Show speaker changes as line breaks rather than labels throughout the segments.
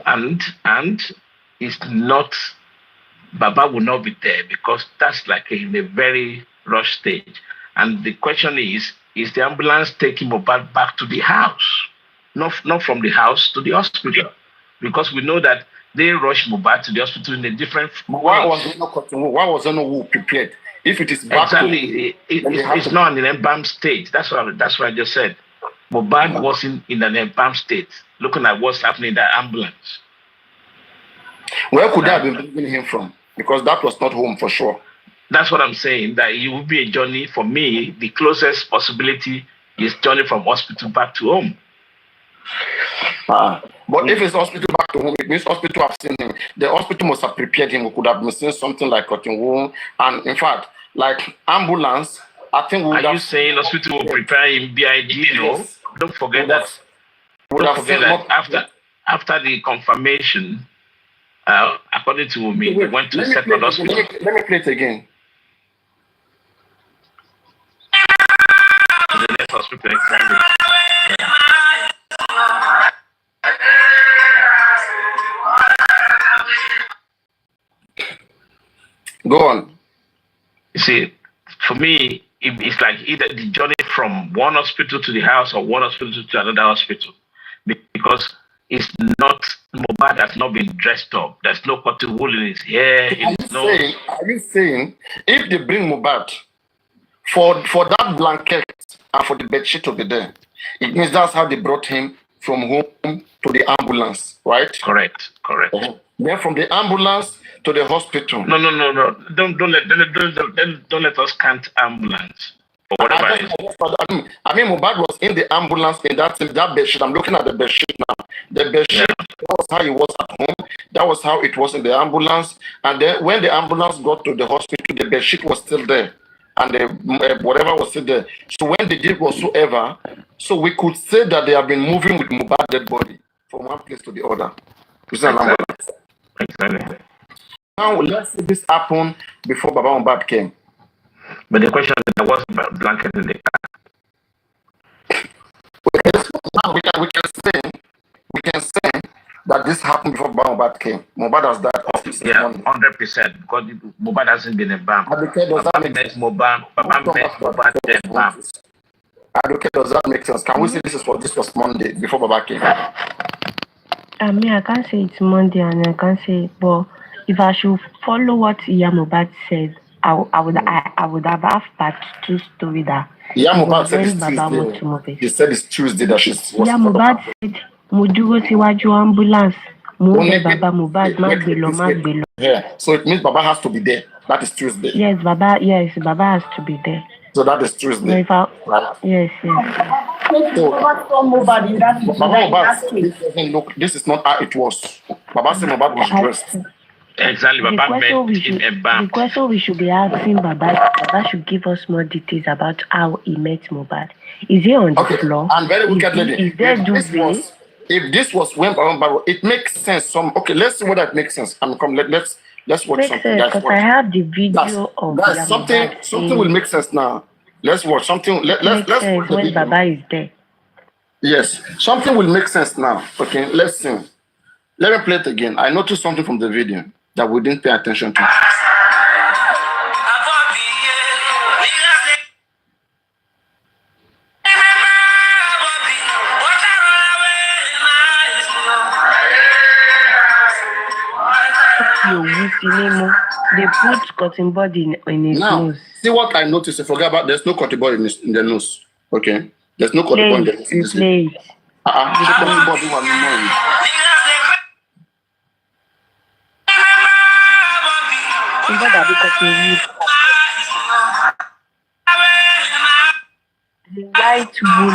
and it's not. Baba will not be there because that's like in a very rush stage. And the question is the ambulance taking Mohbad back to the house? Not from the house to the hospital. Because we know that they rush Mohbad to the hospital in a different
Why was there no prepared? If it is back
exactly, it's not in an embalmed state. That's what I just said. Mohbad wasn't in an embalmed state, looking at what's happening in that ambulance.
Where could they have been bringing him from? Because that was not home for sure.
That's what I'm saying, that it would be a journey. For me, the closest possibility is journey from hospital back to home.
But if it's hospital back to home, it means hospital have seen him. The hospital must have prepared him. We could have been seeing something like cutting wound. And in fact, like ambulance, I think we would
Are you saying hospital will prepare him BID? No. Don't forget that. Don't forget that after the confirmation, according to me, we went to the second hospital.
Let me play it again.
The next hospital, exactly. Yeah.
Go on.
You see, for me, it's like either the journey from one hospital to the house or one hospital to another hospital, because it's not, Mohbad has not been dressed up. There's no cotton wool in his hair.
Are you saying if they bring Mohbad for that blanket and for the bedsheet over there, it means that's how they brought him from home to the ambulance, right?
Correct.
Then from the ambulance to the hospital.
No. Don't let us count ambulance. Or whatever
I mean, Mohbad was in the ambulance in that bedsheet. I'm looking at the bedsheet now. The bedsheet, that was how it was at home. That was how it was in the ambulance. And then when the ambulance got to the hospital, the bedsheet was still there. And whatever was still there. So when they did whatsoever, so we could say that they have been moving with Mohbad's dead body from one place to the other.
Exactly.
Now let's say this happened before Baba Mohbad came.
But the question is, there was a blanket in the car.
We can say that this happened before Baba Mohbad came. Mohbad has died.
100%. Because Mohbad hasn't been embalmed.
Advocate, does that make sense?
Mohbad embalmed.
Advocate, does that make sense? Can we say this was Monday before Baba came?
I mean, I can't say it's Monday and I can't say, but if I should follow what Mohbad said, I would have part 2 story that.
Mohbad said it's Tuesday. He said it's Tuesday that she's.
Mohbad said, "Muduro siwaju ambulance." Baba Mohbad magbelo.
Yeah. So it means Baba has to be there. That is Tuesday.
Yes, Baba has to be there.
So that is Tuesday.
Yes.
Look, this is not how it was. Baba said Mohbad was dressed.
Exactly,
the question we should be asking Baba should give us more details about how he met Mohbad. Is he on the floor?
And very wicked lady. If this was when Baba, it makes sense. Let's see whether it makes sense. Let's watch something.
Because I have the video of
something will make sense now. Let's watch something. Let's watch
when Baba is there.
Yes, something will make sense now. Okay, let's see. Let me play it again. I noticed something from the video that we didn't pay attention to.
They put cotton bud in his nose.
See what I noticed? I forgot about there's no cotton bud in the nose. Okay? There's no cotton bud in the nose.
The white wool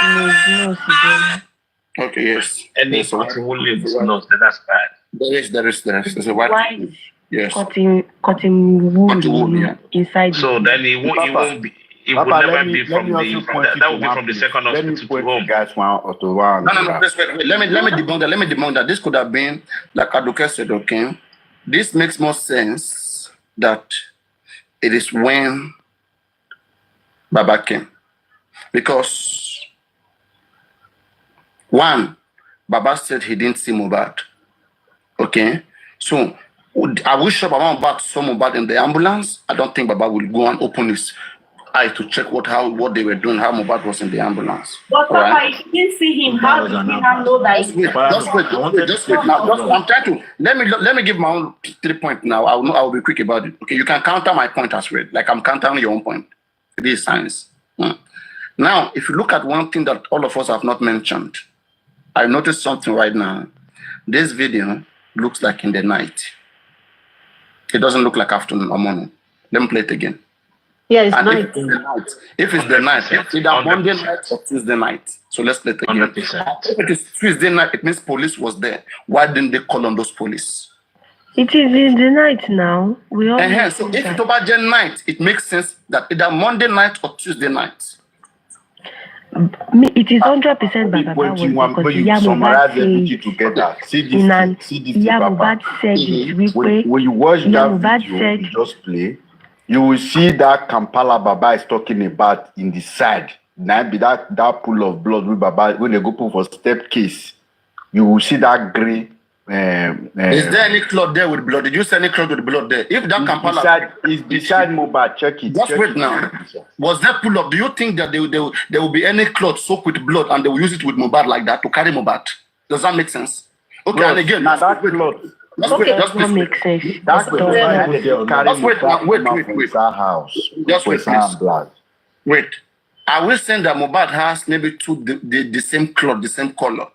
on his nose.
Okay, yes.
And it's cotton wool in his nose, that's bad.
There is. There's a white. Yes.
Cotton wool inside.
So then he won't be. It will never be from the second hospital to home.
No. Wait. Let me debunk that. This could have been, like Aduke said, okay. This makes more sense that it is when Baba came. Because One, Baba said he didn't see Mohbad. Okay, so are we sure Baba Mohbad saw Mohbad in the ambulance? I don't think Baba will go and open his eye to check what they were doing, how Mohbad was in the ambulance.
But Papa, right? If you didn't see him, how did you not know that?
Just wait. Now, I'm trying to let me give my own 3 points now. I will be quick about it. Okay, you can counter my point as well. Like I'm countering your own point. This is science. Now, if you look at one thing that all of us have not mentioned, I noticed something right now. This video looks like in the night. It doesn't look like afternoon or morning. Let me play it again.
Yeah, it's night.
If it's the night, it's either Monday night or Tuesday night. So let's play it again.
100%.
If it is Tuesday night, it means police was there. Why didn't they call on those police?
It is in the night now. We all
So if it's over the night, it makes sense that either Monday night or Tuesday night.
It is 100% Baba was because Yamubad said it.
When you watch that video, you just play, you will see that Kampala Baba is talking about in the side. Now be that pool of blood with Baba when they go put for step case. You will see that gray.
Is there any cloth there with blood? Did you see any cloth with blood there? If that Kampala
is beside Mohbad, check it.
Just wait now. Was that pull up? Do you think that there will be any cloth soaked with blood and they will use it with Mohbad like that to carry Mohbad? Does that make sense? Okay, and again,
now that cloth.
Just
makes sense.
Just wait. Wait. I will say that Mohbad has maybe the same cloth, the same color.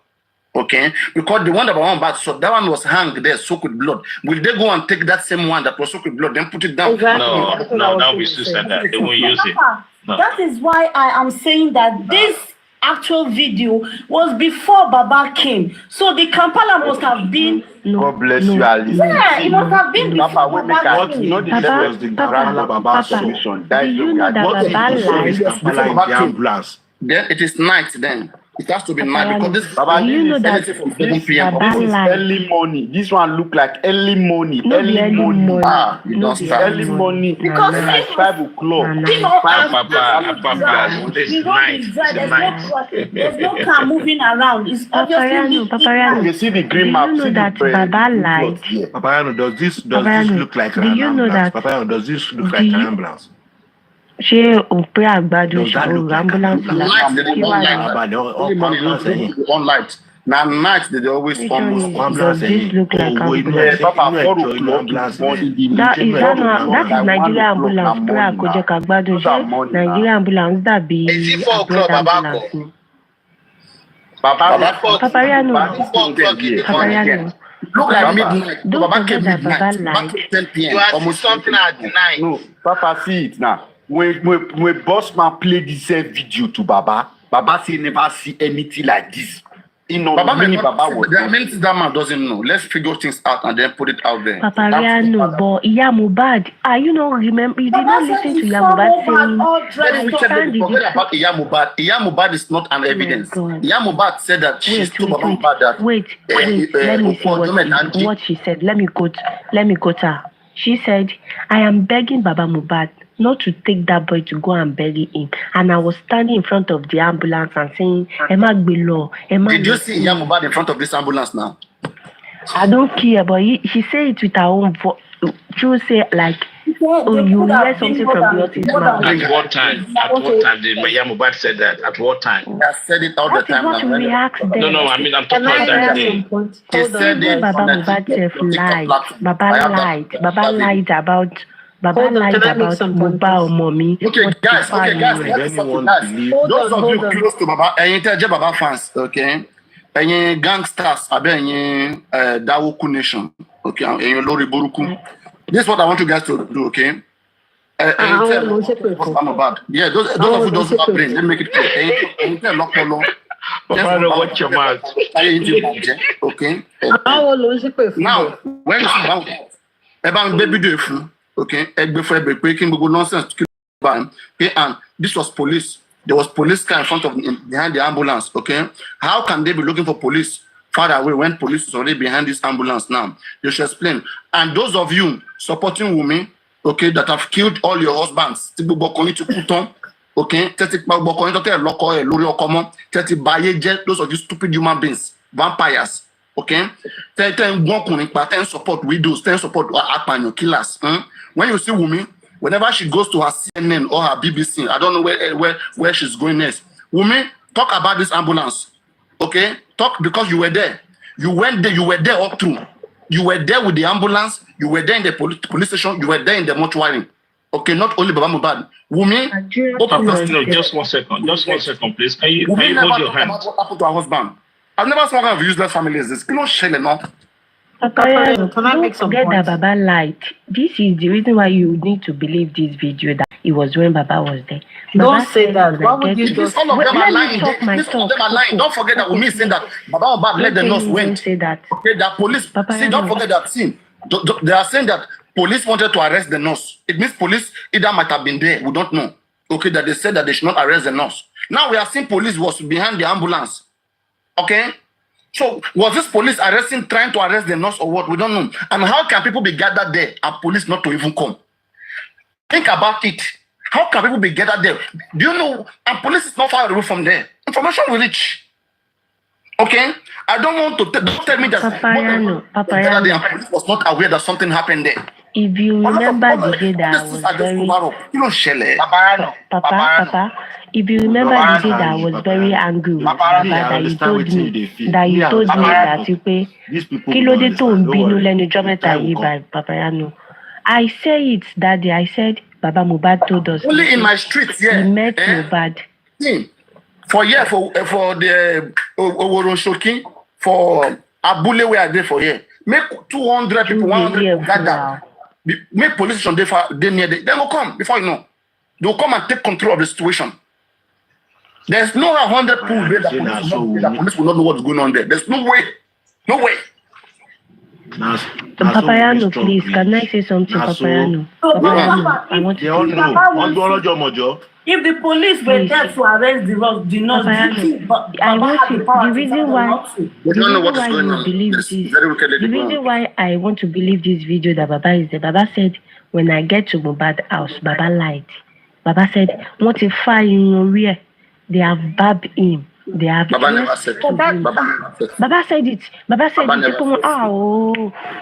Okay, because the one that Mohbad saw, that one was hanged there, soaked with blood. Will they go and take that same one that was soaked with blood, then put it down?
Exactly.
No, that will be suicide. They won't use it. No.
That is why I am saying that this actual video was before Baba came. So the Kampala must have been.
God bless you, Alice.
Yeah, it must have been before Baba came.
You know the level of the Baba solution.
Do you know that Baba
lied?
Then it is night then. It has to be night because this
do you know that
from 7 p.m.
Baba lied?
Early morning. This one look like early morning.
No, early morning.
You don't start.
Early morning.
Because
like 5 o'clock.
There's no car moving around. It's obviously
Paparino.
You see the green map.
Do you know that Baba lied?
Paparino, does this look like an ambulance? Paparino, does this look like an ambulance?
Ṣé o pé àgbàdo ṣàrò ambulance
on light. Now night they always
does this look like ambulance? That is Nigeria ambulance. Pé àkójọ kàgbàdo ṣé Nigeria ambulance dàbí ambulance. Paparino.
Look like midnight.
Baba came midnight.
Back to 10 p.m.
You are something at night.
No, Papa, see it now. When boss man play this video to Baba say never see anything like this.
There are many things that man doesn't know. Let's figure things out and then put it out there.
Paparino, but Yamubad, you don't remember? You did not listen to Yamubad saying.
Forget about Yamubad. Yamubad is not an evidence. Yamubad said that she told Baba that.
Wait. Let me see what she said. Let me quote her. She said, "I am begging Baba Mohbad not to take that boy to go and bury him." And I was standing in front of the ambulance and saying, Emma Gbelo, Emma.
Did you see Yamubad in front of this ambulance now?
I don't care, but she said it with her own voice. She will say like, "Oh, you hear something from the autism."
At what time? Did Yamubad said that? At what time?
I said it all the time.
What we asked them.
No, I mean I'm talking about that day.
He said it.
Baba Mohbad lied. Baba lied about. Baba lied about Mohbad or mommy.
Okay, guys. Those of you close to Baba, Baba fans, okay? Any gangsters, any Dawoku nation, okay? Any Lori Boruku. This is what I want you guys to do, okay? Yeah, those of you don't have brain, let me make it clear.
Watch your mouth.
Okay. Now, when you see about baby do okay, breaking nonsense, and this was police. There was police car in front of behind the ambulance. Okay, how can they be looking for police far away when police is already behind this ambulance now? You should explain. And those of you supporting women, okay, that have killed all your husbands, Okay, those of you stupid human beings, vampires. Okay, support widows, support killers. When you see Wumi, whenever she goes to her CNN or her BBC, I don't know where she's going next. Wumi, talk about this ambulance. Okay, talk because you were there. You went there. You were there up through. You were there with the ambulance. You were there in the police station. You were there in the mortuary. Okay, not only Baba Mohbad. Wumi,
just 1 second. Just 1 second, please. Can you hold your hand?
What happened to her husband? I've never seen one of useless families. This you know, shell enough.
Paparino, don't forget that Baba lied. This is the reason why you need to believe this video that it was when Baba was there.
Don't say that. Why would you just...
All of them are lying. Don't forget that Wumi saying that Baba Mohbad let the nurse went.
Say that.
Okay, that police... See, don't forget that scene. They are saying that police wanted to arrest the nurse. It means police either might have been there. We don't know. Okay, that they said that they should not arrest the nurse. Now we are seeing police was behind the ambulance. Okay? So, was this police trying to arrest the nurse or what? We don't know. And how can people be gathered there and police not to even come? Think about it. How can people be gathered there? Do you know? And police is not far away from there. Information will reach. Okay? I don't want to don't tell me that
Paparino.
The police was not aware that something happened there.
If you remember the day that I was very... Papa, if you remember the day that I was very angry with Baba, that you told me that you pay kilo de to binu lenu jometa yi by Paparino. I say it that day. I said Baba Mohbad told us
only in my streets, yeah.
He met Mohbad.
For the Oworon Shoki, for Abule where they for here. Make 200 people, 100 people gather. Make police station they near they will come before you know. They will come and take control of the situation. There's no 100 people there that police will not know what's going on there. There's no way. No way.
Paparino, please, can I say something, Paparino? Paparino, I want to
say if the police were there to arrest the nurse,
I want to. The reason why I want to believe this video that Baba is there. Baba said, when I get to Mohbad's house, Baba lied. Baba said, what if fire they have babbed him. They have
Baba never said it.
Baba said it. Baba said it.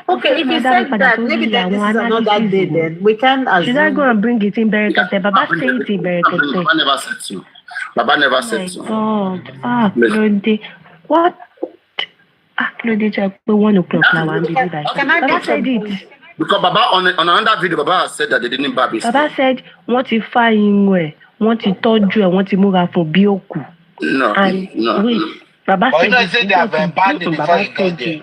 Okay, if you said that, maybe that this is another day then. We can assume.
Should I go and bring it in Berekete? Baba said it in Berekete.
Baba never said so. Baba never said so.
God. Lord, what? Lord, 1 o'clock now. Baba said it.
Because Baba, on another video, Baba said that they didn't bab it.
Baba said, what if I want to touch you, I want to move out for Bioku.
No.
Baba
said they have abandoned him before he got there. He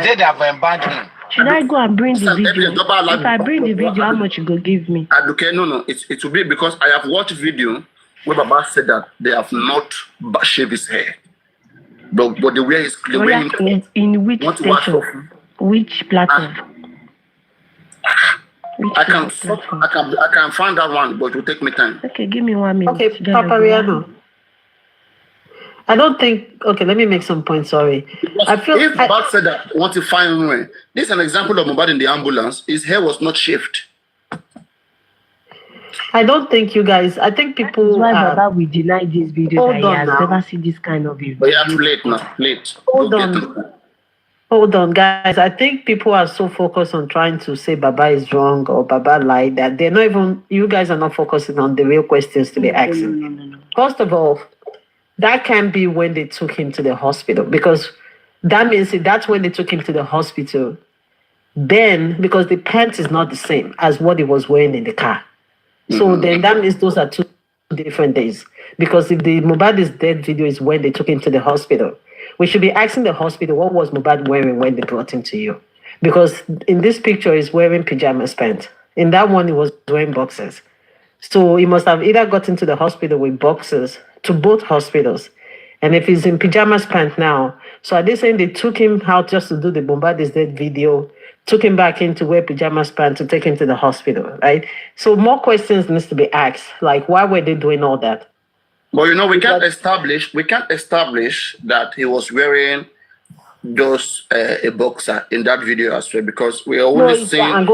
said they have abandoned him.
Should I go and bring the video? If I bring the video, how much you go give me?
Okay, no. It will be because I have watched video where Baba said that they have not shaved his hair. But the way is clear.
In which station? Which platform?
I can find that one, but it will take me time.
Okay, give me 1 minute.
Okay, Paparino. I don't think. Okay, let me make some points. Sorry, I feel
if Mohbad said that want to find Imole, this is an example of Mohbad in the ambulance. His hair was not shaved.
I don't think you guys. I think people.
Why Baba will deny this video? That he has never seen this kind of video.
But yeah, too late now. Late.
Hold on, guys. I think people are so focused on trying to say Baba is wrong or Baba lied that they're not even. You guys are not focusing on the real questions to be asking. No. First of all, that can be when they took him to the hospital, because that means that's when they took him to the hospital. Then, because the pants is not the same as what he was wearing in the car. So then that means those are 2 different days. Because if the Mohbad is dead video is when they took him to the hospital, we should be asking the hospital, what was Mohbad wearing when they brought him to you? Because in this picture, he's wearing pajamas pants. In that one, he was wearing boxers. So he must have either gotten to the hospital with boxers to both hospitals. And if he's in pajamas pants now, so are they saying they took him out just to do the Mohbad is dead video, took him back in to wear pajamas pants to take him to the hospital, right? So more questions needs to be asked, like why were they doing all that?
Well, we can't establish that he was wearing just a boxer in that video as well, because we are only seeing.
And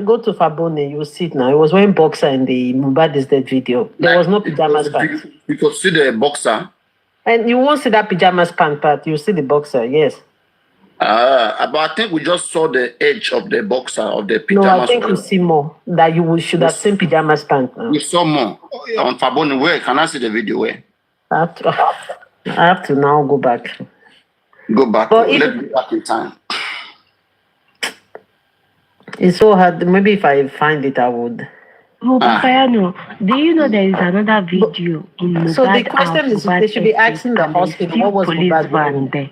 go to Fabone, you'll see it now. It was wearing boxer in the Mohbad is dead video. There was no pajamas pant.
You could see the boxer.
And you won't see that pajamas pant part. You see the boxer, yes.
But I think we just saw the edge of the boxer of the pajamas.
No, I think you see more. That you should have seen pajamas pant.
We saw more on Fabone. Where can I see the video? Where?
I have to now go back.
Go back. Let's go back in time.
It's so hard. Maybe if I find it, I would.
Oh, Paparino, do you know there is another video in Mohbad?
So the question is, they should be asking the hospital what was
police van there.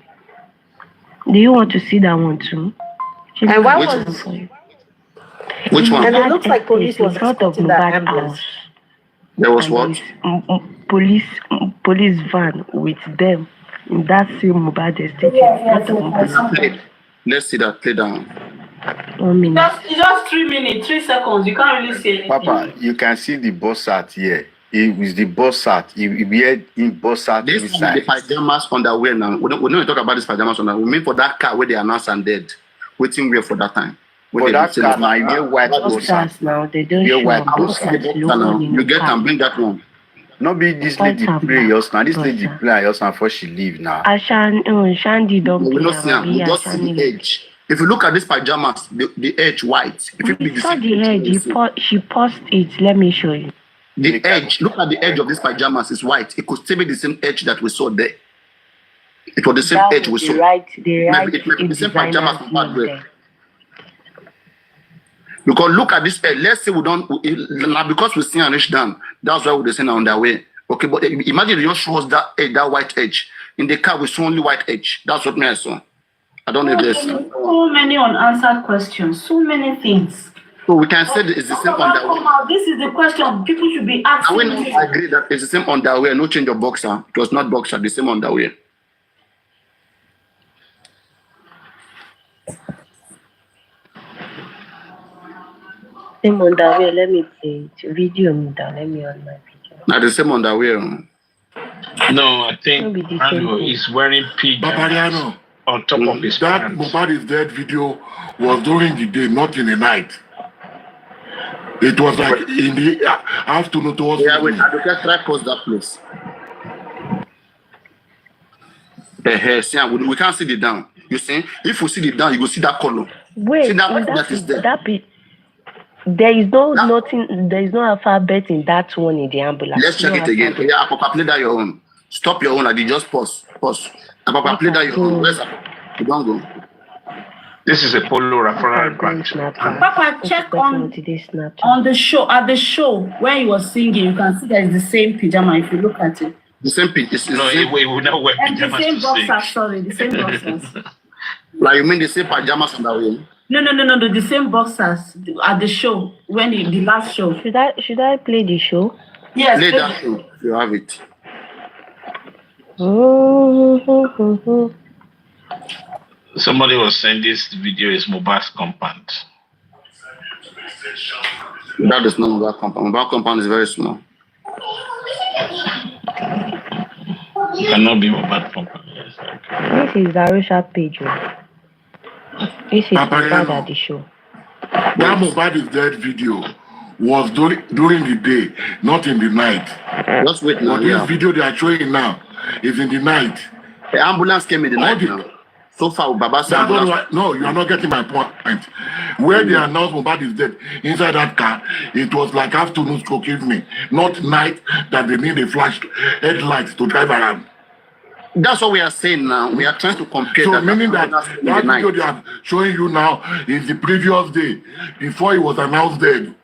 Do you want to see that one too?
And why was
which one?
And it looks like police was
in front of Mohbad house.
There was what?
Police van with them in that same Mohbad estate.
Let's see that. Play down.
1 minute.
Just 3 minutes, 3 seconds. You can't really see anything.
Papa, you can see the boss at here. It was the boss at. He wear in boss at.
This is the pajamas underwear now. We don't talk about this pajamas underwear. We mean for that car where they announced and dead. Waiting wear for that time.
For that car now, you wear white boss at.
Now they don't show
white
boss at.
You get and bring that one.
No be this lady play yours now. This lady play yours now before she leave now.
Shandy don't
play. We just see the edge. If you look at these pajamas, the edge white. If
you saw the edge, she paused it. Let me show you.
The edge. Look at the edge of these pajamas. It's white. It could still be the same edge that we saw there. It was the same edge we saw.
It
might be the same pajamas from that way. Because look at this edge. Let's say we don't. Now because we see and reach down, that's why we're saying underwear. Okay, but imagine you just show us that edge, that white edge. In the car, we saw only white edge. That's what I saw. I don't know if there's
so many unanswered questions, so many things.
So we can say that it's the same underwear.
This is the question people should be asking.
I agree that it's the same underwear, no change of boxer. It was not boxer, the same underwear.
Same underwear, let me play it. Video me down, let me on my video.
Not the same underwear.
No, I think he's wearing pajamas on top of his
that
pants.
Mohbad is dead video was during the day, not in the night. It was like in the afternoon towards.
Yeah, wait, I can try pause that place. We can't see the down. You see, if we see the down, you will see that color.
Wait,
see that is there.
There is nothing. There is no alphabet in that one in the ambulance.
Let's check it again. Yeah, Papa, play that your own. Stop your own. I did just pause. Papa, play that your own. Where's you don't go.
This is a polo referral branch.
Papa, check on the show. At the show where he was singing, you can see that it's the same pajama. If you look at it,
the same pajama.
No, we will not wear pajamas.
The same boxers. Sorry, the same boxers.
Like you mean the same pajamas on the way?
No. The same boxers at the show when the last show.
Should I play the show?
Yes.
Play that show. You have it.
Somebody was saying this video is Mohbad's compound.
That is not Mohbad compound. Mohbad compound is very small.
It cannot be Mohbad compound.
This is Arusha page. This is Mohbad at the show.
That Mohbad is dead video was during the day, not in the night.
Just wait now.
But this video they are showing now is in the night.
The ambulance came in the night now. So far, Baba said.
No, you are not getting my point. Where they announced Mohbad is dead, inside that car, it was like afternoon stroke evening, not night that they need a flash headlights to drive around.
That's what we are saying now. We are trying to compare.
So meaning that video they are showing you now is the previous day, before he was announced dead.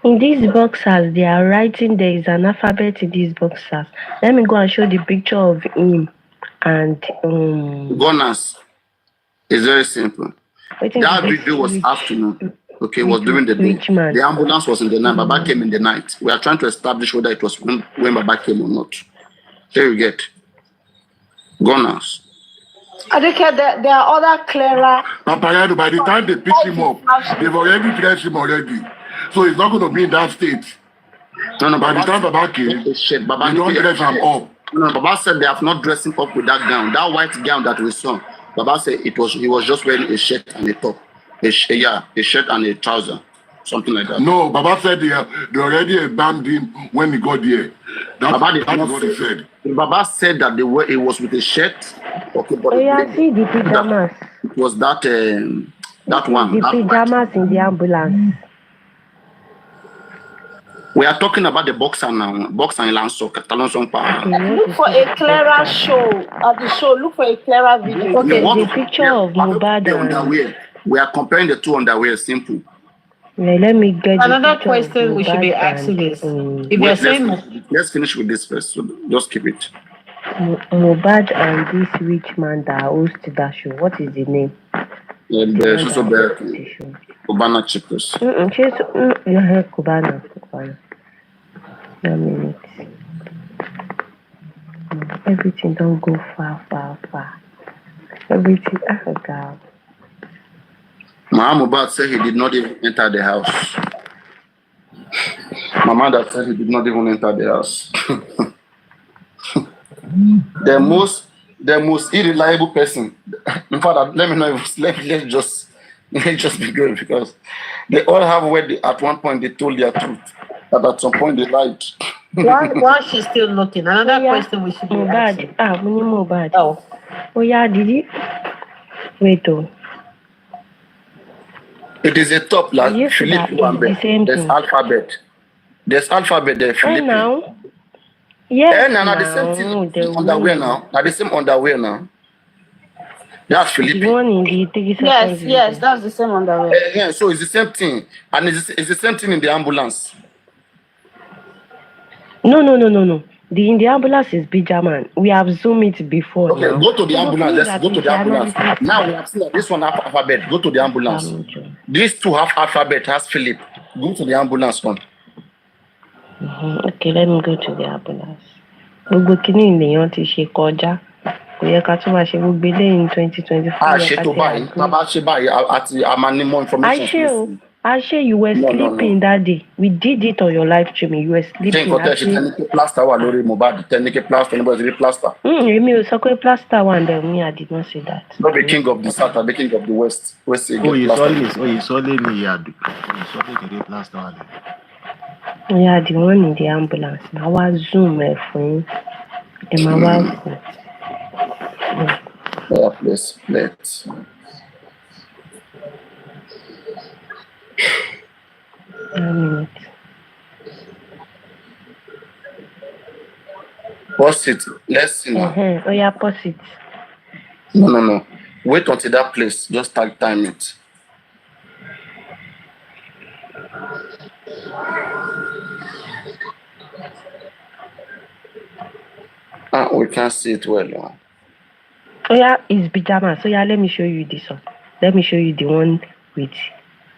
In these boxers, they are writing there is an alphabet in these boxers. Let me go and show the picture of him and
Gunners. It's very simple. That video was afternoon. Okay, it was during the day. The ambulance was in the night. Baba came in the night. We are trying to establish whether it was when Baba came or not. There you get. Gunners.
I think there are other clearer.
Paparino, by the time they pick him up, they've already dressed him already. So he's not going to be in that state.
No,
by the time Baba came, they don't dress him up.
No, Baba said they have not dressed him up with that gown. That white gown that we saw. Baba said he was just wearing a shirt and a top. A shirt and a trouser. Something like that.
No, Baba said they already banned him when he got there. That's what he said.
Baba said that it was with a shirt. Okay, but
see the pajamas.
It was that one.
The pajamas in the ambulance.
We are talking about the boxer now. Boxer in Lanso.
Look for a clearer show at the show. Look for a clearer video.
Okay, the picture of Mubad
underwear. We are comparing the two underwear. Simple.
Yeah, let me get
another question we should be asking is if you're saying
let's finish with this first. So just keep it.
Mubad and this rich man that hosts that show. What is the name?
The Cubana Chicos.
Cubana. 1 minute. Everything don't go far. Everything, I forgot.
Mubad said he did not even enter the house. My mother said he did not even enter the house. The most irreliable person. In fact, let me know. Let's just be good because they all have where at one point they told their truth, but at some point they lied.
While she's still looking, another question we should be asking.
Mubad. Oh yeah, did you? Wait though.
It is a top like Philip Wambe. There's alphabet. There's Philip.
Now. Yes.
And the same thing underwear now. Now the same underwear now. That's Philip.
Yes, that's the same underwear.
Yeah, so it's the same thing. And it's the same thing in the ambulance.
No. In the ambulance is Bijaman. We have zoomed it before.
Okay, now. Go to the ambulance. Let's go to the ambulance. Now we have seen that this one have alphabet. Go to the ambulance. These two have alphabet, has Philip. Go to the ambulance one.
Okay, let me go to the ambulance. Gbogbo kini ènìyàn ti ṣe kọjá. Kò yẹ ká tún máa ṣe gbogbo ilé in 2024.
Ṣe tó báyìí. Bàbá ṣe báyìí àti a máa ní more information.
Ashe, you were sleeping that day. We did it on your live streaming. You were sleeping.
Plaster wà lórí Mohbad. Plaster, anybody plaster.
Èmi ò sọ pé plaster wà ǹdẹ̀ mi. I did not say that.
Not the king of the south, the king of the west.
Solely ni yadu. Solely plaster wà.
Yeah, the one in the ambulance. Now I zoom my phone.
Yeah, please, let's. Pause it. Let's see now.
Oh yeah, pause it.
No. Wait until that place. Just time it. We can't see it well now.
Oh yeah, it's Bijama. So yeah, let me show you this one. Let me show you the one with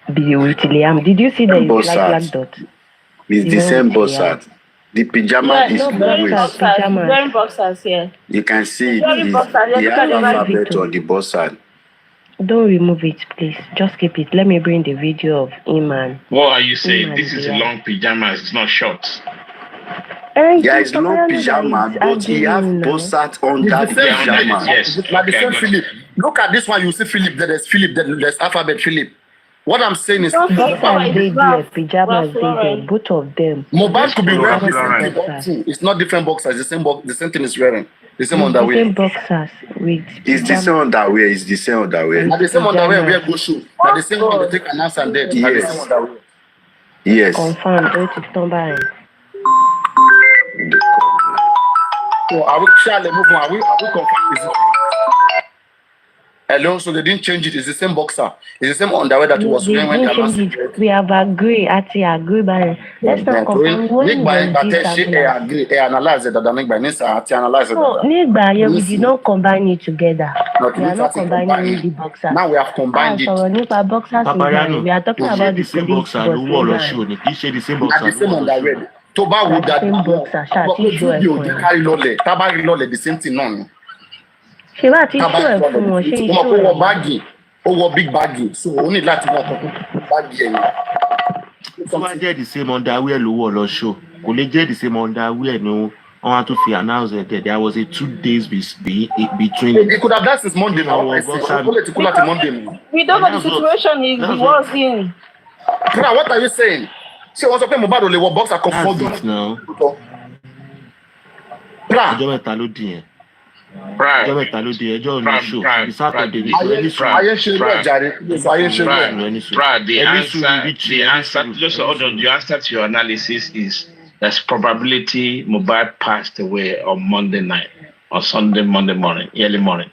Liam. Did you see the black dot?
It's the same bossat. The pajama is
wearing boxers here.
You can see the alphabet on the bossat.
Don't remove it, please. Just keep it. Let me bring the video of Iman.
What are you saying? This is a long pajamas. It's not shorts.
Yeah, it's long pajama, but he has bossat under the pajama.
Yes. Like the same Philip. Look at this one. You see Philip. There's Philip. There's alphabet Philip. What I'm saying is,
pajamas, both of them.
Mohbad could be wearing the same boxers. It's not different boxers. The same thing is wearing. The same underwear.
Same boxers with.
It's the same underwear. It's the same underwear.
Now the same underwear we go shoe. Now the same one they take an answer and dead.
Yes. Yes.
Confirmed. Go to Tomba.
So are we Charlie move on? Are we confirmed? Hello, so they didn't change it. It's the same boxer. It's the same underwear that was wearing when the
we have agreed. Agree by. Let's not confirm.
Nick by agree. Analyze it. That Nick by analyze it.
So Nick by we did not combine it together. We are not combining the boxer.
Now we have combined it.
So Nick by boxers. We are talking about the
same boxer. The wall or shoe. The same boxer.
The same underwear. Toba would that. Carry lole. The same thing on.
Ṣé bá ti ṣó ẹ̀ fún wọn ṣé iṣó ẹ̀.
Ó wọ báàgì, ó wọ big báàgì, so ó ní láti wọ báàgì ẹ̀yìn.
Tó bá jẹ́ the same underwear ló wọ̀ lọ show, kò lè jẹ́ the same underwear ní I want to announce that there was a 2 days between.
He could have done since Monday now.
Monday.
We don't know the situation he was in.
What are you saying? She was okay. Mobile only one box. I confirmed
it now.
The answer to your analysis is there's probability Mohbad passed away on Monday night or Monday morning, early morning.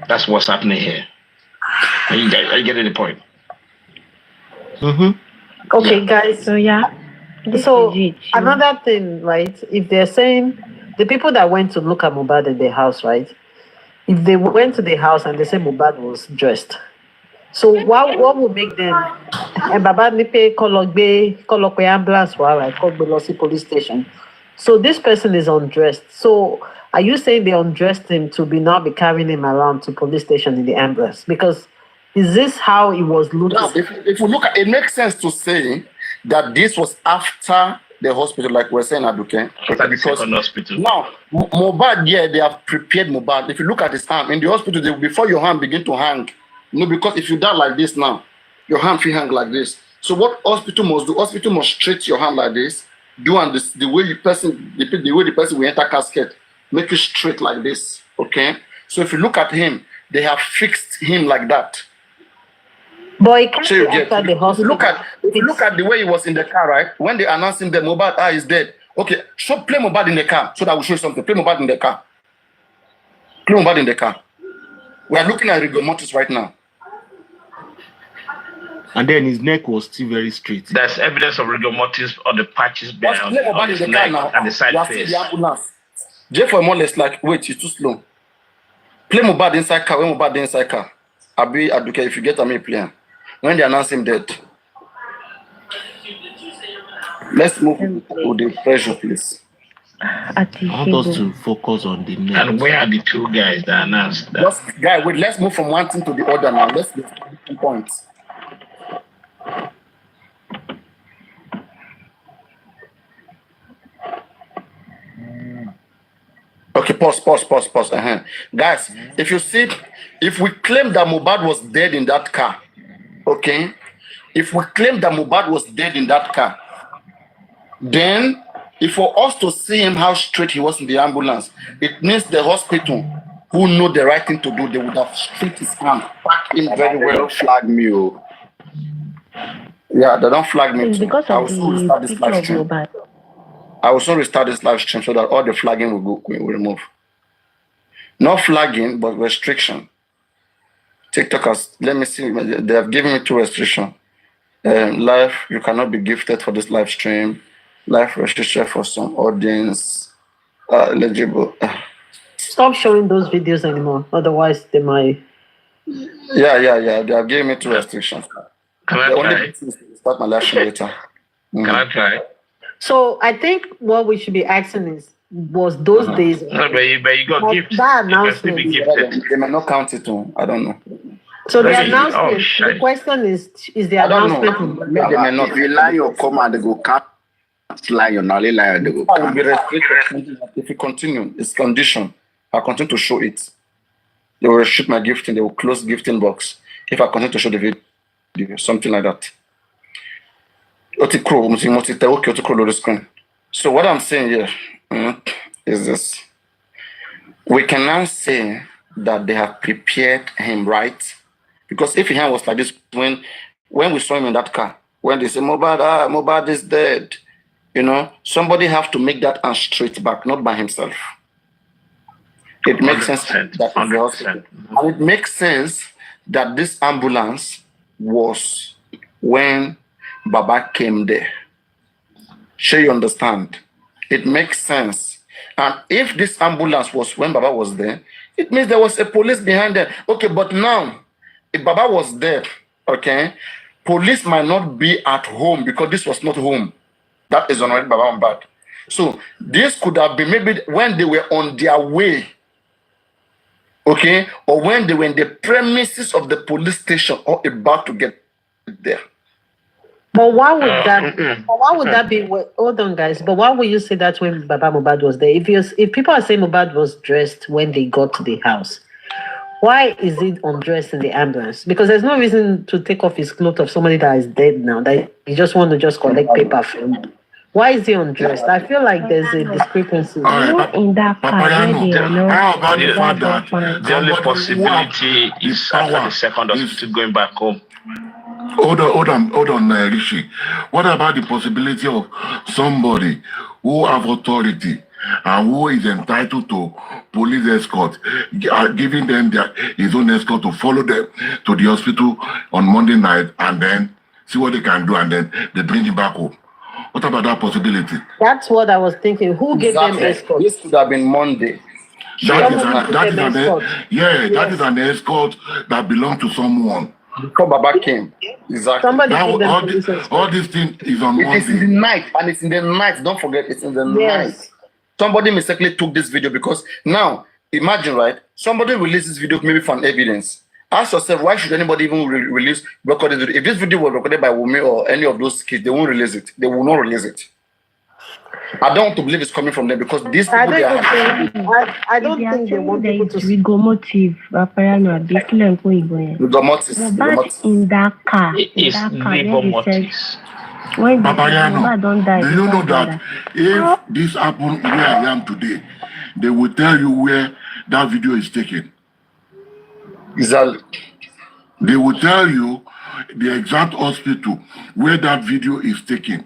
That's what's happening here. Are you getting the point?
Okay, guys. So another thing, right? If they're saying the people that went to look at Mohbad in the house, right? If they went to the house and they say Mohbad was dressed, so what would make them? And Baba nipe kolokbe ambulance right? Belosi police station. So this person is undressed. So are you saying they undressed him to now be carrying him around to police station in the ambulance? Because is this how it was looking?
Now, if you look at it, makes sense to say that this was after the hospital, like we're saying, Aduke. Because
hospital.
Now, Mohbad, they have prepared Mohbad. If you look at his arm in the hospital, before your hand begin to hang, because if you die like this now, your hand will hang like this. So what hospital must do? Hospital must straight your hand like this. The way the person will enter casket, make you straight like this. Okay. So if you look at him, they have fixed him like that.
Boy, after the hospital.
If you look at the way he was in the car, right? When they announced him that Mohbad is dead. Okay, so play Mohbad in the car so that will show you something. Play Mohbad in the car. Play Mohbad in the car. We are looking at rigor mortis right now.
And then his neck was still very straight.
There's evidence of rigor mortis on the patches behind on his neck and the side face.
J for Imole is like, wait, it's too slow. Play Mohbad inside car. When Mohbad inside car. Abi Aduke, if you get a me player. When they announce him dead. Let's move to the pressure, please.
I want us to focus on the neck.
And where are the 2 guys that announced that?
Wait, let's move from one thing to the other now. Let's get 2 points. Okay, pause. Guys, if we claim that Mohbad was dead in that car, okay? If we claim that Mohbad was dead in that car, then if for us to see him how straight he was in the ambulance, it means the hospital who know the right thing to do, they would have straight his hand, pack him very well.
Don't flag me.
Yeah, they don't flag me too.
Because of the picture of Mohbad.
I will soon restart this live stream so that all the flagging will remove. Not flagging, but restriction. TikTokers, let me see. They have given me 2 restrictions. Live, you cannot be gifted for this live stream. Live restriction for some audience. Eligible.
Stop showing those videos anymore. Otherwise, they might.
Yeah. They have given me 2 restrictions.
Can I try?
Start my live stream later.
Can I try?
So I think what we should be asking was those days.
No, but you got gifts.
That announcement.
They may not count it too. I don't know.
So the announcement, the question is the announcement.
They may not rely your command, they go cut. Lie your lie, they go
I will be restricted if you continue. It's condition. I'll continue to show it. They will restrict my gifting. They will close gifting box if I continue to show the video. Something like that. So what I'm saying here is this. We can now say that they have prepared him right. Because if his hand was like this, when we saw him in that car, when they say, Mohbad is dead, somebody have to make that hand straight back, not by himself. It makes sense that in the hospital. And it makes sense that this ambulance was when Baba came there. Sure, you understand? It makes sense. And if this ambulance was when Baba was there, it means there was a police behind there. Okay, but now, if Baba was there, okay, police might not be at home because this was not home. That is already Baba Mohbad. So this could have been maybe when they were on their way, okay, or when they were in the premises of the police station or about to get there.
But why would that? But why would that be? Hold on, guys. But why would you say that when Baba Mohbad was there? If people are saying Mohbad was dressed when they got to the house, why is it undressed in the ambulance? Because there's no reason to take off his clothes of somebody that is dead now. That you just want to just collect paper from. Why is he undressed? I feel like there's a discrepancy.
In that car,
Paparino, how about the fact that
the only possibility is after the second hospital going back home.
Hold on, Rishi. What about the possibility of somebody who have authority and who is entitled to police escort, giving them his own escort to follow them to the hospital on Monday night and then see what they can do and then they bring him back home? What about that possibility?
That's what I was thinking. Who gave them escort?
This could have been Monday.
That is an escort that belongs to someone.
Before Baba came. Exactly.
All this thing is on Monday.
It's in the night, and it's in the night. Don't forget, it's in the night. Somebody mistakenly took this video because now, imagine, right? Somebody released this video maybe for an evidence. Ask yourself, why should anybody even record this video? If this video was recorded by Wumi or any of those kids, they won't release it. They will not release it. I don't want to believe it's coming from them because these people
I don't think they want people to
we go motive. Paparino, in that car.
It's labor motives.
When
Paparino, do you know that if this happened where I am today, they will tell you where that video is taken.
Exactly.
They will tell you the exact hospital where that video is taken.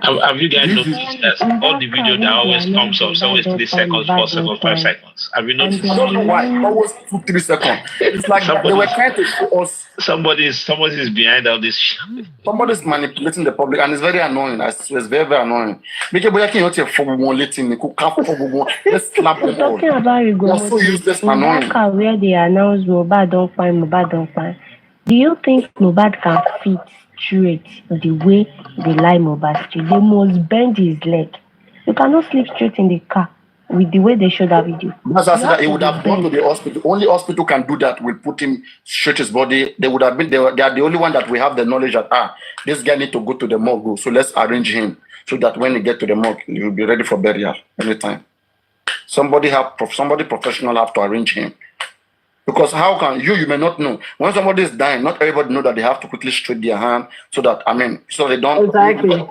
Have you guys noticed that all the video that always comes up, so always 3 seconds, 4 seconds, 5 seconds? Have you noticed?
I don't know why. Always 2-3 seconds. It's like they were trying to show us.
Somebody is behind all this shit.
Somebody's manipulating the public, and it's very annoying. I swear, it's very, very annoying. Let's slap them all.
Talking about
They're so useless and annoying.
Where they announce Mohbad don't find. Do you think Mohbad can fit straight the way they lie Mohbad straight? They must bend his leg. You cannot sleep straight in the car with the way they showed that video.
Because I said that he would have gone to the hospital. Only hospital can do that. Will put him straight his body. They would have been. They are the only one that we have the knowledge that this guy need to go to the morgue. So let's arrange him so that when he get to the morgue, he will be ready for burial anytime. Somebody professional have to arrange him. Because how can you may not know when somebody is dying? Not everybody know that they have to quickly straight their hand so that so they don't.
Exactly.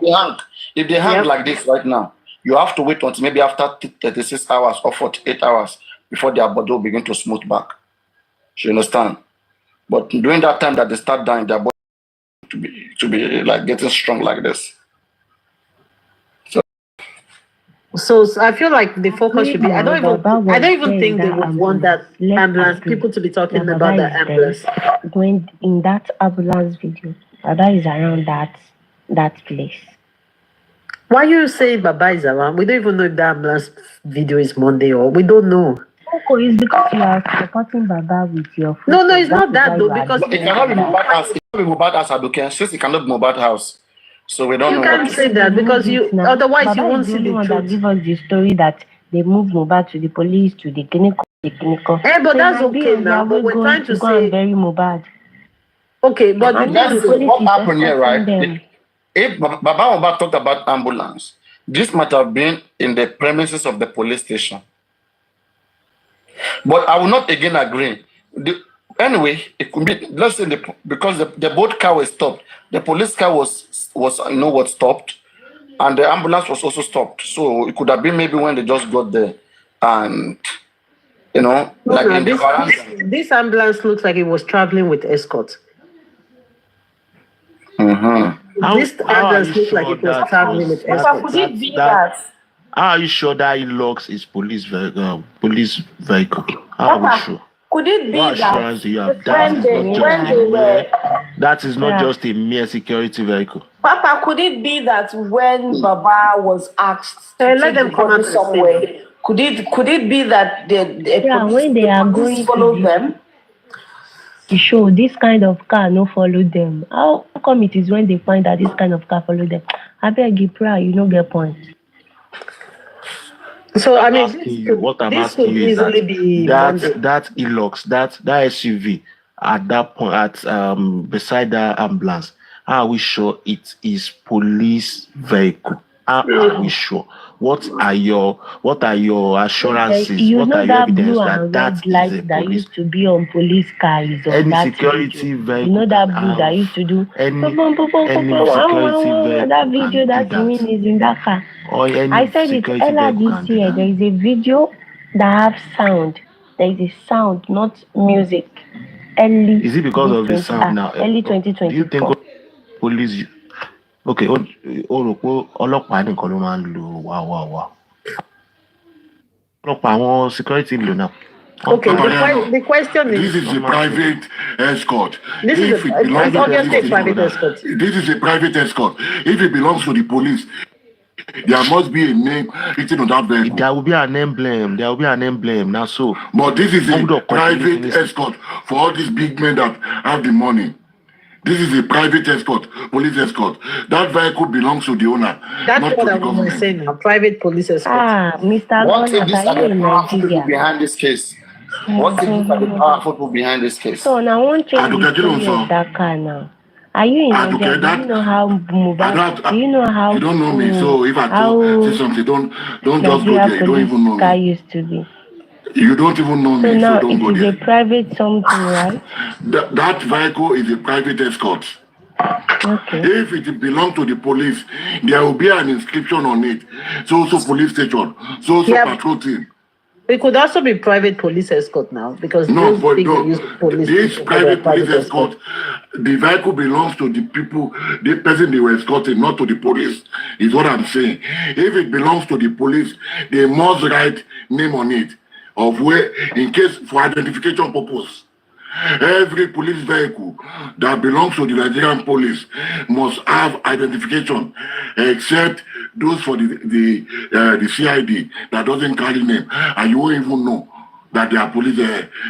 If they hang like this right now, you have to wait until maybe after 36 hours or 48 hours before their body will begin to smooth back. You understand? But during that time that they start dying, their body to be like getting strong like this.
So I feel like the focus should be. I don't even think they would want that ambulance. People to be talking about that ambulance.
When in that ambulance video, Baba is around that place.
Why you say Baba is around? We don't even know if the ambulance video is Monday or we don't know.
Oh, it's because you are supporting Baba with your.
No, it's not that though. Because
it cannot be Mohbad house. It cannot be Mohbad house. Aduke. Since it cannot be Mohbad house. So we don't know.
You can't say that because otherwise
Baba
you won't see the
one
truth.
that give us the story that they moved Mohbad to the police, to the clinical.
But that's okay now. But we're trying to say
bury Mohbad.
Okay, but
what happened here, right? If Baba Mohbad talked about ambulance, this might have been in the premises of the police station. But I will not again agree. Anyway, it could be, let's say, because the boat car was stopped. The police car was stopped, and the ambulance was also stopped. So it could have been maybe when they just got there, and like in the veranda.
This ambulance looks like it was traveling with escort. This ambulance looks like it was traveling with escort.
Could it be that?
How are you sure that Hilux is police vehicle? How are we sure?
Could it be
what assurance do you have? That is not just a mere security vehicle.
Papa, could it be that when Baba was asked to
let them come out
somewhere, could it be that
when they are going to
follow them?
To show this kind of car no follow them. How come it is when they find that this kind of car follow them? I beg you, pray, you no get point.
So I mean,
what I'm asking you is that Hilux, that SUV at that point beside that ambulance, How are we sure it is police vehicle? How are we sure? What are your assurances?
You
what
know
are your
that
evidence
blue
that
and
that
red
is
light
a
that
police?
used to be on police car is on
Any
that
security
video.
vehicle
You know that blue
can
that
have
used to do
any security vehicle
that video
can
that
do
mean
that.
is in that car.
Or any
I said it
security
earlier
vehicle
this
can do
year.
that.
There is a video that have sound. There is a sound, not music. Early.
Is it because of the sound now?
Early
Do you think
2024.
police? Okay, ọlọ́pàá nìkan ló máa ń lo wá. Ọlọ́pàá àwọn security lò náà.
Okay, the question is...
This is a private escort.
This is obviously a private escort.
This is a private escort. If it belongs to the police, there must be a name written on that vehicle.
There will be an emblem. Now, so.
But this is a private escort for all these big men that have the money. This is a private escort, police escort. That vehicle belongs to the owner.
That's what I was saying. A private police escort.
Mr.
What if these are the powerful people
Nigeria?
behind this case? What if these are the powerful people behind this case?
So now I want to change the story of that car now. Are you in Nigeria? Do you know how Mubad? Do you know how?
You don't know me, so if I say something, don't just go there. You don't even know
car
me.
used to be.
You don't even know me,
now
so don't go there.
It is a private something, right?
That vehicle is a private escort.
Okay.
If it belongs to the police, there will be an inscription on it. So police station, so patrol team.
It could also be private police escort now because
this private police escort, the vehicle belongs to the people, the person they were escorting, not to the police, is what I'm saying. If it belongs to the police, they must write name on it, of where, in case for identification purpose. Every police vehicle that belongs to the Nigerian police must have identification, except those for the CID that doesn't carry name, and you won't even know that they are police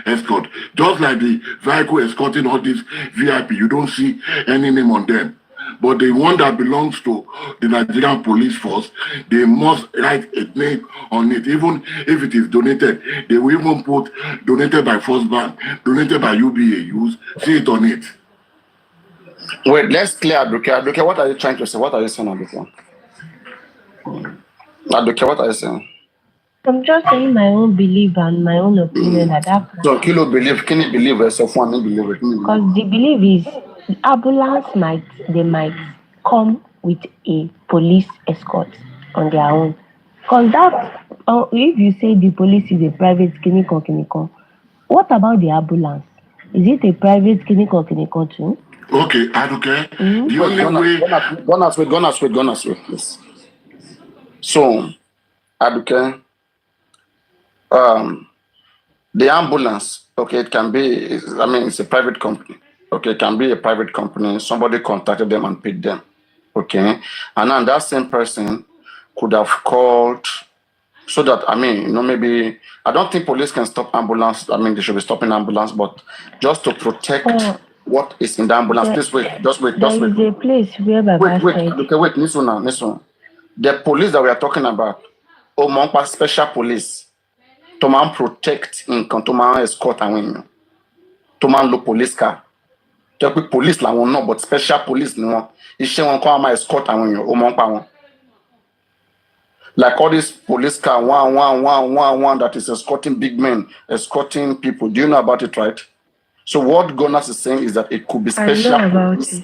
escort. Just like the vehicle escorting all these VIP, you don't see any name on them. But the one that belongs to the Nigerian police force, they must write a name on it. Even if it is donated, they will even put donated by First Bank, donated by UBA, see it on it.
Wait, let's clear Aduke. Aduke, what are you trying to say? What are you saying, Aduke? Aduke, what are you saying?
I'm just saying my own belief and my own opinion that
So, can you believe yourself? One believe it.
Because the belief is ambulance might come with a police escort on their own. Because that, if you say the police is a private clinic, what about the ambulance? Is it a private clinic too?
Okay, Aduke. The only way.
Go on, please. So, Aduke, the ambulance, okay, it can be, it's a private company. Okay, it can be a private company. Somebody contacted them and paid them. Okay. And then that same person could have called so that, maybe, I don't think police can stop ambulance. They should be stopping ambulance, but just to protect what is in the ambulance. Please wait, just wait.
There is a place where Baba said.
Okay, wait, this one. The police that we are talking about, special police, to man protect, to man escort and to man look police car. Police la won no, but special police no. Iṣẹ́ wọn kọ́ escort àwọn èèyàn ó mọ̀ pa wọn. Like all this police car one that is escorting big men, escorting people. Do you know about it, right? So what Gunners is saying is that it could be special police.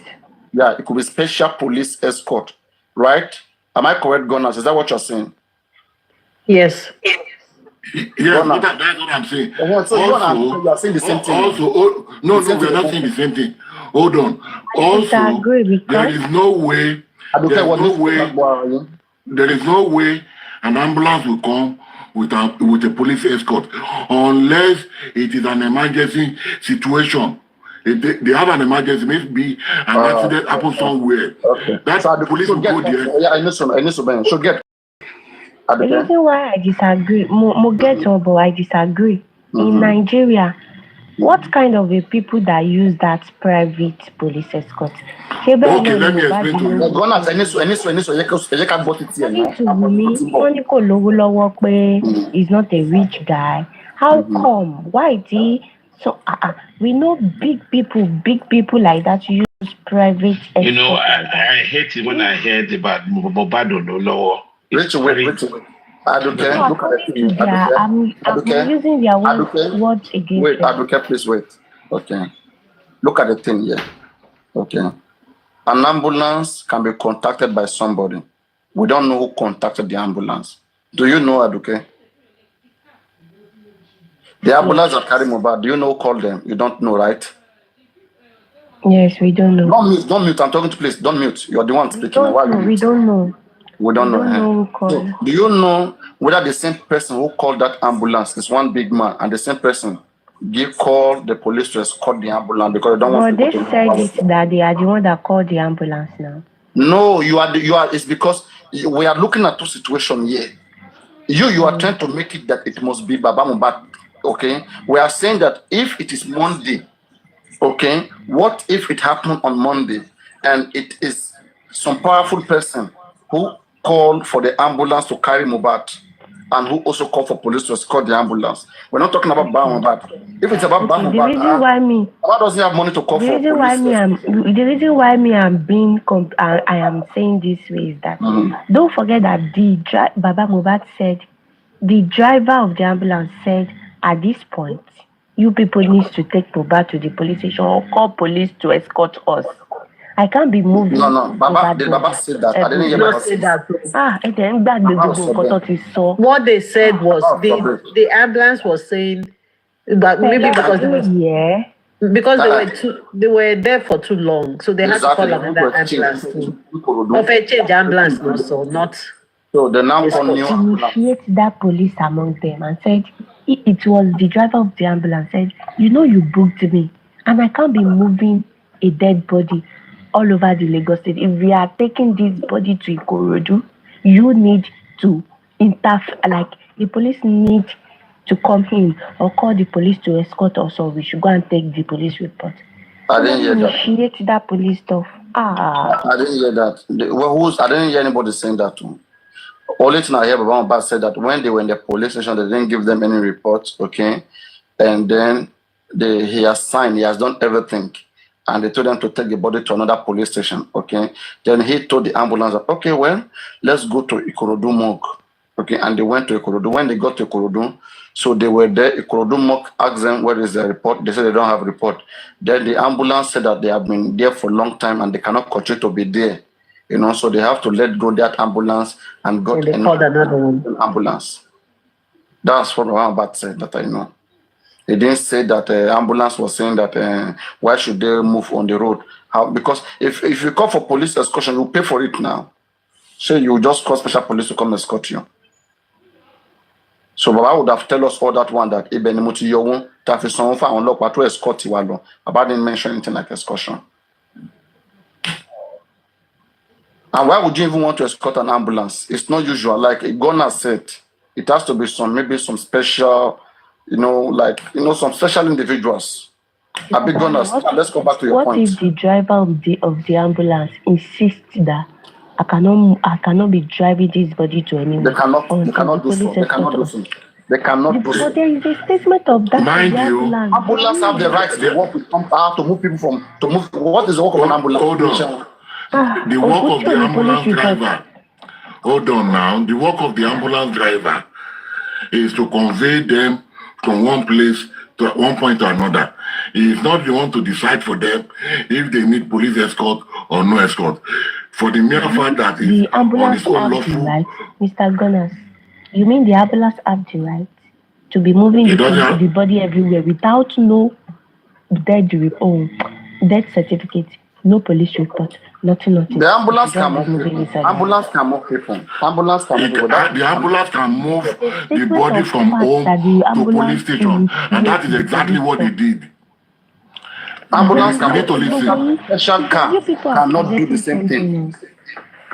Yeah, it could be special police escort, right? Am I correct, Gunners? Is that what you're saying?
Yes.
Yeah, that's what I'm saying.
So you are saying the same thing.
No, we're not saying the same thing. Hold on. Also, there is no way. There is no way an ambulance will come with a police escort unless it is an emergency situation. They have an emergency, maybe an accident happens somewhere.
Okay.
That's the police will go there.
Yeah, I know so. Should get.
The reason why I disagree, but I disagree. In Nigeria, what kind of a people that use that private police escort?
Okay, let me explain to you.
He's not a rich guy. How come? Why is he? So we know big people like that use private
You know,
escort like that.
I hate it when I heard about Mobado no law.
Rachel, wait. Aduke,
No,
look at the
according
thing.
to their, I'm using their words against
Wait,
them.
Aduke, please wait. Okay. Look at the thing here. Okay. An ambulance can be contacted by somebody. We don't know who contacted the ambulance. Do you know, Aduke? The ambulance that carry Mohbad, do you know who called them? You don't know, right?
Yes, we don't know.
Don't mute. I'm talking to please. Don't mute. You're the one speaking.
We don't know.
We don't know.
Who called.
So, do you know whether the same person who called that ambulance is one big man and the same person call the police to escort the ambulance because they don't want
But
people
they
to
said it that they are the one that called the ambulance now.
No, you are. It's because we are looking at two situations here. You are trying to make it that it must be Baba Mohbad. Okay, we are saying that if it is Monday, okay, what if it happened on Monday and it is some powerful person who called for the ambulance to carry Mohbad and who also called for police to escort the ambulance? We're not talking about Baba Mohbad. If it's about Baba Mohbad,
the reason why
Baba doesn't have money to call for police.
The reason why I am saying this way is that don't forget that Baba Mohbad said the driver of the ambulance said at this point you people need to take Mohbad to the police station or call police to escort us. I can't be moving.
No. Baba said that. I didn't hear Baba say that.
What they said was the ambulance was saying that maybe because they were there for too long, so they had to call another ambulance of a change ambulance also, not.
So they now
initiate that police among them and said it was the driver of the ambulance said, you booked me and I can't be moving a dead body all over the Lagos State. If we are taking this body to Ikorodu, you need to the police need to come in or call the police to escort us or we should go and take the police report.
I didn't hear that.
Initiate that police stuff.
I didn't hear that. I didn't hear anybody saying that too. Only thing I heard Baba Mohbad said that when they were in the police station, they didn't give them any reports, okay? And then he has done everything. And they told them to take the body to another police station, okay? Then he told the ambulance, okay, well, let's go to Ikorodu morgue, okay? And they went to Ikorodu. When they got to Ikorodu, so they were there. Ikorodu morgue asked them, where is the report? They said they don't have a report. Then the ambulance said that they have been there for a long time and they cannot continue to be there. So they have to let go that ambulance and got
another
ambulance. That's what Mohbad said that I know. He didn't say that the ambulance was saying that why should they move on the road? Because if you call for police escortion, you pay for it now. So you just call special police to come escort you. So Baba would have tell us all that one that Ibn Muti Yowun, Tafison for on lock to escort you. Baba didn't mention anything like escortion. And why would you even want to escort an ambulance? It's not usual. Like Gona said, it has to be some special, some special individuals. Let's go back to your point.
What if the driver of the ambulance insists that I cannot be driving this body to anyone?
They cannot do so. They cannot do so.
But there is a statement of that.
Mind you,
ambulance have the right to work with to move people what is the work of an ambulance?
Hold on. The work of the ambulance driver. Hold on now. The work of the ambulance driver is to convey them from one place to one point to another. It's not the one to decide for them if they need police escort or no escort. For the mere fact that
the ambulance have the right, Mr. Gunners. You mean the ambulance have the right to be moving the body everywhere without no death certificate, no police report, nothing.
The ambulance can move people. Ambulance can move people. Ambulance can move people.
The ambulance can move the body from home to police station, and that is exactly what they did.
Ambulance can need to listen. Special car cannot do the same thing.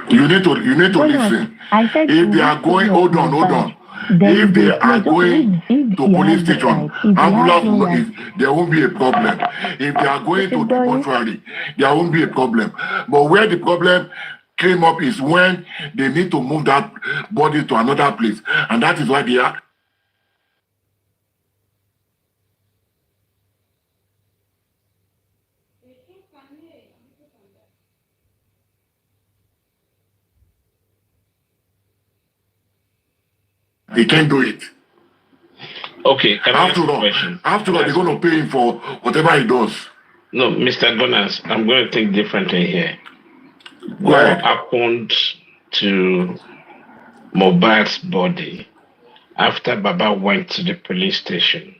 You need to listen. If they are going, hold on. If they are going to police station, ambulance, there won't be a problem. If they are going to the mortuary, there won't be a problem. But where the problem came up is when they need to move that body to another place, and that is why they are. He can't do it.
Okay, can I ask a question?
After all, they're going to pay him for whatever he does.
No, Mr. Gunners, I'm going to think differently here. What happened to Mohbad's body after Baba went to the police station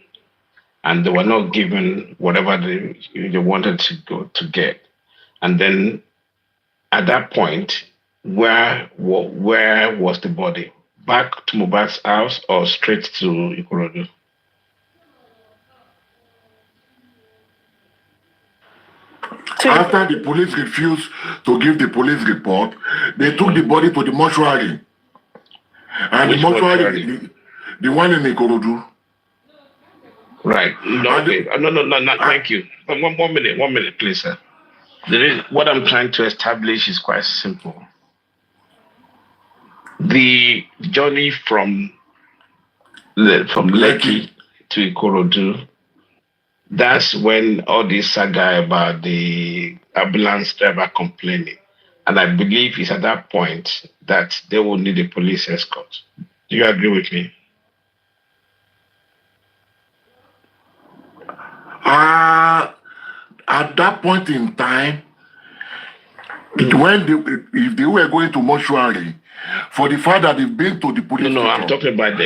and they were not given whatever they wanted to go to get? And then at that point, where was the body? Back to Mohbad's house or straight to Ikorodu?
After the police refused to give the police report, they took the body to the mortuary. And
Which
the mortuary, the one in Ikorodu.
Right. No, okay. No, thank you. One minute, please, sir. What I'm trying to establish is quite simple. The journey from Lekki to Ikorodu, that's when all this saga about the ambulance driver complaining. And I believe it's at that point that they will need a police escort. Do you agree with me?
At that point in time, if they were going to mortuary, for the fact that they've been to the police station.
I'm talking about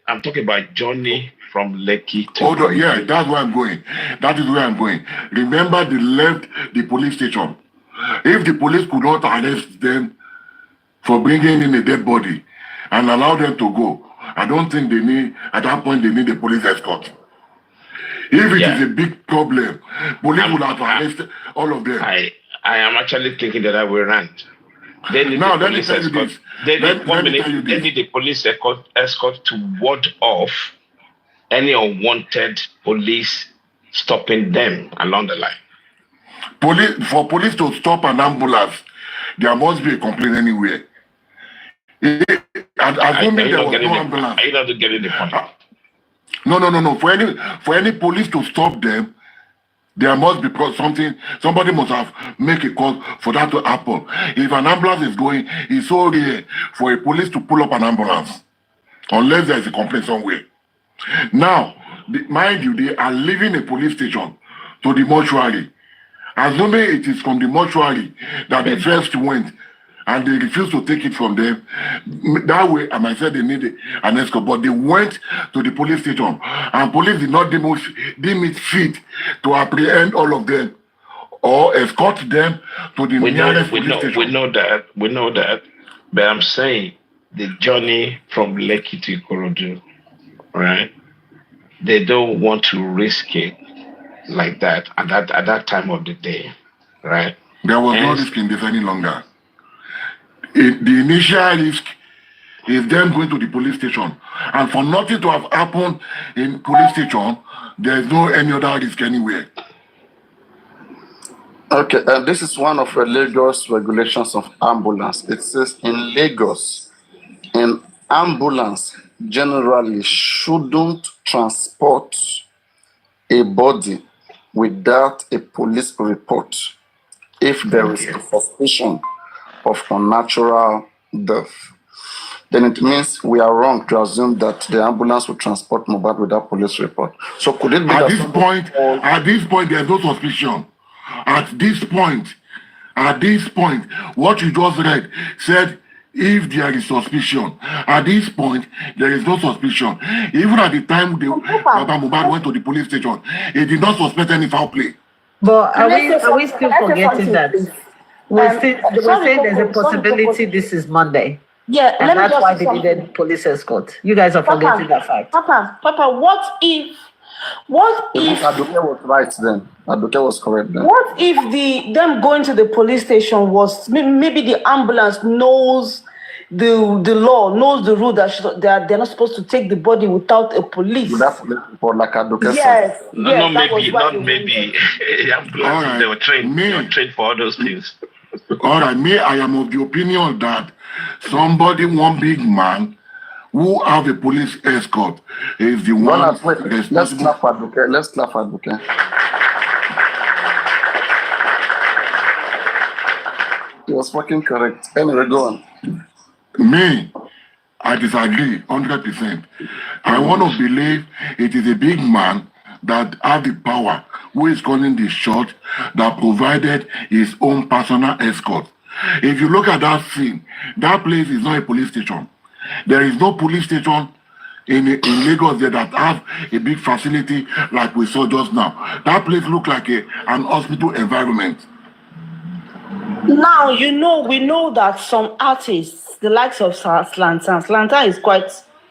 I'm talking about journey from Lekki to.
Hold on, yeah, that's where I'm going. That is where I'm going. Remember, they left the police station. If the police could not arrest them for bringing in a dead body and allow them to go, I don't think at that point, they need a police escort. If it is a big problem, police would have arrested all of them.
I am actually thinking that I will run. They need
now,
the police escort. They need the police escort to ward off any unwanted police stopping them along the line.
For police to stop an ambulance, there must be a complaint anywhere. Assuming there was no ambulance.
Are you not getting the point?
No. For any police to stop them, there must be somebody must have make a call for that to happen. If an ambulance is going, it's so rare for a police to pull up an ambulance, unless there is a complaint somewhere. Now, mind you, they are leaving a police station to the mortuary. Assuming it is from the mortuary that they first went, and they refused to take it from them. That way, I might say they needed an escort, but they went to the police station, and police did not deem it fit to apprehend all of them or escort them to the nearest police station.
We know that, but I'm saying the journey from Lekki to Ikorodu, right? They don't want to risk it like that at that time of the day, right?
There was no risk in this any longer. The initial risk is them going to the police station, and for nothing to have happened in police station, there is no any other risk anywhere.
Okay, this is one of the Lagos regulations of ambulance. It says in Lagos, an ambulance generally shouldn't transport a body without a police report if there is a suspicion of unnatural death. Then it means we are wrong to assume that the ambulance will transport Mohbad without police report. So could it be
at this point there's no suspicion. At this point, what you just read said if there is suspicion. At this point, there is no suspicion. Even at the time Baba Mohbad went to the police station, he did not suspect any foul play.
But are we still forgetting that? We're saying there's a possibility this is Monday.
Yeah,
and that's why they needed police escort. You guys are forgetting that fact.
Papa, what if
Aduke was right then? Aduke was correct then.
What if them going to the police station was maybe the ambulance knows the law, knows the rule that they're not supposed to take the body without a police.
Without police report, like Aduke
said. Yes.
Not maybe. Ambulance, they were trained for all those things.
All right, I am of the opinion that one big man who have a police escort is the one.
Let's clap for Aduke. He was fucking correct. Anyway, go on.
I disagree 100%. I want to believe it is a big man that has the power, who is calling the shot, that provided his own personal escort. If you look at that scene, that place is not a police station. There is no police station in Lagos there that have a big facility like we saw just now. That place looks like an hospital environment.
Now, we know that some artists, the likes of Slantan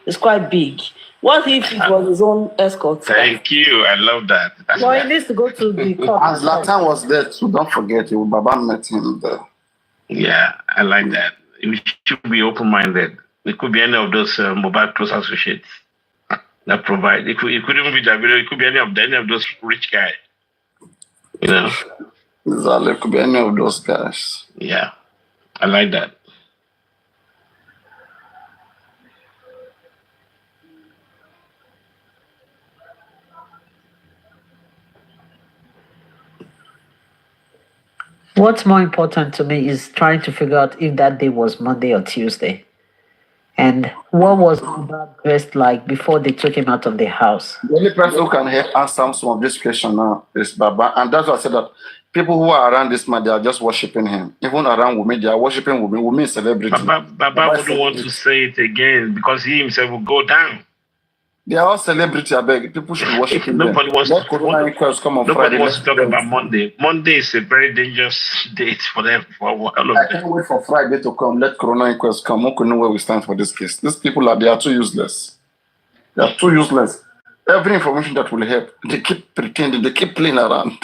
is quite big. What if it was his own escort?
Thank you. I love that.
Well, he needs to go to the court.
And Zlatan was there too. Don't forget, Baba met him there.
Yeah, I like that. We should be open-minded. It could be any of those mobile close associates that provide. It could even be Javier. It could be any of those rich guys.
Exactly. It could be any of those guys.
Yeah, I like that.
What's more important to me is trying to figure out if that day was Monday or Tuesday. And what was Mohbad dressed like before they took him out of the house?
The only person who can help answer some of this question now is Baba. And that's why I said that people who are around this man, they are just worshiping him. Even around women, they are worshiping women. Women is celebrity.
Baba wouldn't want to say it again because he himself will go down.
They are all celebrity, I beg. People should worship him.
Nobody wants to talk
Friday.
about Monday. Monday is a very dangerous date for them.
I can't wait for Friday to come. Let Corona inquest come. We can know where we stand for this case. These people they are too useless. They are too useless. Every information that will help, they keep pretending, they keep playing around.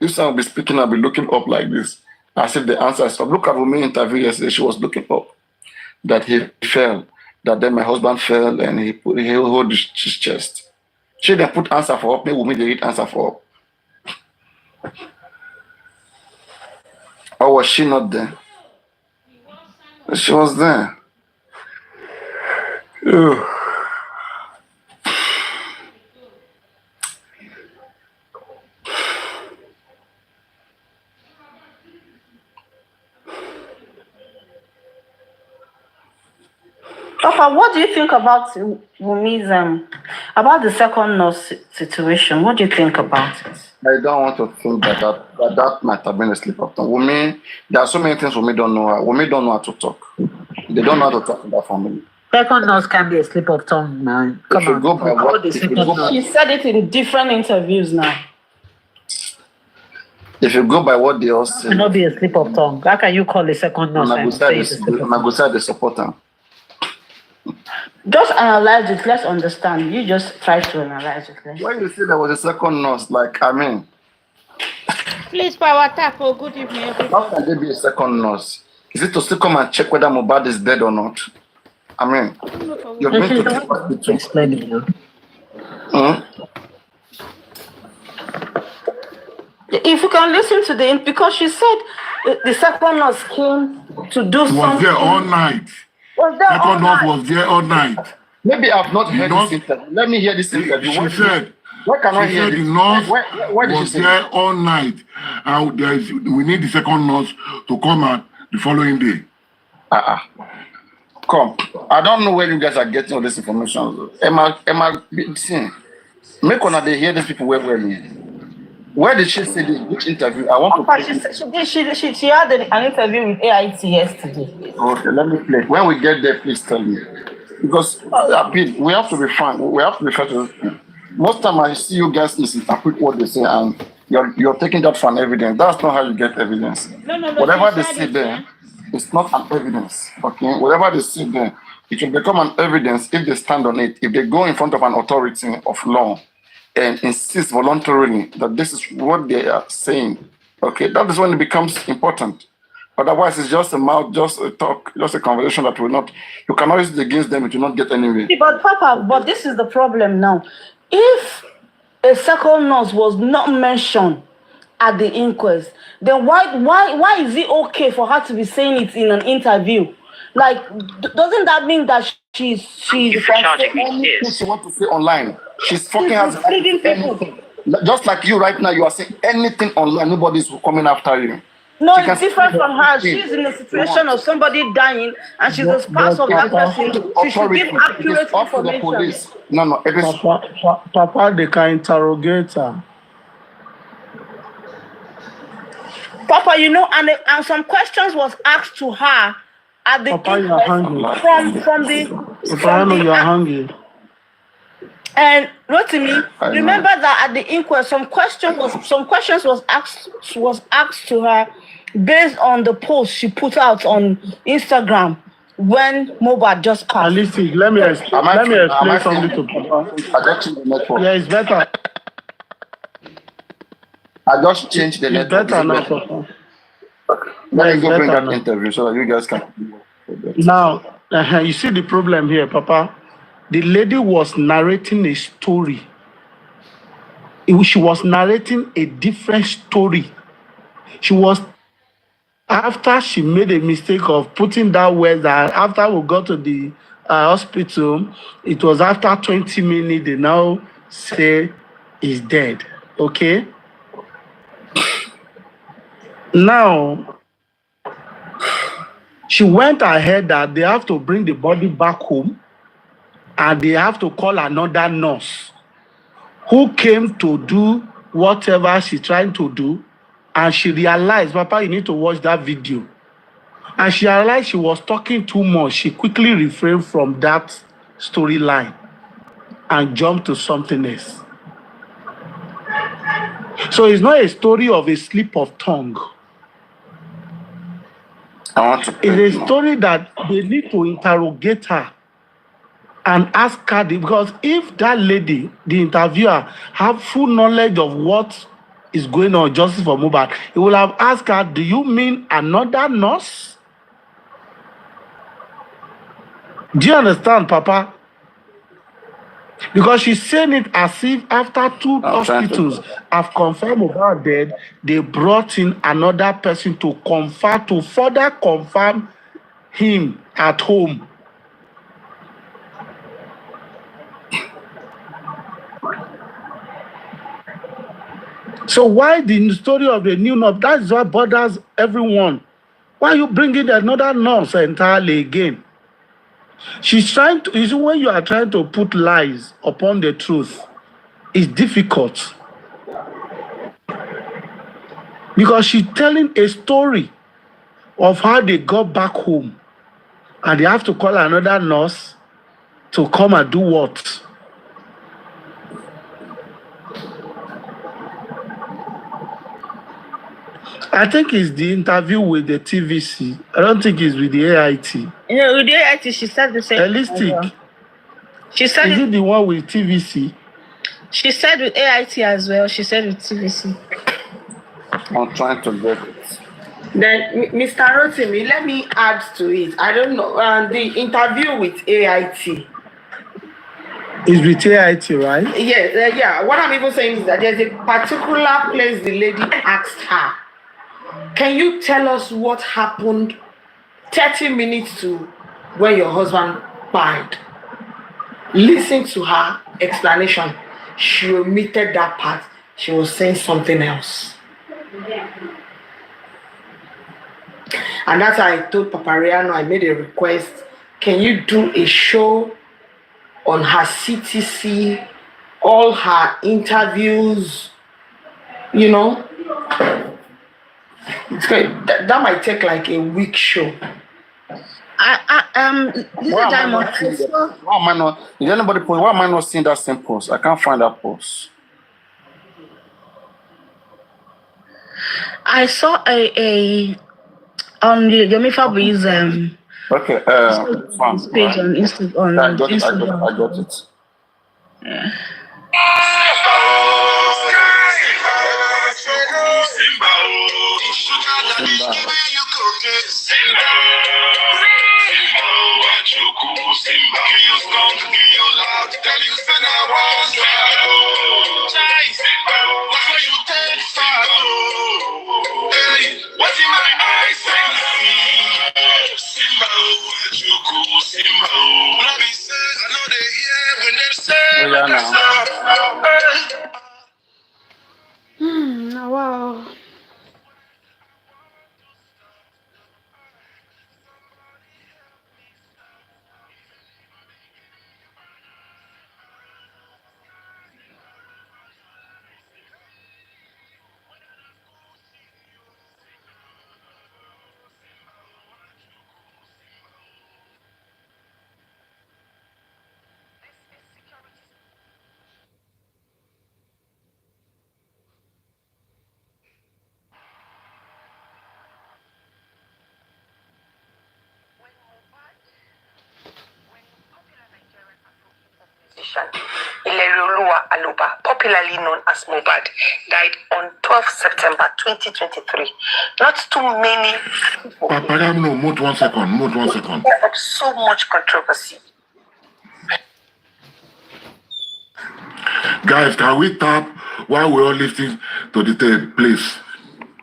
If someone will be speaking, I'll be looking up like this. As if the answer is up. Look at Rumi interview yesterday. She was looking up. That he fell. That then my husband fell and he held his chest. She then put answer for up. Maybe Wumi did answer for up. Or was she not there? She was there. Ugh.
Papa, what do you think about Wumi's about the second nurse situation? What do you think about it?
I don't want to think that might have been a slip of tongue. Wumi, there are so many things Wumi don't know. Wumi don't know how to talk. They don't know how to talk in that family.
Second nurse can be a slip of tongue, man. Come on.
She said it in different interviews now.
If you go by what they all say,
it cannot be a slip of tongue. How can you call a second nurse?
Nagusa the supporter.
Just analyze it. Let's understand. You just try to analyze it.
When you say there was a second nurse,
Please, power tap. Oh, good evening, everybody.
How can there be a second nurse? Is it to still come and check whether Mohbad is dead or not? You're going to take us between.
Explain it now.
If you can listen to because she said the second nurse came to do something.
Was there all night. Second nurse was there all night.
Maybe I've not heard this interview. Let me hear this interview.
She said,
where can I hear
the nurse was there all night. And we need the second nurse to come out the following day.
Come. I don't know where you guys are getting all this information. Emma, make one they hear these people well. Where did she say this? Which interview? I want to.
She had an interview with AIT yesterday.
Okay, let me play. When we get there, please tell me. Because we have to be frank. We have to be fair to this. Most time I see you guys misinterpret what they say and you're taking that for an evidence. That's not how you get evidence.
No.
Whatever they say there, it's not an evidence. Okay? Whatever they say there, it will become an evidence if they stand on it. If they go in front of an authority of law and insist voluntarily that this is what they are saying, okay, that is when it becomes important. Otherwise, it's just a mouth, just a talk, just a conversation that will not, you cannot use it against them, it will not get anywhere.
But Papa, this is the problem now. If a second nurse was not mentioned at the inquest, then why is it okay for her to be saying it in an interview? Like, doesn't that mean that she's
she want to say online? She's fucking has anything. Just like you right now, you are saying anything online. Nobody's coming after you.
No, it's different from her. She's in a situation of somebody dying, and she's the spouse of that person. She should give accurate information.
No, it is
Papa, they can interrogate her.
Papa, and some questions was asked to her at the
Papa, you're hungry.
from the
you're hungry.
And Rotimi, remember that at the inquest, some questions was asked to her based on the post she put out on Instagram when Mohbad just passed.
Listen, let me explain something to Papa.
I just changed the network.
Yeah, it's better.
I just changed the network.
Better now, Papa.
Let me go bring that interview so that you guys can.
Now, you see the problem here, Papa. The lady was narrating a story. She was narrating a different story. After she made a mistake of putting that word that after we got to the hospital, it was after 20 minutes, they now say he's dead. Okay? Now, she went ahead that they have to bring the body back home and they have to call another nurse who came to do whatever she's trying to do. And she realized, Papa, you need to watch that video. And she realized she was talking too much. She quickly refrained from that storyline and jumped to something else. So it's not a story of a slip of tongue. It's a story that they need to interrogate her and ask her, because if that lady, the interviewer, have full knowledge of what is going on, justice for Mohbad, he will have asked her, do you mean another nurse? Do you understand, Papa? Because she's saying it as if after two hospitals have confirmed Mohbad dead, they brought in another person to further confirm him at home. So why the story of the new nurse? That's what bothers everyone. Why are you bringing another nurse entirely again? She's trying to, you see, when you are trying to put lies upon the truth, it's difficult. Because she's telling a story of how they got back home and they have to call another nurse to come and do what? I think it's the interview with the TVC. I don't think it's with the AIT.
Yeah, with the AIT, she said the same.
Realistic.
She said
Is it the one with TVC?
She said with AIT as well. She said with TVC.
I'm trying to get it.
Then, Mr. Rotimi, let me add to it. I don't know. The interview with AIT.
Is with AIT, right?
Yes, yeah. What I'm even saying is that there's a particular place the lady asked her, can you tell us what happened 30 minutes to when your husband died? Listen to her explanation. She omitted that part. She was saying something else. And that's why I told Paparino, I made a request. Can you do a show on her CTC, all her interviews, you know? It's great. That might take like a week show. Is
anybody post? Why am I not seeing that same post? I can't find that post.
I saw a on Yomi Fabri's
okay,
page on Instagram.
I got it.
Yeah. Wow.
Aloba, popularly known as Mohbad, died on 12 September 2023. Not too many people.
Paparino, mute 1 second, mute 1 second.
Of so much controversy.
Guys, can we tap while we're all listening to the tape, please?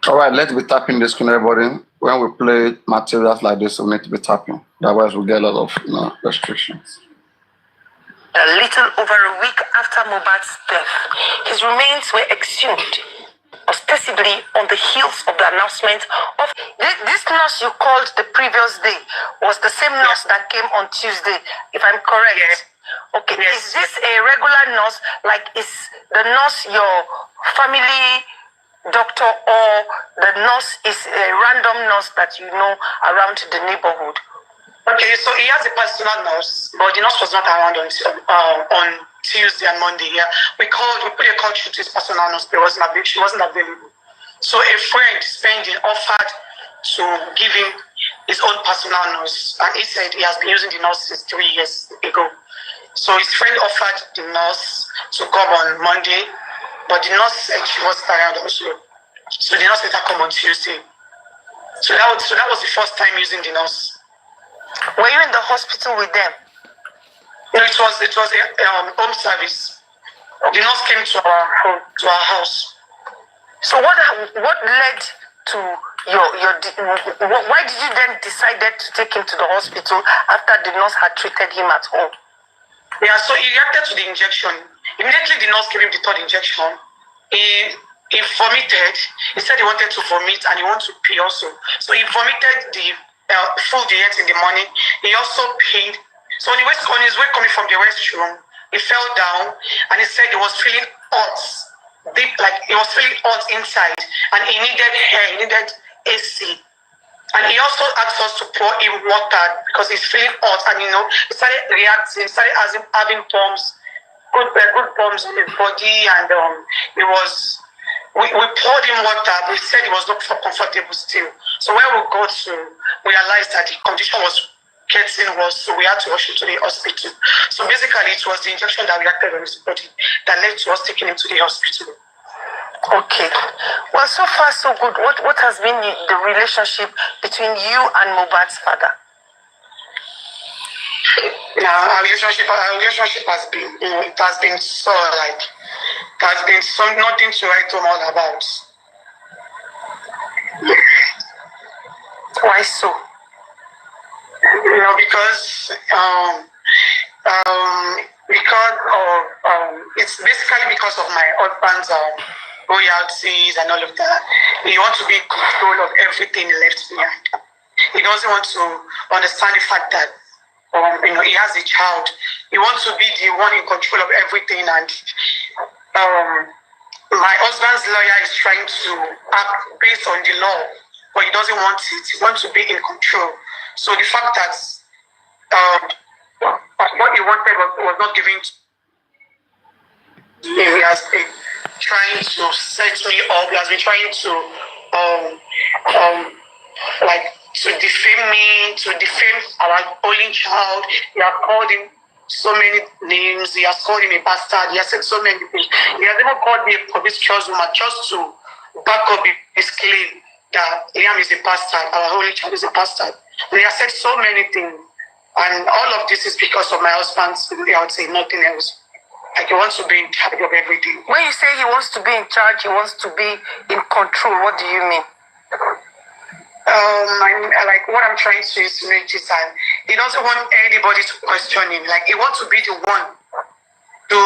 All right, let's be tapping the screen, everybody. When we play materials like this, we need to be tapping. Otherwise, we get a lot of restrictions.
A little over a week after Mohbad's death, his remains were exhumed, ostensibly on the heels of the announcement of this nurse you called the previous day was the same nurse that came on Tuesday, if I'm correct. Yes. Okay, yes. Is this a regular nurse? Like, is the nurse your family doctor, or the nurse is a random nurse that you know around the neighborhood?
Okay, so he has a personal nurse, but the nurse was not around on Tuesday and Monday. Yeah, we put a call through to his personal nurse, but she wasn't available. So a friend, Spending, offered to give him his own personal nurse, and he said he has been using the nurse since 3 years ago. So his friend offered the nurse to come on Monday, but the nurse said she wasn't around also. So the nurse let her come on Tuesday. So that was the first time using the nurse.
Were you in the hospital with them?
No, it was a home service. The nurse came to our house.
So what led to why did you then decided to take him to the hospital after the nurse had treated him at home?
Yeah, so he reacted to the injection. Immediately the nurse gave him the third injection. He vomited. He said he wanted to vomit and he wanted to pee also. So he vomited the full diet in the morning. He also peed. So on his way coming from the restroom, he fell down and he said he was feeling hot, deep, like he was feeling hot inside, and he needed air, he needed AC. And he also asked us to pour him water because he's feeling hot, and he started reacting, started having pumps, good pumps in his body, and we poured him water, but he said he was not comfortable still. So when we got to realize that the condition was getting worse, so we had to rush him to the hospital. So basically, it was the injection that reacted on his body that led to us taking him to the hospital.
Okay. Well, so far so good. What has been the relationship between you and Mohbad's father?
Yeah, our relationship has been, it has been so nothing to write home all about.
Why so?
Because it's basically because of my husband's royalties and all of that. He wants to be in control of everything left behind. He doesn't want to understand the fact that he has a child. He wants to be the one in control of everything, and my husband's lawyer is trying to act based on the law, but he doesn't want it. He wants to be in control. So the fact that what he wanted was not given to him, he has been trying to set me up. He has been trying to to defame me, to defame our only child. He has called him so many names. He has called him a bastard. He has said so many things. He has even called me a promiscuous woman just to back up his claim that Liam is a bastard, our only child is a bastard. And he has said so many things. And all of this is because of my husband's loyalty, nothing else. Like, he wants to be in charge of everything.
When you say he wants to be in charge, he wants to be in control, what do you mean?
What I'm trying to insinuate is that he doesn't want anybody to question him. Like, he wants to be the one to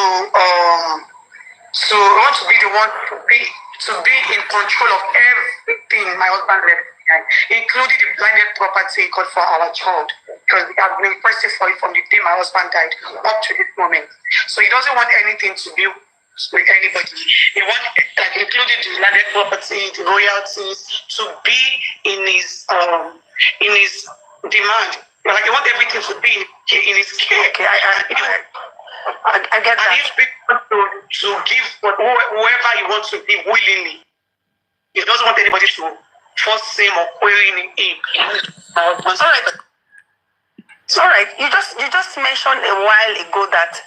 be in control of everything my husband left behind, including the landed property he got for our child, because we have been requested for it from the day my husband died up to this moment. So he doesn't want anything to do with anybody. He wants, including the landed property, the royalties, to be in his demand. Like, he wants everything to be in his care.
Okay, I get that.
And he's to give whoever he wants to give willingly. He doesn't want anybody to force him or query him.
All right. So, all right, you just mentioned a while ago that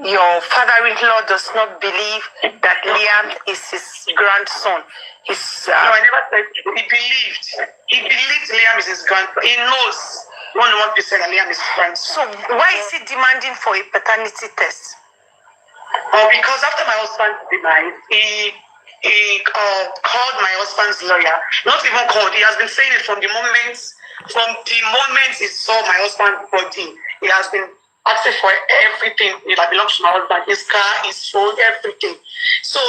your father-in-law does not believe that Liam is his grandson.
No, I never said he believed. He believes Liam is his grandson. He knows 100% that Liam is his grandson.
So why is he demanding for a paternity test?
Oh, because after my husband's demise, he called my husband's lawyer. Not even called. He has been saying it from the moment he saw my husband's body. He has been asking for everything that belongs to my husband. His car, his phone, everything. So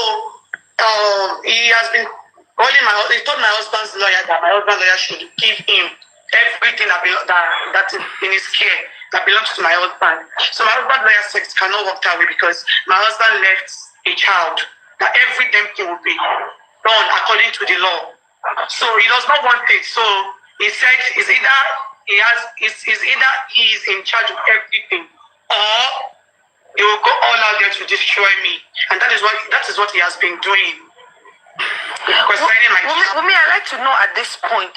he has been calling he told my husband's lawyer that my husband's lawyer should give him everything that is in his care that belongs to my husband. So my husband's lawyer said it cannot work that way because my husband left a child, that every damn thing will be done according to the law. So he does not want it. So he said it's either he is in charge of everything, or he will go all out there to destroy me. And that is what he has been doing.
Wumi, I'd like to know at this point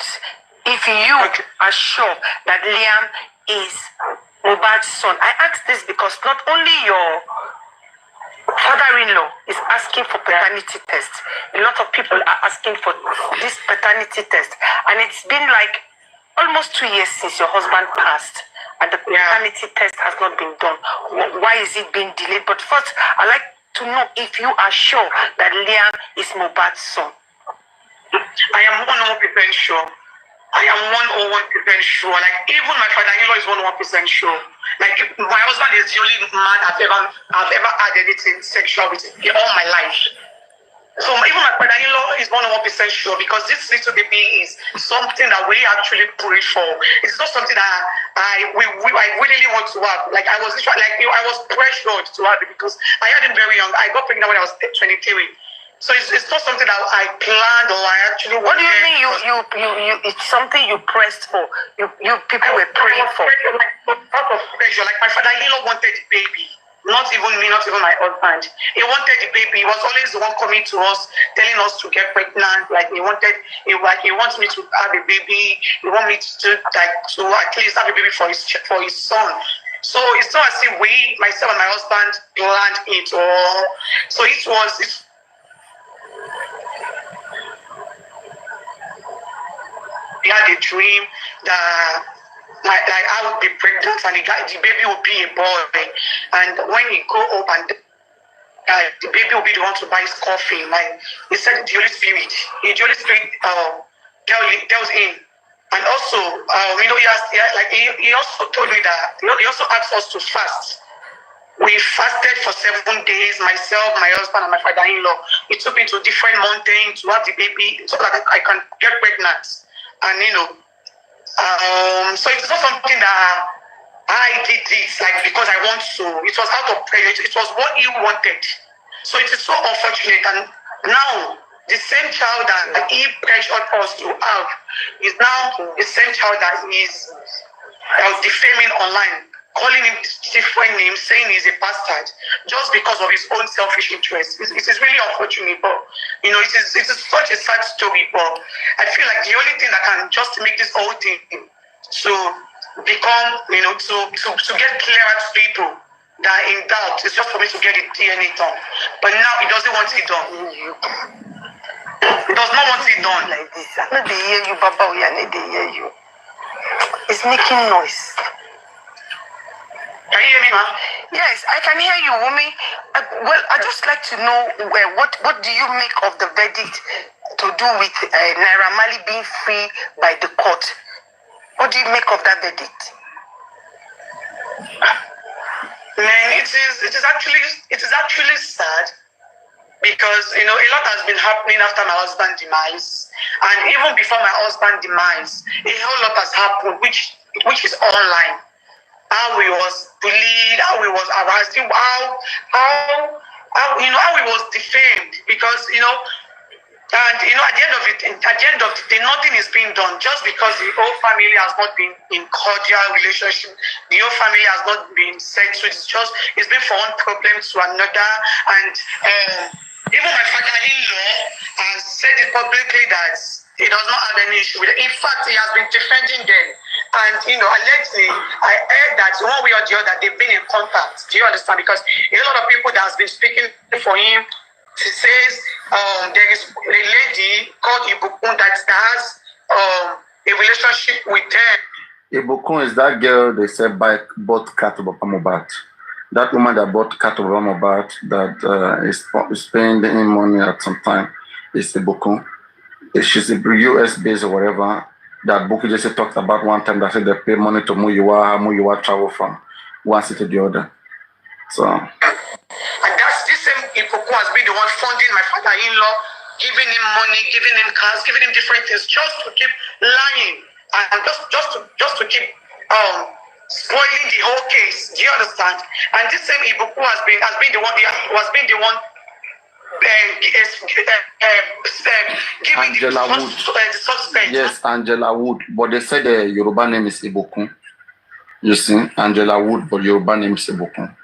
if you are sure that Liam is Mohbad's son. I ask this because not only your father-in-law is asking for paternity test, a lot of people are asking for this paternity test, and it's been like almost 2 years since your husband passed, and the paternity test has not been done. Why is it being delayed? But first, I'd like to know if you are sure that Liam is Mohbad's son.
I am 100% sure. I am 101% sure. Like, even my father-in-law is 101% sure. Like, my husband is the only man I've ever had anything sexual with in all my life. So even my father-in-law is 101% sure, because this little baby is something that we actually prayed for. It's not something that I really want to have. Like, I was pressured to have it because I had him very young. I got pregnant when I was 23. So it's not something that I planned or I actually wanted.
What do you mean you it's something you pressed for? You people were praying for.
Out of pressure. Like, my father-in-law wanted the baby. Not even me, not even my husband. He wanted the baby. He was always the one coming to us, telling us to get pregnant. Like, he wants me to have a baby. He wants me to at least have a baby for his son. So it's not as if myself and my husband planned it, or so it's we had a dream that I would be pregnant and the baby would be a boy, and when he grow up and the baby will be the one to buy his coffin. Like, he said, the Holy Spirit tells him. And also, he also told me that he also asked us to fast. We fasted for 7 days, myself, my husband, and my father-in-law. He took me to different mountains to have the baby so that I can get pregnant. And so it's not something that I did this because I want to. It was out of prayer. It was what he wanted. So it is so unfortunate. And now the same child that he pressured us to have is now the same child that is defaming online, calling him different names, saying he's a bastard just because of his own selfish interest. It is really unfortunate, but it is such a sad story. But I feel like the only thing that can just make this whole thing to become, to get clearer to people that are in doubt is just for me to get the DNA done. But now he doesn't want it done. He does not want it done.
Like this. I know they hear you, Baba. They hear you. It's making noise.
Can you hear me, ma?
Yes, I can hear you, Wumi. I'd just like to know what do you make of the verdict to do with Naira Marley being free by the court? What do you make of that verdict?
Man, it is actually sad, because a lot has been happening after my husband's demise, and even before my husband's demise, a whole lot has happened, which is online. How he was bullied, how he was harassed, how he was defamed, because and at the end of the day, nothing is being done, just because the whole family has not been in cordial relationship. The whole family has not been settled. It's been from one problem to another, and even my father-in-law has said it publicly that he does not have any issue with it. In fact, he has been defending them And allegedly, I heard that one way or the other they've been in contact. Do you understand? Because a lot of people that has been speaking for him, she says there is a lady called Ibukun that has a relationship with her.
Ibukun is that girl they said bought cat of Mohbad. That woman that bought cat of Mohbad that is paying him money at some time is Ibukun. She's a US based or whatever. That Bukky just talked about one time that said they pay money to Muyiwa travel from one city to the other. So.
And that's this same Ipoku has been the one funding my father-in-law, giving him money, giving him cars, giving him different things, just to keep lying and just to keep spoiling the whole case. Do you understand? And this same Ipoku has been the one giving
Angela Wood.
The suspect.
Yes, Angela Wood. But they said the Yoruba name is Ibukun. You see, Angela Wood, but Yoruba name is Ibukun.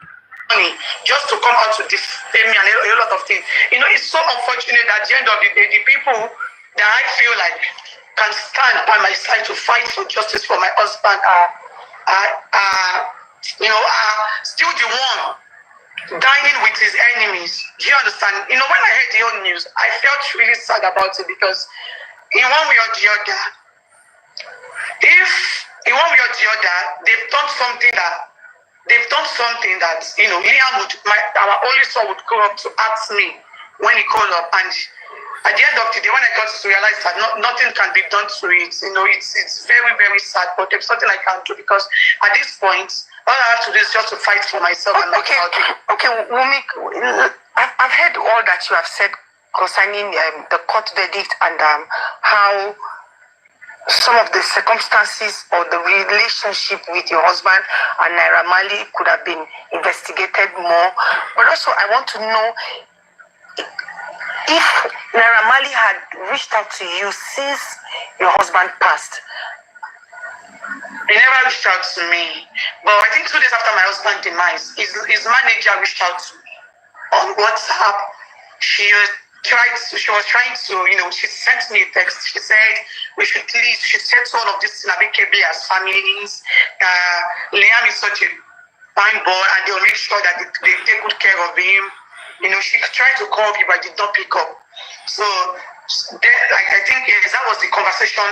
Just to come out to defame me and a lot of things. It's so unfortunate that at the end of the day, the people that I feel like can stand by my side to fight for justice for my husband are still the one dining with his enemies. Do you understand? When I heard the old news, I felt really sad about it because in one way or the other, they've done something that Liam our only son would go up to ask me when he called up, and at the end of the day, when I got to realize that nothing can be done to it, it's very, very sad, but there's something I can't do because at this point, all I have to do is just to fight for myself and my family.
Okay, Wumi, I've heard all that you have said concerning the court verdict and how some of the circumstances or the relationship with your husband and Naira Marley could have been investigated more. But also, I want to know if Naira Marley had reached out to you since your husband passed.
They never reached out to me. But I think 2 days after my husband's demise, his manager reached out on WhatsApp. She was trying to, she sent me a text. She said, she said all of this in Abikebe as families. Liam is such a fine boy, and they'll make sure that they take good care of him. She tried to call me, but did not pick up. So, I think that was the conversation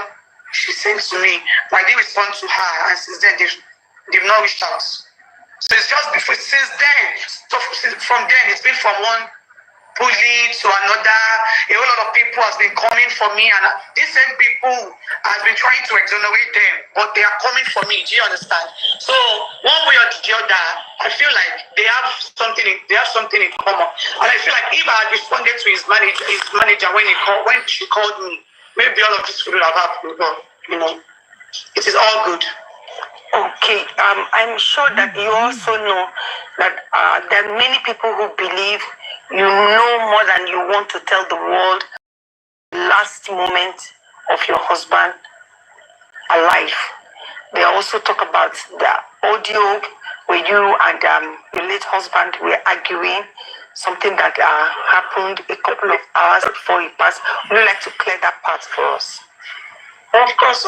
she sent to me. I did respond to her, and since then, they've not reached out. So it's just before, since then, from then, it's been from one bullying to another. A whole lot of people has been coming for me, and these same people has been trying to exonerate them, but they are coming for me. Do you understand? So one way or the other, I feel like they have something in common, and I feel like if I had responded to his manager when she called me, maybe all of this would have happened. But it is all good.
Okay, I'm sure that you also know that there are many people who believe you know more than you want to tell the world the last moment of your husband alive. They also talk about the audio where you and your late husband were arguing, something that happened a couple of hours before he passed. Would you like to clear that part for us?
Of course,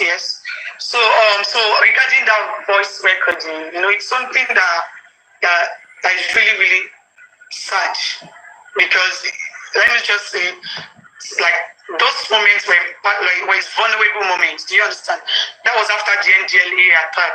yes. So regarding that voice recording, it's something that is really, really sad, because let me just say, like those moments were vulnerable moments. Do you understand? That was after the NDLA attack,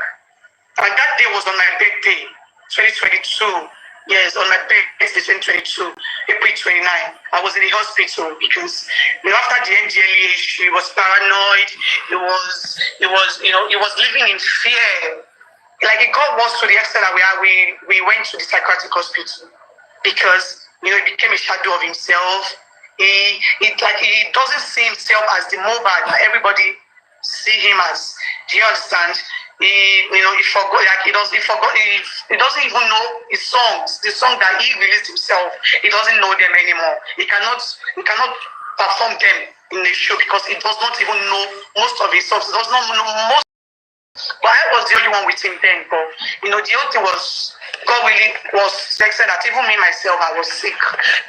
and that day was on my birthday, 2022. Yes, on my birthday, 2022, April 29. I was in the hospital because after the NDLA issue, he was paranoid. He was living in fear. Like it got worse to the extent that we went to the psychiatric hospital because he became a shadow of himself. He doesn't see himself as the Mohbad that everybody see him as. Do you understand? He forgot. He doesn't even know his songs. The song that he released himself, he doesn't know them anymore. He cannot perform them in the show because he does not even know most of his songs. He does not know most But I was the only one with him then. But the whole thing was, God really was vexed that even me myself, I was sick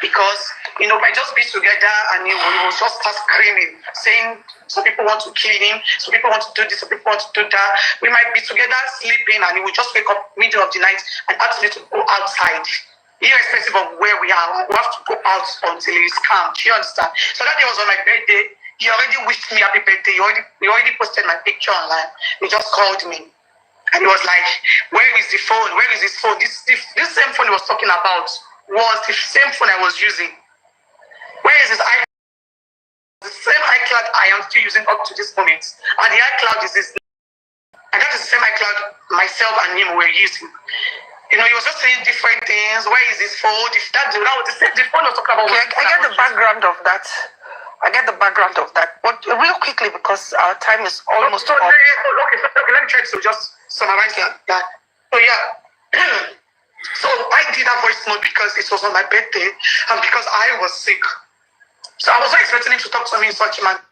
because I just be together and he was just start screaming, saying some people want to kill him, some people want to do this, some people want to do that. We might be together sleeping and he would just wake up middle of the night and ask me to go outside. Irrespective of where we are, we have to go out until he's calm. Do you understand? So that day was on my birthday. He already wished me happy birthday. He already posted my picture online. He just called me. And he was like, where is the phone? Where is his phone? This same phone he was talking about was the same phone I was using. Where is his iCloud? The same iCloud I am still using up to this moment. And the iCloud is this. And that is the same iCloud myself and him were using. He was just saying different things. Where is his phone? The phone was talking about.
Okay, I get the background of that. But real quickly, because our time is almost up.
Okay, let me try to just summarize that. So yeah. So I did that voice note because it was on my birthday and because I was sick. So I was not expecting him to talk to me in such a manner.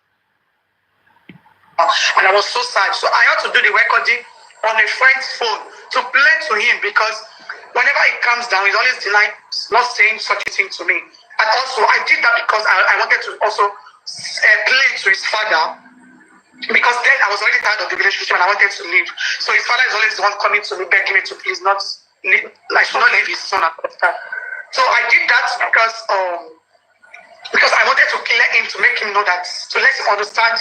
And I was so sad. So I had to do the recording on a friend's phone to play to him because whenever he comes down, he's always denying, not saying such a thing to me. And also, I did that because I wanted to also play to his father. Because then I was already tired of the relationship and I wanted to leave. So his father is always the one coming to me, begging me to please not leave, not leave his son at that. So I did that because I wanted to clear him, to make him know that, to let him understand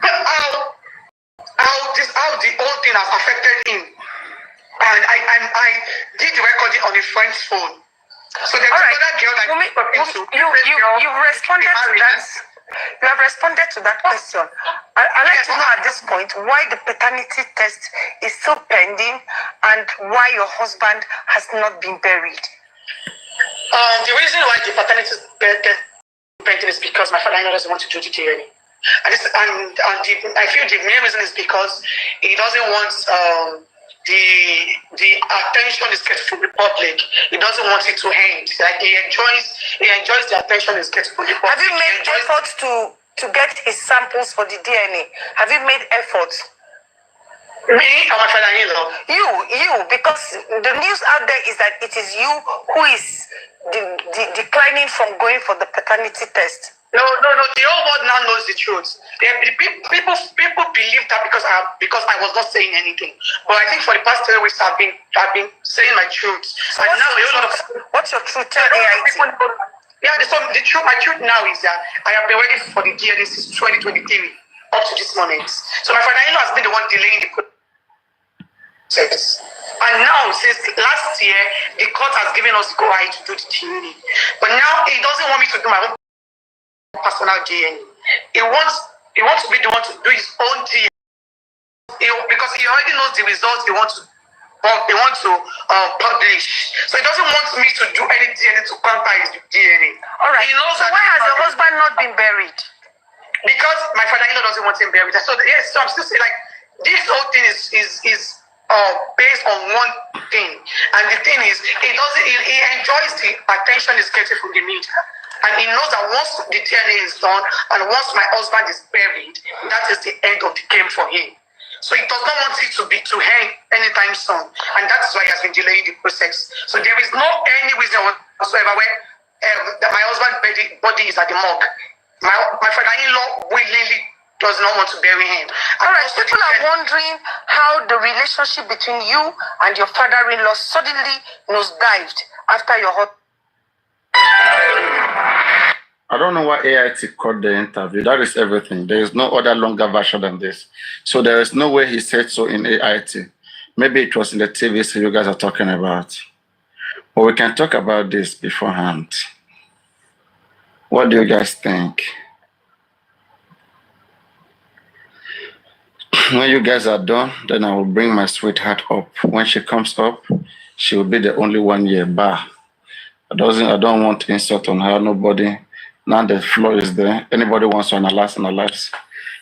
how the whole thing has affected him. And I did the recording on a friend's phone. So there's another girl that
you responded to that. You have responded to that question. I'd like to know at this point why the paternity test is still pending and why your husband has not been buried.
The reason why the paternity test is pending is because my father doesn't want to do the DNA. I feel the main reason is because he doesn't want the attention is getting from the public. He doesn't want it to end. Like he enjoys the attention is getting from the public.
Have you made efforts to get his samples for the DNA? Have you made efforts?
Me or my father-in-law?
You, because the news out there is that it is you who is declining from going for the paternity test.
No. The whole world now knows the truth. People believe that because I was not saying anything. But I think for the past 3 weeks I've been saying my truth.
So what's your truth? Tell AIT.
My truth now is that I have been waiting for the DNA since 2023 up to this moment. So my father-in-law has been the one delaying the process. And now, since last year, the court has given us go ahead to do the DNA. But now he doesn't want me to do my own personal DNA. He wants to be the one to do his own DNA because he already knows the results he wants to publish. So he doesn't want me to do any DNA to counter his DNA.
All right. So why has your husband not been buried?
Because my father-in-law doesn't want him buried. So yes, so I'm still saying like this whole thing is based on one thing, and the thing is he enjoys the attention he's getting from the media. And he knows that once the DNA is done and once my husband is buried, that is the end of the game for him. So he does not want it to end anytime soon. And that's why he has been delaying the process. So there is no any reason whatsoever where that my husband's body is at the morgue. My father-in-law willingly does not want to bury him.
All right, people are wondering how the relationship between you and your father-in-law suddenly nosedived after your husband.
I don't know why AIT caught the interview. That is everything. There is no other longer version than this. So there is no way he said so in AIT. Maybe it was in the TV so you guys are talking about. But we can talk about this beforehand. What do you guys think? When you guys are done, then I will bring my sweetheart up. When she comes up, she will be the only 1 year bar. I don't want to insult on her, nobody. Now the floor is there. Anybody wants to analyze.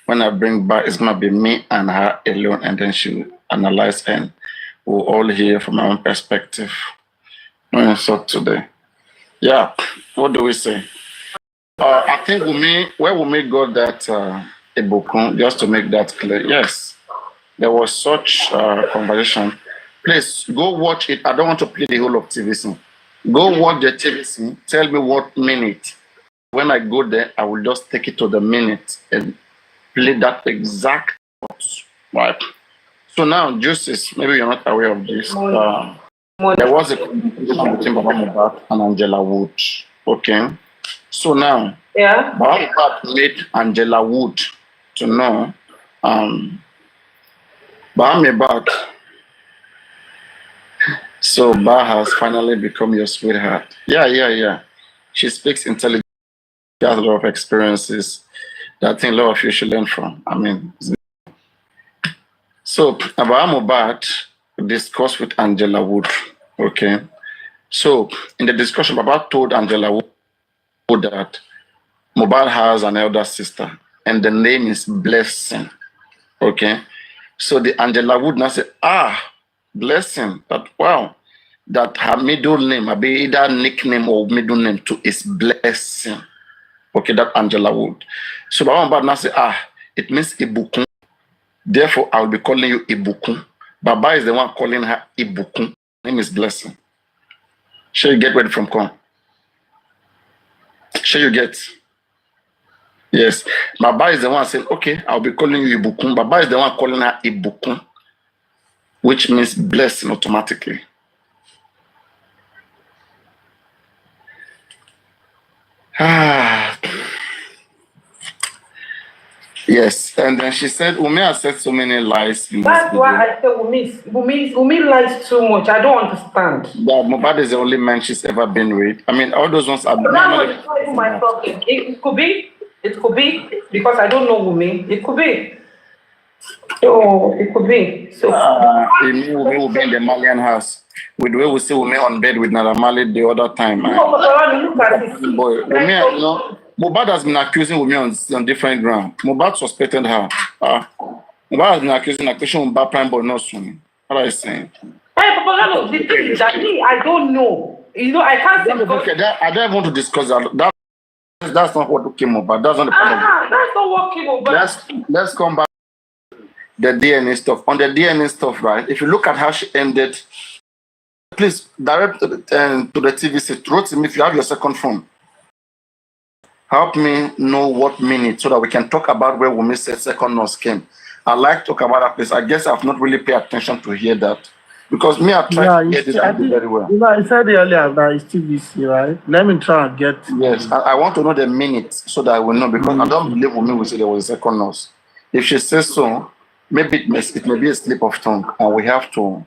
When I bring back, it's going to be me and her alone, and then she will analyze, and we'll all hear from our own perspective. No insult today. Yeah, what do we say? I think where Wumi got that Ibukun, just to make that clear, yes. there was such conversation. Please go watch it. I don't want to play the whole of TVC. Go watch the TVC. Tell me what minute. When I go there, I will just take it to the minute and play that exact thoughts. Right. So now, Justice, maybe you're not aware of this. There was a conversation between Baba Mohbad and Angela Wood. Okay. So now, Baba Mohbad made Angela Wood to know Baba Mohbad. So Ba has finally become your sweetheart. Yeah. She speaks intelligently. She has a lot of experiences that I think a lot of you should learn from. I mean, so Baba Mohbad discussed with Angela Wood. Okay. So in the discussion, Baba told Angela Wood that Mohbad has an elder sister and the name is Blessing. Okay. So the Angela Wood now said, Blessing, that wow, that her middle name, maybe either nickname or middle name too, is Blessing. Okay, that Angela Wood. So Baba Mohbad now say, it means Ibukun. Therefore, I will be calling you Ibukun. Baba is the one calling her Ibukun. Her name is Blessing. Shall you get where from come? Shall you get? Yes. Baba is the one saying, okay, I'll be calling you Ibukun. Baba is the one calling her Ibukun, which means blessing automatically. Yes, and then she said, Umi has said so many lies.
That's why I say Umi lies too much. I don't understand.
That Mohbad is the only man she's ever been with. I mean, all those ones are.
That one is not even my problem. It could be because I don't know Umi. It could be. Oh, it could be. So
Umi will be in the Malian house. With the way we see Umi on bed with Naira Marley the other time.
Look at this.
Boy, Umi, you know, Mohbad has been accusing Umi on different grounds. Mohbad suspected her. Mohbad has been accusing Mohbad prime boy not soon. What are you saying?
Hey, Paparino, the thing is that I don't know. You know, I can't say because...
Okay, I don't want to discuss that. That's not what came Mohbad. That's not the problem.
That's not what came Mohbad.
Let's come back to the DNA stuff. On the DNA stuff, right? If you look at how she ended, please direct to the TV set. Rotimi, if you have your second phone, help me know what minute so that we can talk about where Wunmi said second nurse came. I like to talk about that place. I guess I've not really paid attention to hear that. Because me, I tried to hear this very well.
You know, I said earlier that it's TVC, right? Let me try and get...
Yes, I want to know the minute so that I will know. Because I don't believe Wunmi will say there was a second nurse. If she says so, maybe it may be a slip of tongue. And we have to,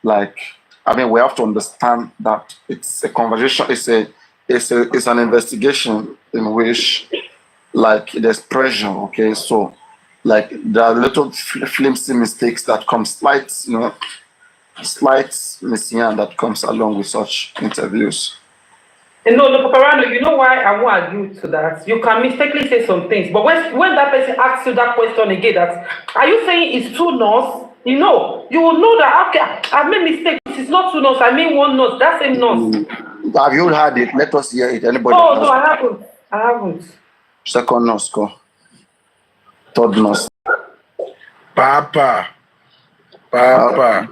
we have to understand that it's a conversation, it's an investigation in which, there's pressure, okay? So, there are little flimsy mistakes that come, slight missing that comes along with such interviews.
No, Paparino, you know why I won't agree to that? You can mistakenly say some things, but when that person asks you that question again, are you saying it's two nurse? You know, you will know that, okay, I made mistake. It's not two nurse, I mean one nurse. That's a nurse.
Have you heard it? Let us hear it. Anybody?
No, I haven't.
Second nurse, go. Third nurse.
Papa.
I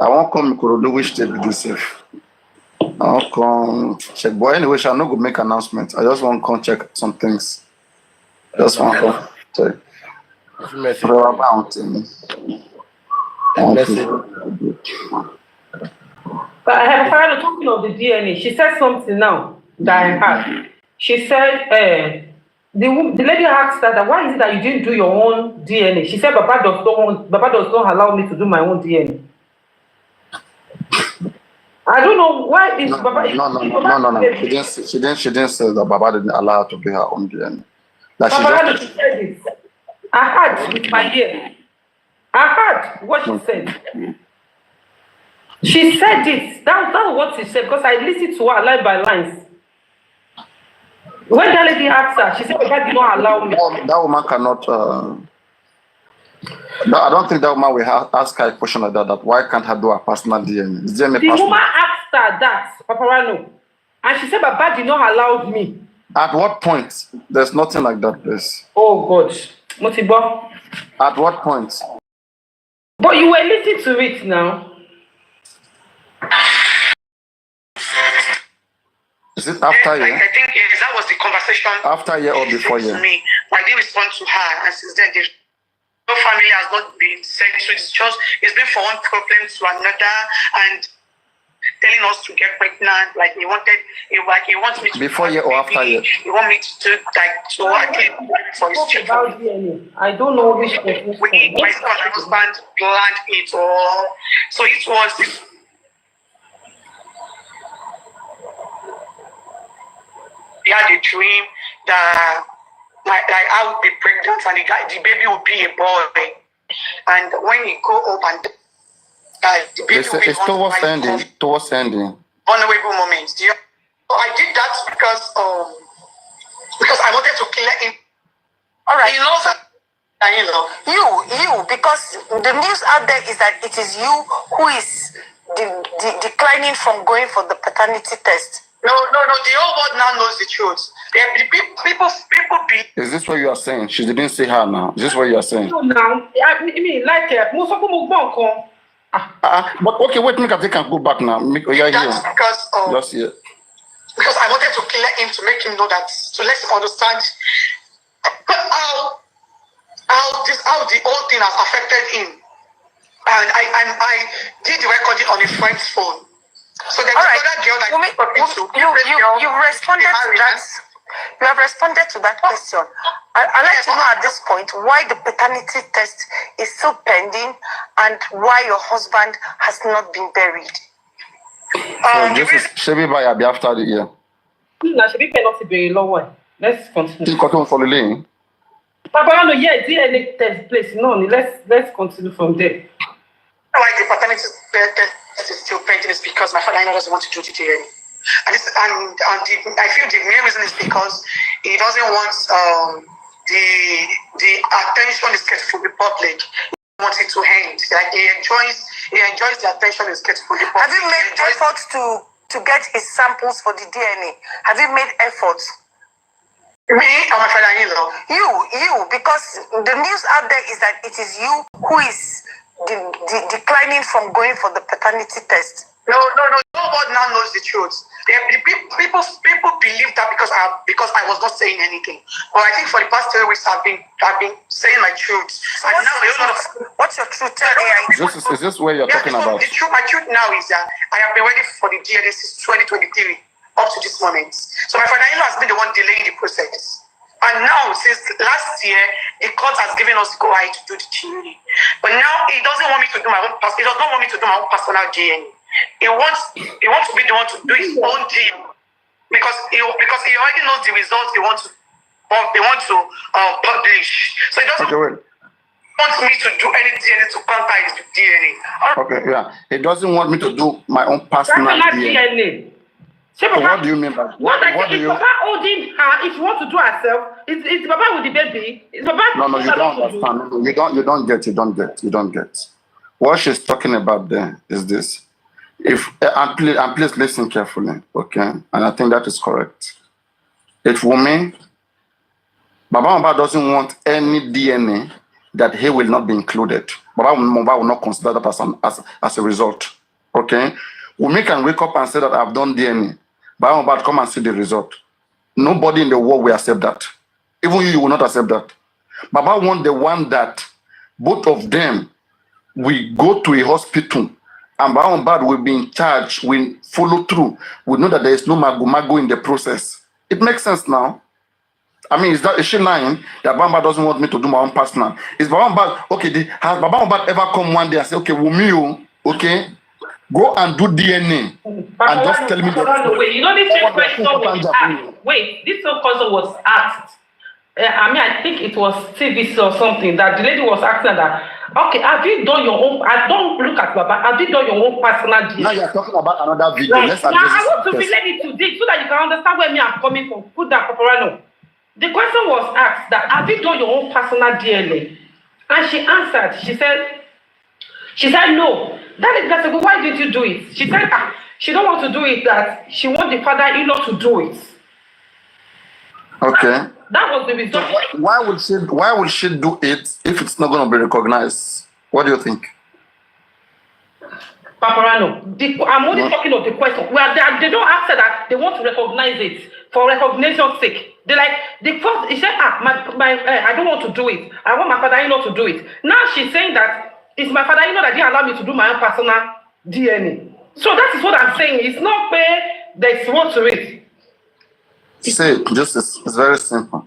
won't come Ikorodu which state be safe. I won't come check. But anyway, I'll not go make announcement. I just want to come check some things. Just want to check.
But I have heard talking of the DNA. She said something now that I heard. She said, the lady asked her that why is it that you didn't do your own DNA? She said, Baba does not allow me to do my own DNA. I don't know why is Baba.
No. She didn't say that Baba didn't allow her to do her own DNA.
She said it. I heard with my ear. I heard what she said. She said it. That's what she said because I listened to her line by lines. When that lady asked her, she said, Baba did not allow me.
That woman cannot. I don't think that woman will ask her a question like that. Why can't her do her personal DNA?
The woman asked her that, Paparino, and she said, Baba did not allow me.
At what point? There's nothing like that, please.
Oh God. Motibo.
At what point?
But you were listening to it now.
Is it after year?
I think that was the conversation.
After year or before year?
Me. I didn't respond to her, and since then, no family has not been sent. So it's been from one problem to another, and telling us to get pregnant, like he wants me to.
Before year or after year?
He want me to do for his children.
I don't know which.
My husband planned it all, so it was. He had a dream that like I would be pregnant and the baby would be a boy, and when he go up and the baby will be
towards ending.
Vulnerable moments. I did that because I wanted to clear him.
All right.
He knows that.
You, because the news out there is that it is you who is declining from going for the paternity test.
No. The whole world now knows the truth. People believe.
Is this what you are saying? She didn't say her now. Is this what you are saying?
No, now. I mean, like,
but okay, wait, make I can go back now.
That's because
just here.
Because I wanted to clear him to make him know that, to let him understand how the whole thing has affected him. And I did the recording on a friend's phone. So there's another girl that
you responded to that. You have responded to that question. I'd like to know at this point why the paternity test is still pending and why your husband has not been buried.
So this is Shebi by after the year.
Let's continue.
Paparino,
yeah, DNA test place. No, let's continue from there.
Why the paternity test is still pending is because my father-in-law doesn't want to do the DNA. And I feel the main reason is because he doesn't want the attention is getting from the public. He wants it to end. Like he enjoys the attention is getting from the public.
Have you made efforts to get his samples for the DNA? Have you made efforts?
Me or my father-in-law?
You, because the news out there is that it is you who is declining from going for the paternity test.
No. Nobody now knows the truth. People believe that because I was not saying anything. But I think for the past 3 weeks I've been saying my truth.
So what's your truth?
Is this where you're talking about?
My truth now is that I have been waiting for the DNA since 2023 up to this moment. So my father-in-law has been the one delaying the process. And now, since last year, the court has given us go ahead to do the DNA. But now he doesn't want me to do my own. He does not want me to do my own personal DNA. He wants to be the one to do his own DNA because he already knows the results they want to publish. So he doesn't want me to do any DNA to counter his DNA.
Okay, yeah. He doesn't want me to do my own personal DNA. So what do you mean by what do you?
Papa holding her, if you want to do herself, it's Papa with the baby. It's Papa.
No, you don't understand. You don't get. What she's talking about there is this. And please listen carefully, okay? And I think that is correct. If Wumi, Baba doesn't want any DNA that he will not be included. Baba will not consider that as a result, okay? Wumi can wake up and say that I've done DNA. But come and see the result. Nobody in the world will accept that. Even you will not accept that. Baba want the one that both of them will go to a hospital and Baba will be in charge, will follow through. We know that there is no mago in the process. It makes sense now. I mean, is she lying that Baba doesn't want me to do my own personal? Is Baba okay? Has Baba ever come one day and say, okay, Wumi, okay? Go and do DNA and just tell me the
wait, you know this question was asked. Wait, this question was asked. I think it was TVC or something that the lady was asking that. Okay, have you done your own? I don't look at Baba. Have you done your own personal DNA?
Now you're talking about another video.
Right. Now I want to relate it to this so that you can understand where I'm coming from. Put that Paparino. The question was asked that have you done your own personal DNA? And she answered. She said no. That's a good. Why did you do it? She said she don't want to do it. That she wants the father-in-law to do it.
Okay.
That was the result.
So why would she do it if it's not going to be recognized? What do you think?
Paparino, I'm only talking of the question. Well, they don't answer that they want to recognize it for recognition's sake. They like the first. He said, I don't want to do it. I want my father-in-law to do it. Now she's saying that it's my father-in-law that didn't allow me to do my own personal DNA. So that is what I'm saying. It's not fair. There's more to it.
See, it's very simple.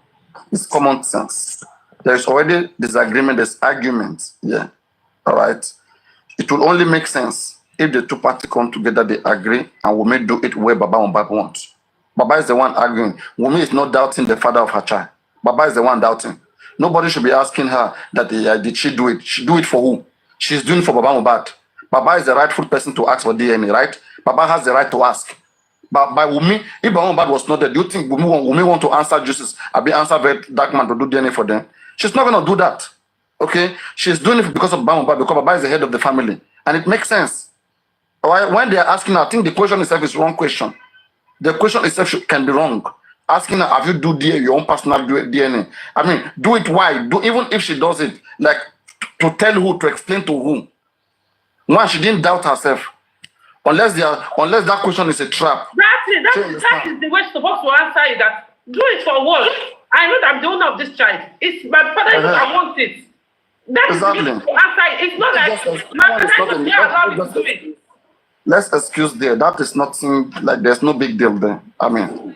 It's common sense. There's already disagreement. There's argument. Yeah. All right. It will only make sense if the two parties come together, they agree, and we may do it where Baba Mohbad wants. Baba is the one arguing. Wumi is not doubting the father of her child. Baba is the one doubting. Nobody should be asking her that did she do it? She do it for who? She's doing it for Baba Mohbad. Baba is the rightful person to ask for DNA, right? Baba has the right to ask. But by Wumi, if Baba Mohbad was not there, do you think Wumi want to answer justice? I'll be answer that man to do DNA for them? She's not going to do that. Okay? She's doing it because of Baba Mohbad, because Baba is the head of the family. And it makes sense. All right? When they are asking her, I think the question itself is wrong question. The question itself can be wrong. Asking her, have you do DNA, your own personal DNA? I mean, do it why? Even if she does it, like to tell who, to explain to who. One, she didn't doubt herself. Unless that question is a trap.
That is the way she's supposed to answer it. That do it for what? I know that I'm the owner of this child. It's my father I want it. That's exactly the way to answer it. It's not like my father is not allowed me to do it.
Let's excuse there. That is nothing, like there's no big deal there. I mean,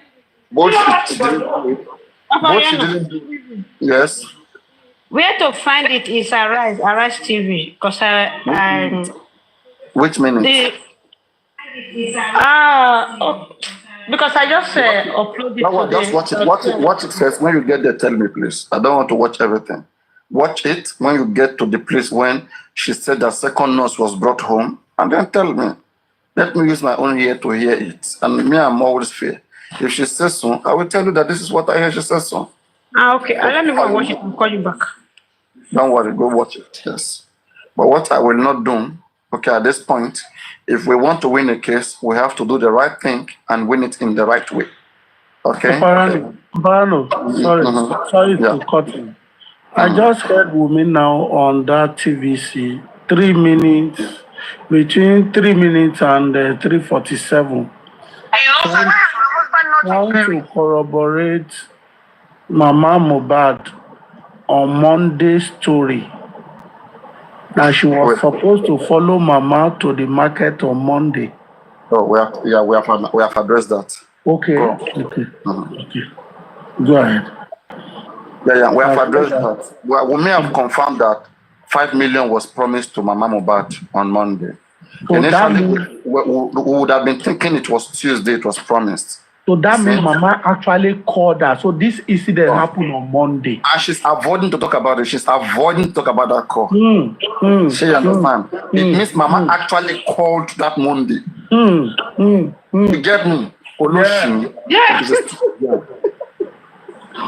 both she didn't do it. Yes.
Where to find it is Arise TV, because
which minute?
Because I just uploaded it.
Just watch it first. When you get there, tell me, please. I don't want to watch everything. Watch it when you get to the place when she said that second nurse was brought home, and then tell me. Let me use my own ear to hear it. And me, I'm always fair. If she says so, I will tell you that this is what I hear she says so.
Okay. Let me go watch it and call you back.
Don't worry, go watch it. Yes. But what I will not do, okay, at this point, if we want to win a case, we have to do the right thing and win it in the right way. Okay?
Paparino, sorry to cut you. I just heard women now on that TVC, 3 minutes. Between 3 minutes and 3:47. Trying to corroborate Mama Mohbad on Monday's story. That she was supposed to follow Mama to the market on Monday.
Oh, we have addressed that.
Okay. Okay. Go ahead.
Yeah, we have addressed that. We may have confirmed that 5 million was promised to Mama Mohbad on Monday. So initially, we would have been thinking it was Tuesday, it was promised.
So that means Mama actually called her. So this incident happened on Monday.
And she's avoiding to talk about it. She's avoiding to talk about that call. She understands. It means Mama actually called that Monday. You get me?
Yeah.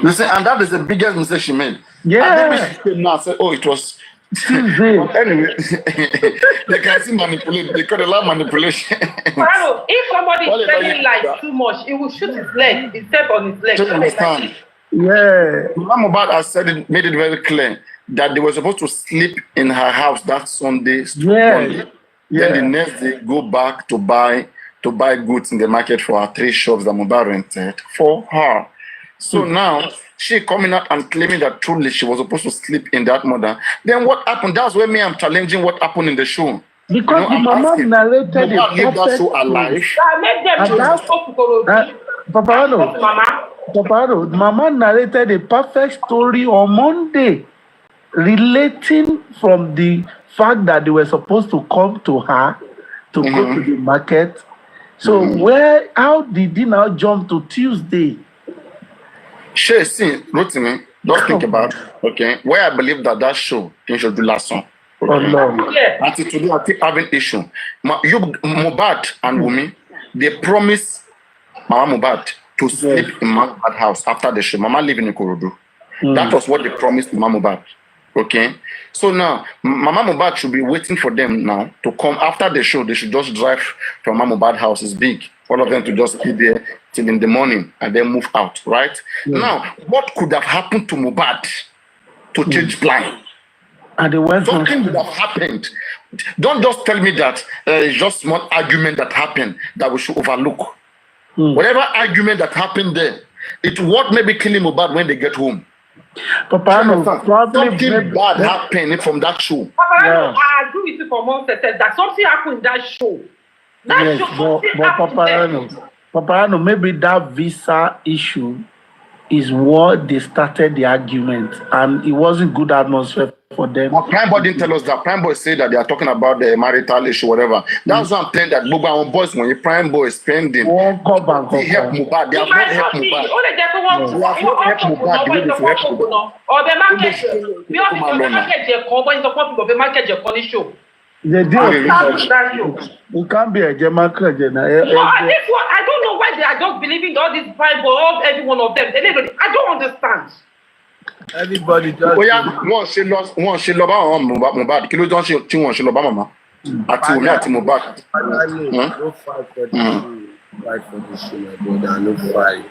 You see, and that is the biggest mistake she made.
Yeah.
And then she came now and said, oh, it was anyway, they can see manipulate. They call it a manipulation.
If somebody is telling lies too much, it will shoot his leg. He step on his leg.
Do you understand?
Yeah.
Mama Mohbad has said it, made it very clear that they were supposed to sleep in her house that Sunday.
Yeah.
Then the next day go back to buy goods in the market for her 3 shops that Mohbad rented for her. So now she coming out and claiming that truly she was supposed to sleep in that mother. Then what happened? That's where I'm challenging what happened in the show.
Because the Mama narrated it.
That show alive.
Paparino, Mama narrated a perfect story on Monday, relating from the fact that they were supposed to come to her to go to the market. So how did he now jump to Tuesday?
She see, Rotimi, don't think about it, where I believe that show should do last song.
Oh no.
Until today, I keep having issue. Mohbad and Wumi, they promised Mama Mohbad to sleep in Mama Mohbad's house after the show. Mama live in Ikorodu. That was what they promised Mama Mohbad. Okay? So now, Mama Mohbad should be waiting for them now to come after the show. They should just drive from Mama Mohbad's house. It's big. all of them to just be there till in the morning and then move out, right? Now, what could have happened to Mohbad to change plan?
And
something would have happened. Don't just tell me that it's just one argument that happened that we should overlook. Whatever argument that happened there, it's what maybe killing Mohbad when they get home.
Paparino,
something bad happened from that show.
Paparino, I agree with you for one second that something happened in that show. That show,
but Paparino, maybe that visa issue is what they started the argument, and it wasn't good atmosphere for them.
But Prime Boy didn't tell us that. Prime Boy said that they are talking about the marital issue, whatever. That's what I'm saying, that Boba boys, when you Prime Boy is spending, they help Mohbad. They have not helped Mohbad. They have not helped Mohbad the way they help Mohbad.
Or the market, we also the market, the market, show.
They do. It can't be a Jamaica.
No, I don't know why they are just believing all these Bible, every one of them. I don't understand.
Everybody just.
Oh yeah, one she lost Mohbad. Kí ló don ṣe tí wọ́n ṣe lọ bá mama. Àti Wunmi àti Mohbad.
No fight for the shoe. Fight for the shoe, my brother. No fight.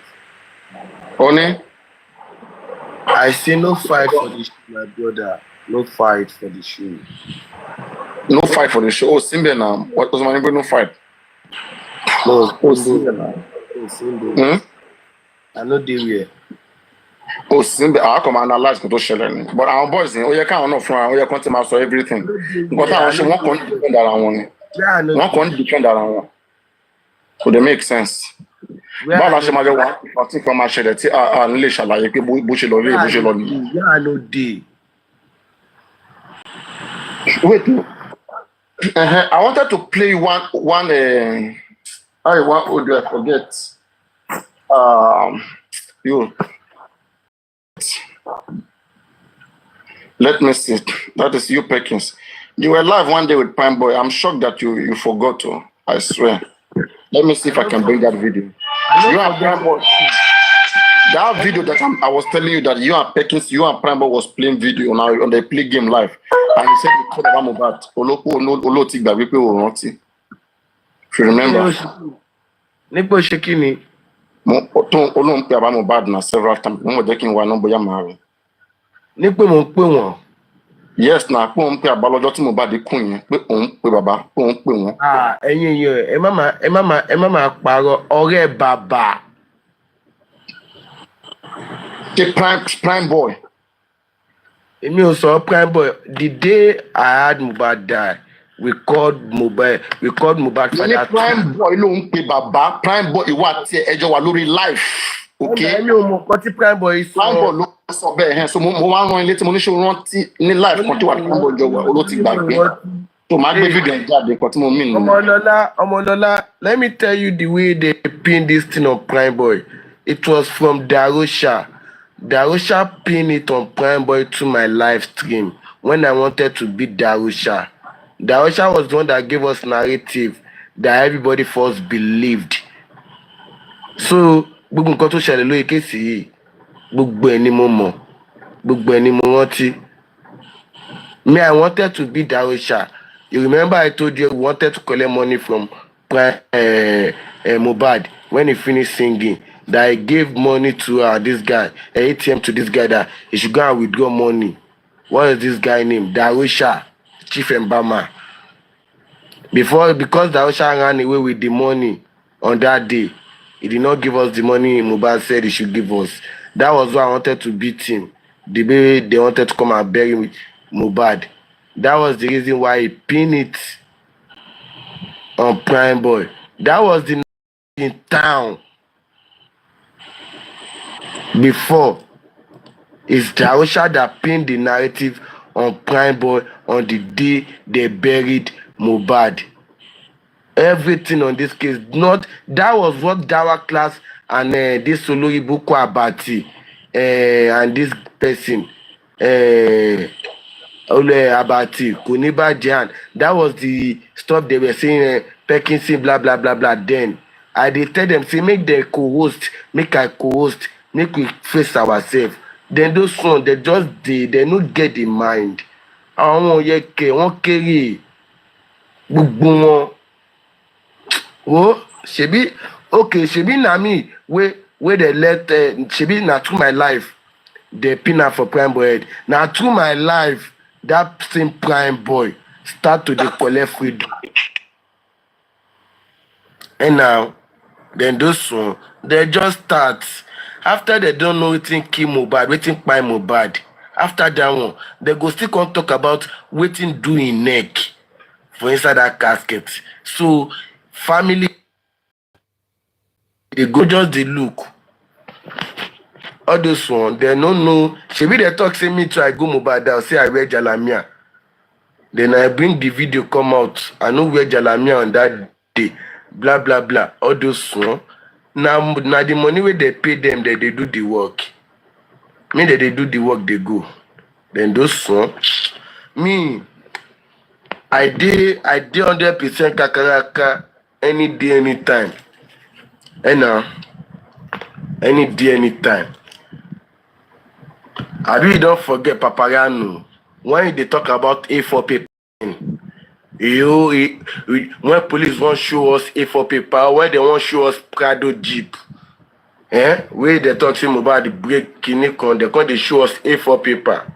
Only?
I say no fight for the shoe, my brother. No fight for the shoe.
No fight for the show. Oh, Simba now. What was my name? No fight.
No,
Simba now.
Simba. I know they were.
Oh, Simba. I come analyze what was sharing. But our boys, oh, you can't know from. Oh, you can't tell me everything. But I also want to defend around one. One can defend around one. So they make sense. But I say my one. I think from my share that unleash a lie. People bush it already. Bush it already.
Yeah, I know they.
Wait. I wanted to play one. What do I forget? You. Let me see. That is you, Perkins. You were live one day with Prime Boy. I'm shocked that you forgot to. I swear. Let me see if I can bring that video. You and Prime Boy. That video that I was telling you that you and Perkins, you and Prime Boy was playing video on the play game live. And he said you told about Mohbad. If you remember.
Nipo Shekini.
Mohbad na several times.
Nipo mo pe won.
Yes, na pe won pe abalojo ti Mohbad kun yen pe òun pe baba, pe won pe won.
Ah, ẹ̀yin yo, ẹ má parọ́ ọ̀rẹ́ bàbá.
The Prime Boy.
Èmi ò sọ Prime Boy. The day I had Mohbad die, we called Mohbad for that.
Prime Boy ló ń pe bàbá. Prime Boy ìwà tí ẹjọ́ wà lórí life. Okay.
Èmi ò mọ̀ nǹkan tí Prime Boy sọ.
Prime Boy ló sọ bẹ́ẹ̀ hẹn. So mo wá rán ilé tí mo ní ṣe rántí ní life kan tí wà Prime Boy jọ wà ó ló ti gbàgbé. So máa gbé fídíò jáde kan tí mo mí nù.
Ọmọlọ́lá, let me tell you the way they pin this thing on Prime Boy. It was from Darosha. Darosha pinned it on Prime Boy to my live stream when I wanted to beat Darosha. Darosha was the one that gave us narrative that everybody first believed. So, gbogbo nǹkan tó ṣẹlẹ̀ lórí kéèsì yìí, gbogbo ẹ̀ ni mo mọ̀, gbogbo ẹ̀ ni mo rántí. Me, I wanted to beat Darosha. You remember I told you we wanted to collect money from Mohbad when he finished singing. That I gave money to this guy, ATM to this guy that he should go and withdraw money. What is this guy named? Darosha, Chief Mbama. Because Darosha ran away with the money on that day, he did not give us the money Mohbad said he should give us. That was why I wanted to beat him. The way they wanted to come and bury Mohbad. That was the reason why he pinned it on Prime Boy. That was the in town. Before, it's Darosha that pinned the narrative on Prime Boy on the day they buried Mohbad. Everything on this case, that was what Dawa Class and this Olori Boko Abati and this person, Ole Abati, Kuniba Jan, that was the stuff they were saying, Perkins, blah, blah, blah, blah. Then I did tell them, say, make I co-host, make we face ourselves. Then those ones, they don't get the mind. Àwọn yẹ kẹ wọ́n kéré gbogbo wọn. Wo Shebi, okay, shebi na me where they let shebi na through my life they pin her for prime boy head. Na through my life that same prime boy start to dey collect freedom. And now then those one they just start after they don't know wetin kill Mohbad, wetin kpai Mohbad. After that one, they go still come talk about wetin do in neck for inside that casket. So family they go just dey look. All those one they no know. Shebi they talk say me too I go Mohbad down say I wear jalamia. Then I bring the video come out. I no wear jalamia on that day. Blah blah blah. All those one. Now the money wey they pay them they do the work. Me that they do the work they go. Then those one. Me I dey 100% kakaraka any day anytime. And now any day anytime. I really don't forget Paparino when they talk about A4 paper. When police want show us A4 paper, when they want show us Prado Jeep, where they talk about the break kinikon, they show us A4 paper.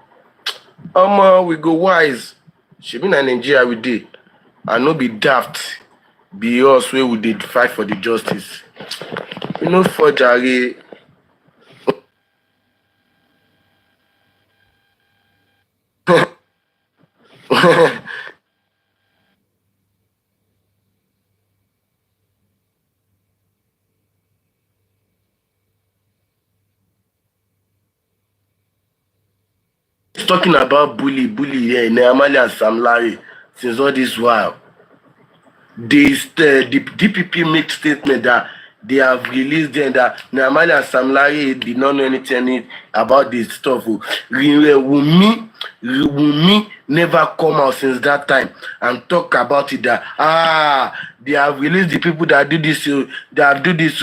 We go wise. She been in Nigeria we did. I no be daft. Be us where we did fight for the justice. You know forgery. Talking about bully here in Imole and Sam Larry since all this while. The DPP make statement that they have released them that Imole and Sam Larry did not know anything about this stuff. Wunmi never come out since that time and talk about it that they have released the people that do this, they have do this.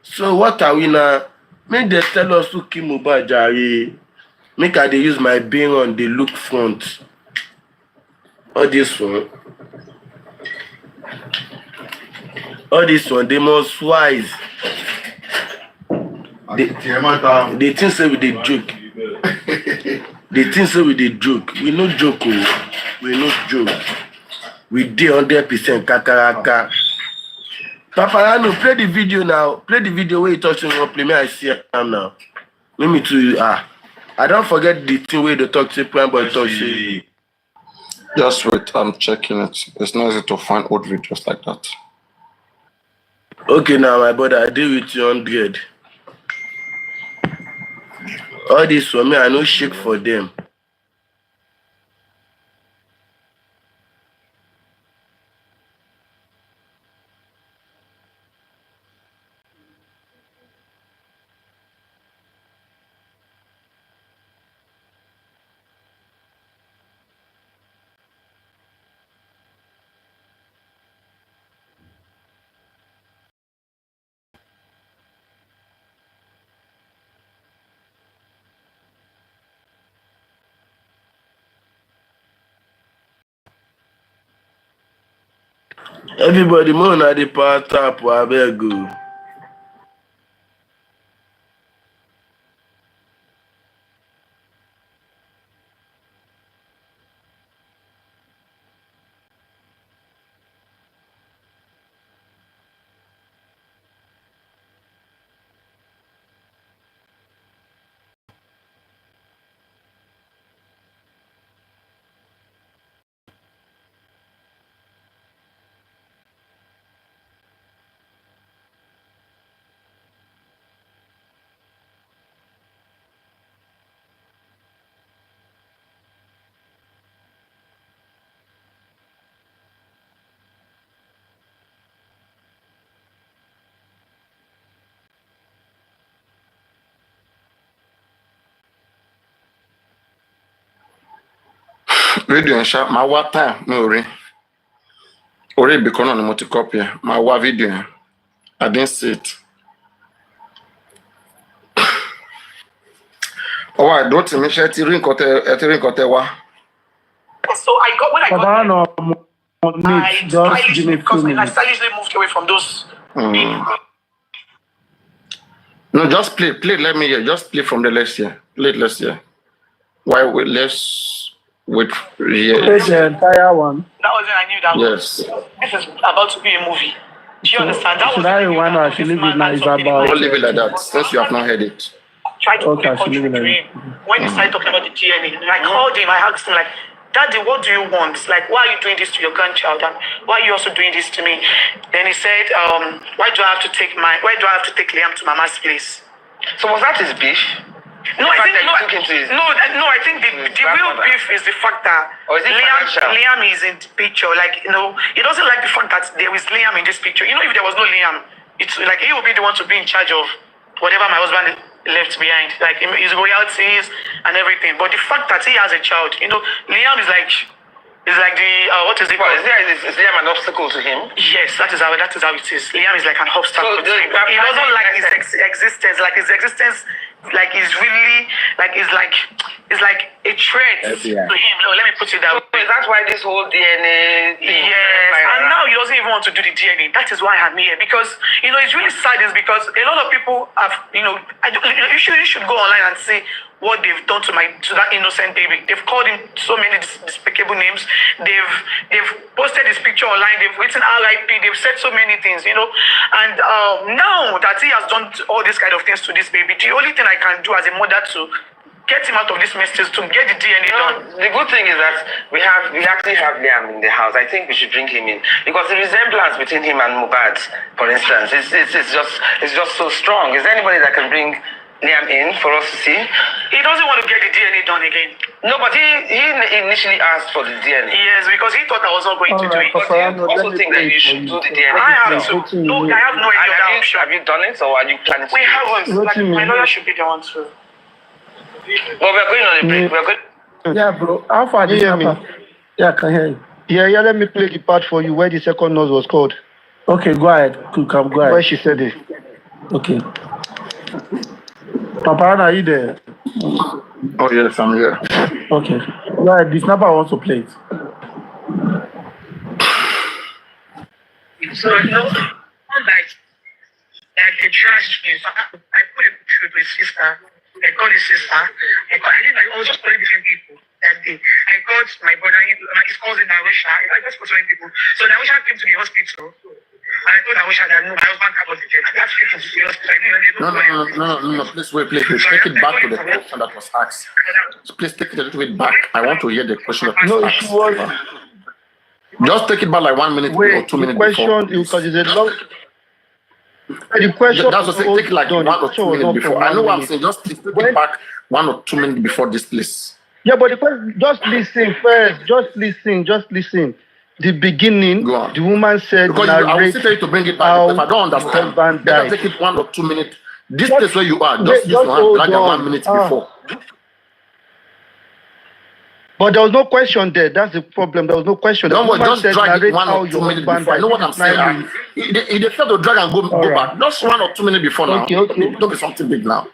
So what are we now? Make they tell us who kill Mohbad jare. Make I dey use my brain on the look front. All this one, they must wise. They think say we dey joke. They think say we dey joke. We no joke. We no joke. We dey 100% kakaraka. Paparino, play the video now. Play the video where you touching on play. Me I see am now. Let me to I don't forget the thing where the talk to prime boy talk say.
Just wait, I'm checking it. It's not easy to find old videos like that.
Okay, now my brother, I deal with you 100. All this for me, I no shake for them. Everybody, more na the power tap, abeg go.
Video sha ma wa time no ori because on the copy ma wa video. I didn't see it. Oh, I don't think she ring wa.
So I got when I got there,
Paparino,
I
just give me
because
few
I
minutes.
usually moved away from those
No, just play. Let me hear. Just play from the list here. Play it. Let's hear. Let's wait. Yeah.
Play the entire one.
That was when I knew that.
Yes.
This is about to be a movie. Do you understand? That was
Should I rewind or I should leave it now? It's about.
Don't leave it like that. Since you have not heard it.
Try to put a country dream. When he started talking about the DNA, and I called him. I asked him like, Daddy, what do you want? Like, why are you doing this to your grandchild? And why are you also doing this to me? Then he said, why do I have to take Liam to Mama's place? So was that his beef? No, I think I think the real beef is the fact that Liam is in the picture. Like, he doesn't like the fact that there is Liam in this picture. If there was no Liam, it's like he would be the one to be in charge of whatever my husband left behind, like his royalties and everything. But the fact that he has a child, Liam is like the what is it? Is Liam an obstacle to him? Yes, that is how it is. Liam is like an obstacle to him. He doesn't like his existence. Like his existence, like is really it's like a threat to him. No, let me put it that way. That's why this whole DNA thing. Yes, and now he doesn't even want to do the DNA. That is why I'm here, because it's really sad. Is because a lot of people have you should go online and see what they've done to that innocent baby. They've called him so many despicable names. They've posted his picture online. They've written RIP. They've said so many things, And now that he has done all these kind of things to this baby, the only thing I can do as a mother to get him out of this mess is to get the DNA done. The good thing is that we actually have Liam in the house. I think we should bring him in, because the resemblance between him and Mohbad, for instance, it's just so strong. Is there anybody that can bring Liam in for us to see? He doesn't want to get the DNA done again. No, but he initially asked for the DNA. Yes, because he thought I was not going to do it. But you also think that you should do the DNA? I have to. No, I have no idea. Have you done it, or are you planning to? We haven't. Like, my lawyer should be the one to. But we're going on a break. We're going.
Yeah, bro. How far did you hear me? Yeah, I can hear you.
Yeah, let me play the part for you where the second nurse was called.
Okay, go ahead. Come, go ahead.
Where she said it.
Okay. Paparino, are you there?
Oh, yes, I'm here.
Okay. Go ahead. The snapper wants to play it.
So, like they trashed me. So I put a picture with his sister. I called his sister. I was just calling different people that day. I called my brother, his cousin Awisha. I just called so many people. So Awisha came to the hospital. And I told Awisha that no, my husband was dead. I asked people to the hospital.
No. Please wait. Take it back to the question that was asked. So please take it a little bit back. I want to hear the question that was asked. Just take it back like 1 minute or 2 minutes before.
Because it's a long. The question
that's what take like 1 or 2 minutes before. I know what I'm saying. Just take it back 1 or 2 minutes before this, please.
Yeah, but the question, just listen first. Just listen. The beginning, the woman said,
because I will tell you to bring it back. If I don't understand, better take it 1 or 2 minutes. This place where you are, just drag it 1 minute before.
But there was no question there. That's the problem. There was no question.
Don't worry, just drag it 1 or 2 minutes before. I know what I'm saying. If they fail to drag and go back, just 1 or 2 minutes before now. Okay. Don't be something big now.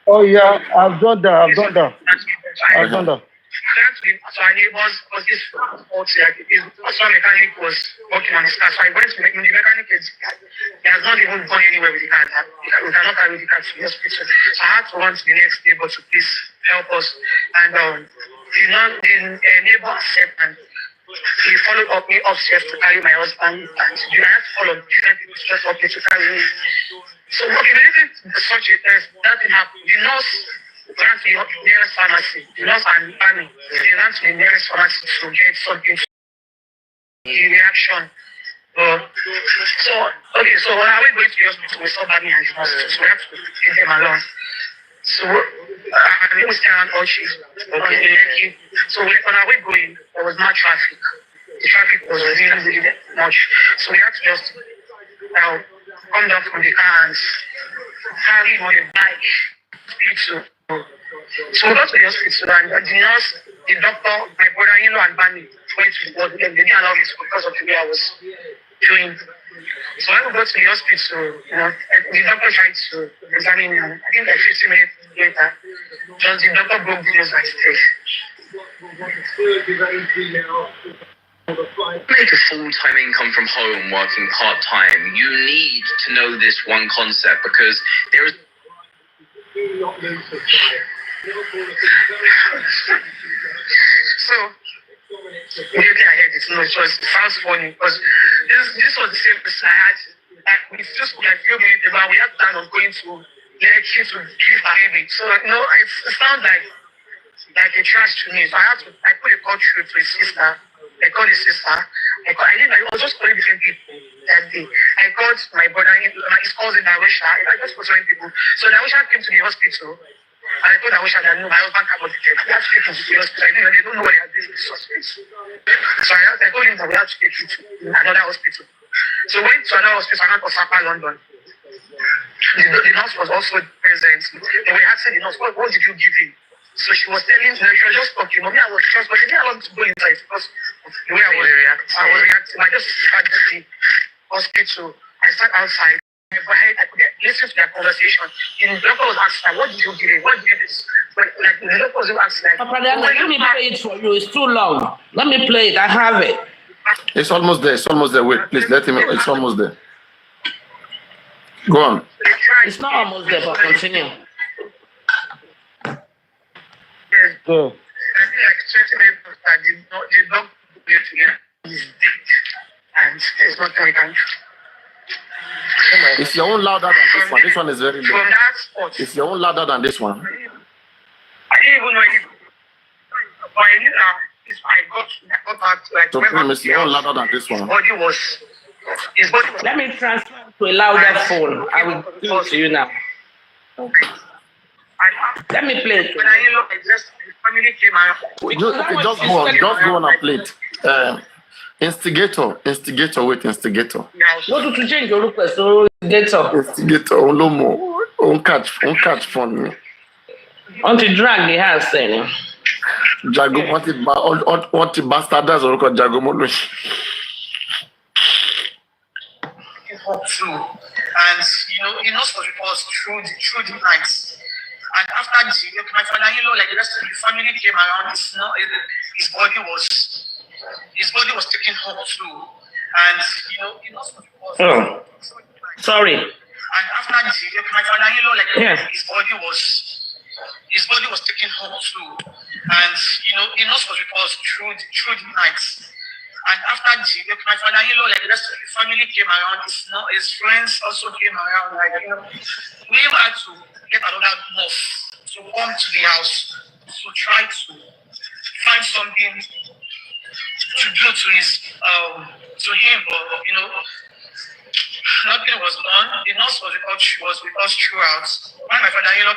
Oh yeah, I've done that.
So our neighbors was this his personal mechanic was working on his car. So I went to the mechanic. He has not even gone anywhere with the car. We cannot carry the car to the hospital. So I had to run to the next neighbor to please help us. And the neighbor said, and he followed up me upstairs to carry my husband. And I had to follow different people just up me to carry me. So if you listen to such a test, that didn't happen. The nurse ran to the nearest pharmacy. The nurse and Annie, they ran to the nearest pharmacy to get something. The reaction. So when I went to the hospital, we saw Bami and the nurse. So we had to take them along. So we was around Ochi. So on our way going, there was no traffic. The traffic was really much. So we had to just come down from the car and carry on a bike to. So we got to the hospital and the nurse, the doctor, my brother-in-law and Bami went to the ward. They didn't allow me to because of the way I was doing. So when we got to the hospital, the doctor tried to examine me. I think like 15 minutes later, just the doctor broke the news by stage.
Make a full-time income from home working part-time, you need to know this one concept because there is so immediately I heard it, it sounds funny because this was the same person I had. Like we just like few minutes ago, we had planned on going to Lekki to give a baby. So it sounds like a trash to me. So I put a call through to his sister. I called his sister. I was just calling different people that day. I called my brother, his cousin Arusha. I just called different people. So Arusha came to the hospital. And I told Arusha that no, my husband cannot be dead. We have to take him to the hospital. They don't know what they are doing with the suspects. So I told him that we have to take him to another hospital. So we went to another hospital, another Osaka, London. The nurse was also present. They were asking the nurse, what did you give him? So she was telling her, she was just talking. Me, I was just, but she didn't allow me to go inside because of the way I was reacting. I just had the hospital. I sat outside. I could listen to their conversation. The doctor was asking, what did you give him? What did you give this? Like the doctor was asking,
Paparino, let me play it for you. It's too long. Let me play it. I have it.
It's almost there. It's almost there. Wait, please let him. It's almost there. Go on.
It's not almost there, but continue.
Go.
I think like 20 minutes that the dog is dead. And there's nothing we can do.
It's your own louder than this one. This one is very low.
From that spot,
It's your own louder than this one.
I didn't even know anything. But I knew that I got back to like
So
when
it's your own louder than this one.
his body was
Let me transfer to a louder phone. I will do it to you now. Let me play it.
when I just the family came out.
Just go on and play it. Instigator.
No, to change your request. So
Instigator. Olomo. On catch phone.
On to drag the house, saying.
Jago, what the bastards are called Jago Molo.
Too. And he knows what it was through the nights. And after my father-in-law, like the rest of the family came around, his body was taken home too. And he knows what it was.
Oh, sorry.
And after my father-in-law, like his body was taken home too. And he knows what it was through the nights. And after my father-in-law, like the rest of the family came around, his friends also came around. We had to get another nurse to come to the house to try to find something to do to him, but nothing was done. The nurse was with us throughout. When my father-in-law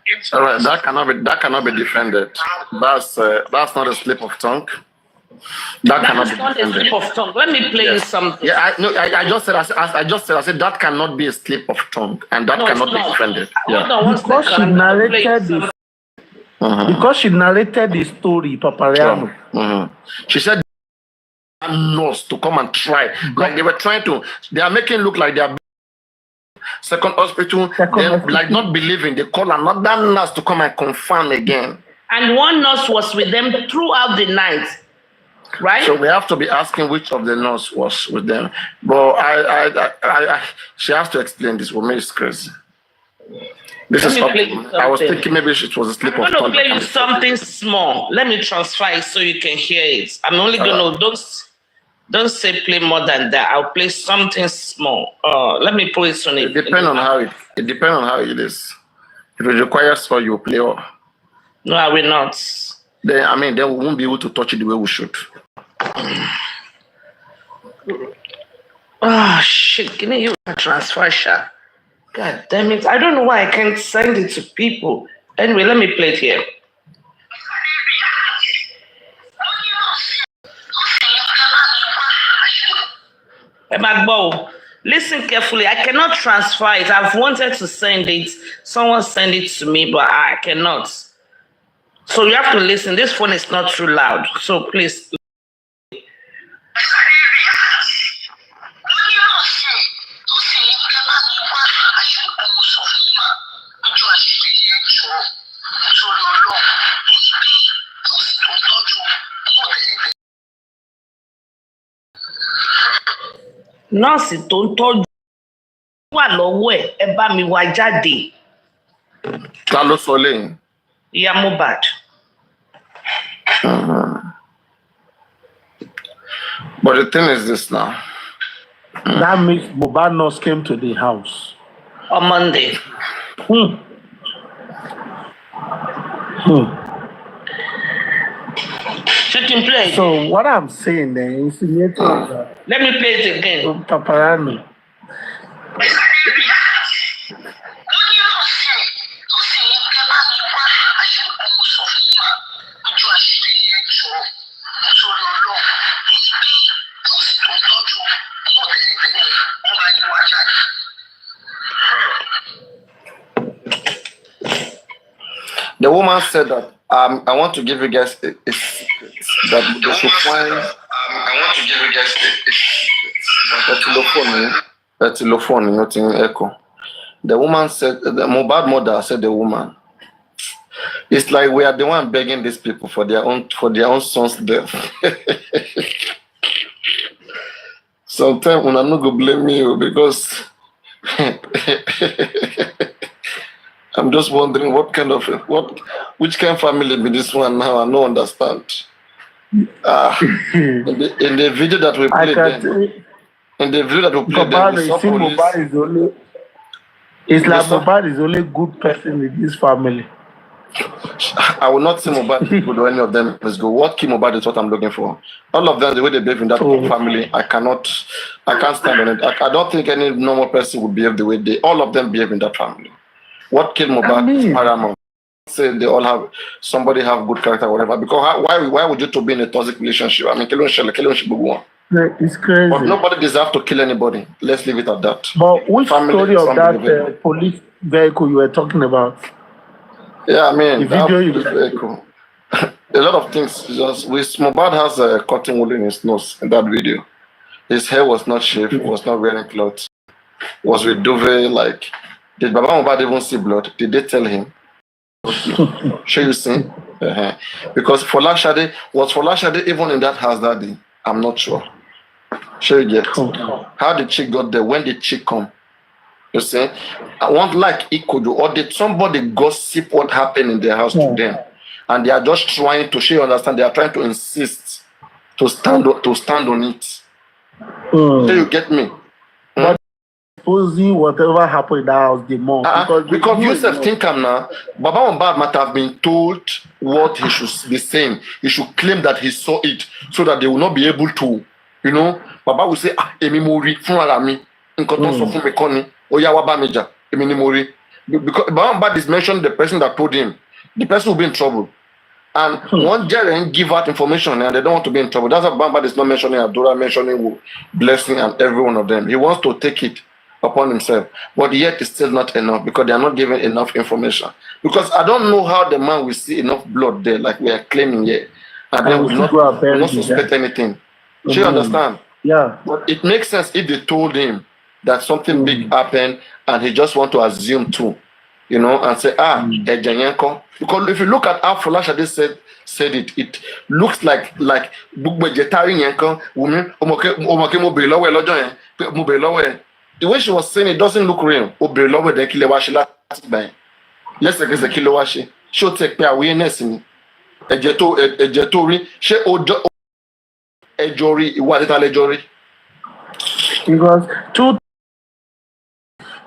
came to
All right, that cannot be defended. That's not a slip of tongue. That cannot be
not a
defended.
slip of tongue. Let me play you something.
Yeah, I just said that cannot be a slip of tongue, and that cannot be defended. Yeah.
Because she narrated the story, Paparino.
She said nurse to come and try, like they were trying to. They are making look like they are second hospital. Like not believing. They call another nurse to come and confirm again.
And one nurse was with them throughout the night. Right.
So we have to be asking which of the nurse was with them. But she has to explain this. For me, it's crazy. I was thinking maybe it was a slip of tongue.
I'm going to play you something small. Let me transfer it so you can hear it. I'm only going to don't say play more than that. I'll play something small. Let me put it on it.
It depends on how it is. If it requires so you play or
no, I will not.
Then we won't be able to touch it the way we should.
Oh shit, can you use a transfer shot? God damn it. I don't know why I can't send it to people. Anyway, let me play it here. Emagbo, listen carefully. I cannot transfer it. I've wanted to send it. Someone send it to me, but I cannot. So you have to listen. This phone is not too loud. So please.
Nọ́ọ̀sì tó ń tọ́jú wà lọ́wọ́ ẹ bá mi wá jáde.
Ta ló sọ lẹ́yìn?
Ìyá Mohbad.
But the thing is this now.
That means Mohbad nurse came to the house.
On Monday. Play.
So what I'm saying then is
let me play it again.
Paparino.
The woman said that I want to give you guys that they should find. I want to give you guys a telephone, nothing echo. The woman said, the Mohbad mother said, the woman, it's like we are the one begging these people for their own son's death. Sometimes when I'm not gonna blame you because I'm just wondering which kind of family be this one now? I don't understand. In the video that we played,
Mohbad is only good person in this family.
I will not say Mohbad is good or any of them is good. What Kim Mohbad is what I'm looking for. All of them, the way they behave in that family, I can't stand on it. I don't think any normal person would behave the way all of them behave in that family. What killed Mohbad is paramount. Say they all have somebody have good character or whatever. Because why would you two be in a toxic relationship? I mean,
it's crazy.
But nobody deserves to kill anybody. Let's leave it at that.
But which story of that police vehicle you were talking about?
Yeah, I mean,
the video you
vehicle. A lot of things. Just Mohbad has a cotton wool in his nose in that video. His hair was not shaved. He was not wearing clothes. Was with duvet like. Did Baba Mohbad even see blood? Did they tell him? Sure you see? Because was Folashade even in that house that day? I'm not sure. Sure you get? How the chick got there? When did chick come? You see? I want like Ikodo, or did somebody gossip what happened in their house to them? And they are just trying to show you understand, they are trying to insist to stand on it. So you get me?
Supposing whatever happened in that house, the mom.
Because you said think now, Baba Mohbad might have been told what he should be saying. He should claim that he saw it so that they will not be able to, Baba will say, Emi Mori, fun ara mi, nkan ton so fun mi kon ni, oya wa ba mi ja, Emi ni Mori. Because Baba Mohbad is mentioning the person that told him. The person will be in trouble. And one Jaren give out information and they don't want to be in trouble. That's why Baba Mohbad is not mentioning Abdullah, mentioning Blessing and every one of them. He wants to take it upon himself, but yet it's still not enough because they are not giving enough information. Because I don't know how the man will see enough blood there, like we are claiming here, and then will not suspect anything. Do you understand?
Yeah.
But it makes sense if they told him that something big happened and he just want to assume too, and say, Ejanyanko. Because if you look at how Folashade said it, it looks like vegetarian yanko, woman, the way she was saying it doesn't look real. Let's say a kilo washi. She'll take awareness in Ejetori. She ojo ejori. What is ejori?
Because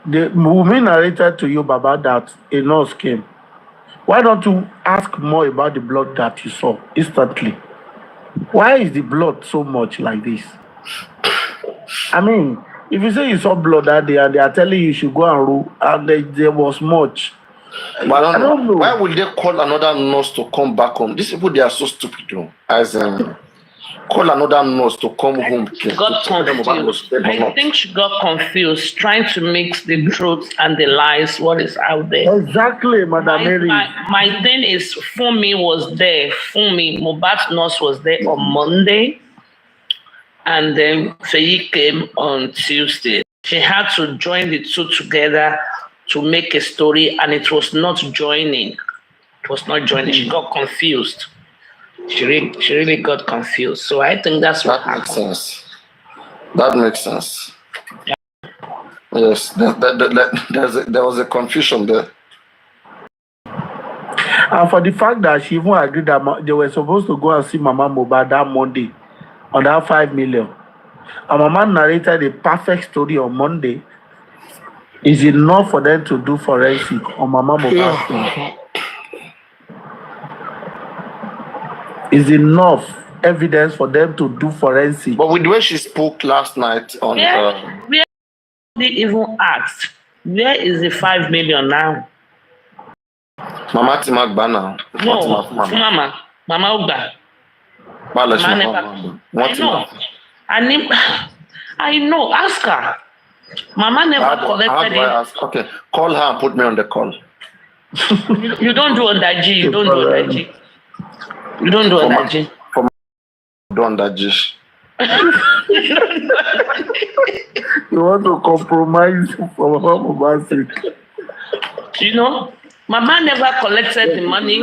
the woman narrated to you, Baba, that a nurse came. Why don't you ask more about the blood that you saw instantly? Why is the blood so much like this? I mean, if you say you saw blood that day and they are telling you should go and rule, and there was much.
But I don't know. Why would they call another nurse to come back home? These people, they are so stupid, As call another nurse to come home.
Got confused. I think she got confused, trying to mix the truth and the lies, what is out there.
Exactly, Madam Mary.
My thing is, Funmi was there. Mohbad's nurse was there on Monday. And then Feyi came on Tuesday. She had to join the two together to make a story, and it was not joining. She got confused. She really got confused. So I think that's what
makes sense. That makes sense. Yes, there was a confusion there.
And for the fact that she even agreed that they were supposed to go and see Mama Mohbad that Monday on that 5 million. And Mama narrated a perfect story on Monday. Is enough for them to do forensic on Mama Mohbad's thing. Is enough evidence for them to do forensic.
But with the way she spoke last night on
Where did even ask, where is the 5 million now?
Mama Timagba
No, Mama Uba. I know. Ask her. Mama never collected it.
Okay, call her and put me on the call.
You don't do on that G. You don't do on that G. You don't do on that G.
Do on that G.
You want to compromise for Mama Mohbad's sake.
You know, Mama never collected the money.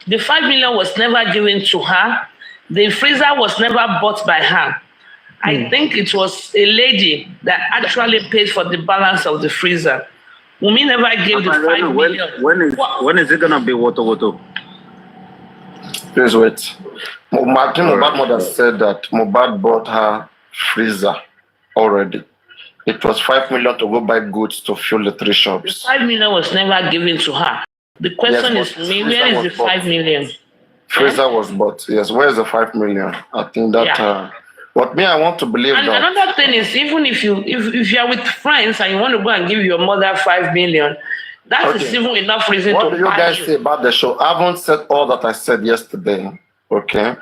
The 5 million was never given to her. The freezer was never bought by her. I think it was a lady that actually paid for the balance of the freezer. Wumi never gave the 5 million.
When is it gonna be Woto?
Please wait. Martin Mohbad mother said that Mohbad bought her freezer already. It was 5 million to go buy goods to fuel the 3 shops.
The 5 million was never given to her. The question is to me, where is the 5 million?
Freezer was bought. Yes, where is the 5 million? I think that. But me, I want to believe
and
that.
Another thing is, even if you are with friends and you want to go and give your mother 5 million, that is even enough reason
what
to.
What do you guys say about the show? I haven't said all that I said yesterday. Okay,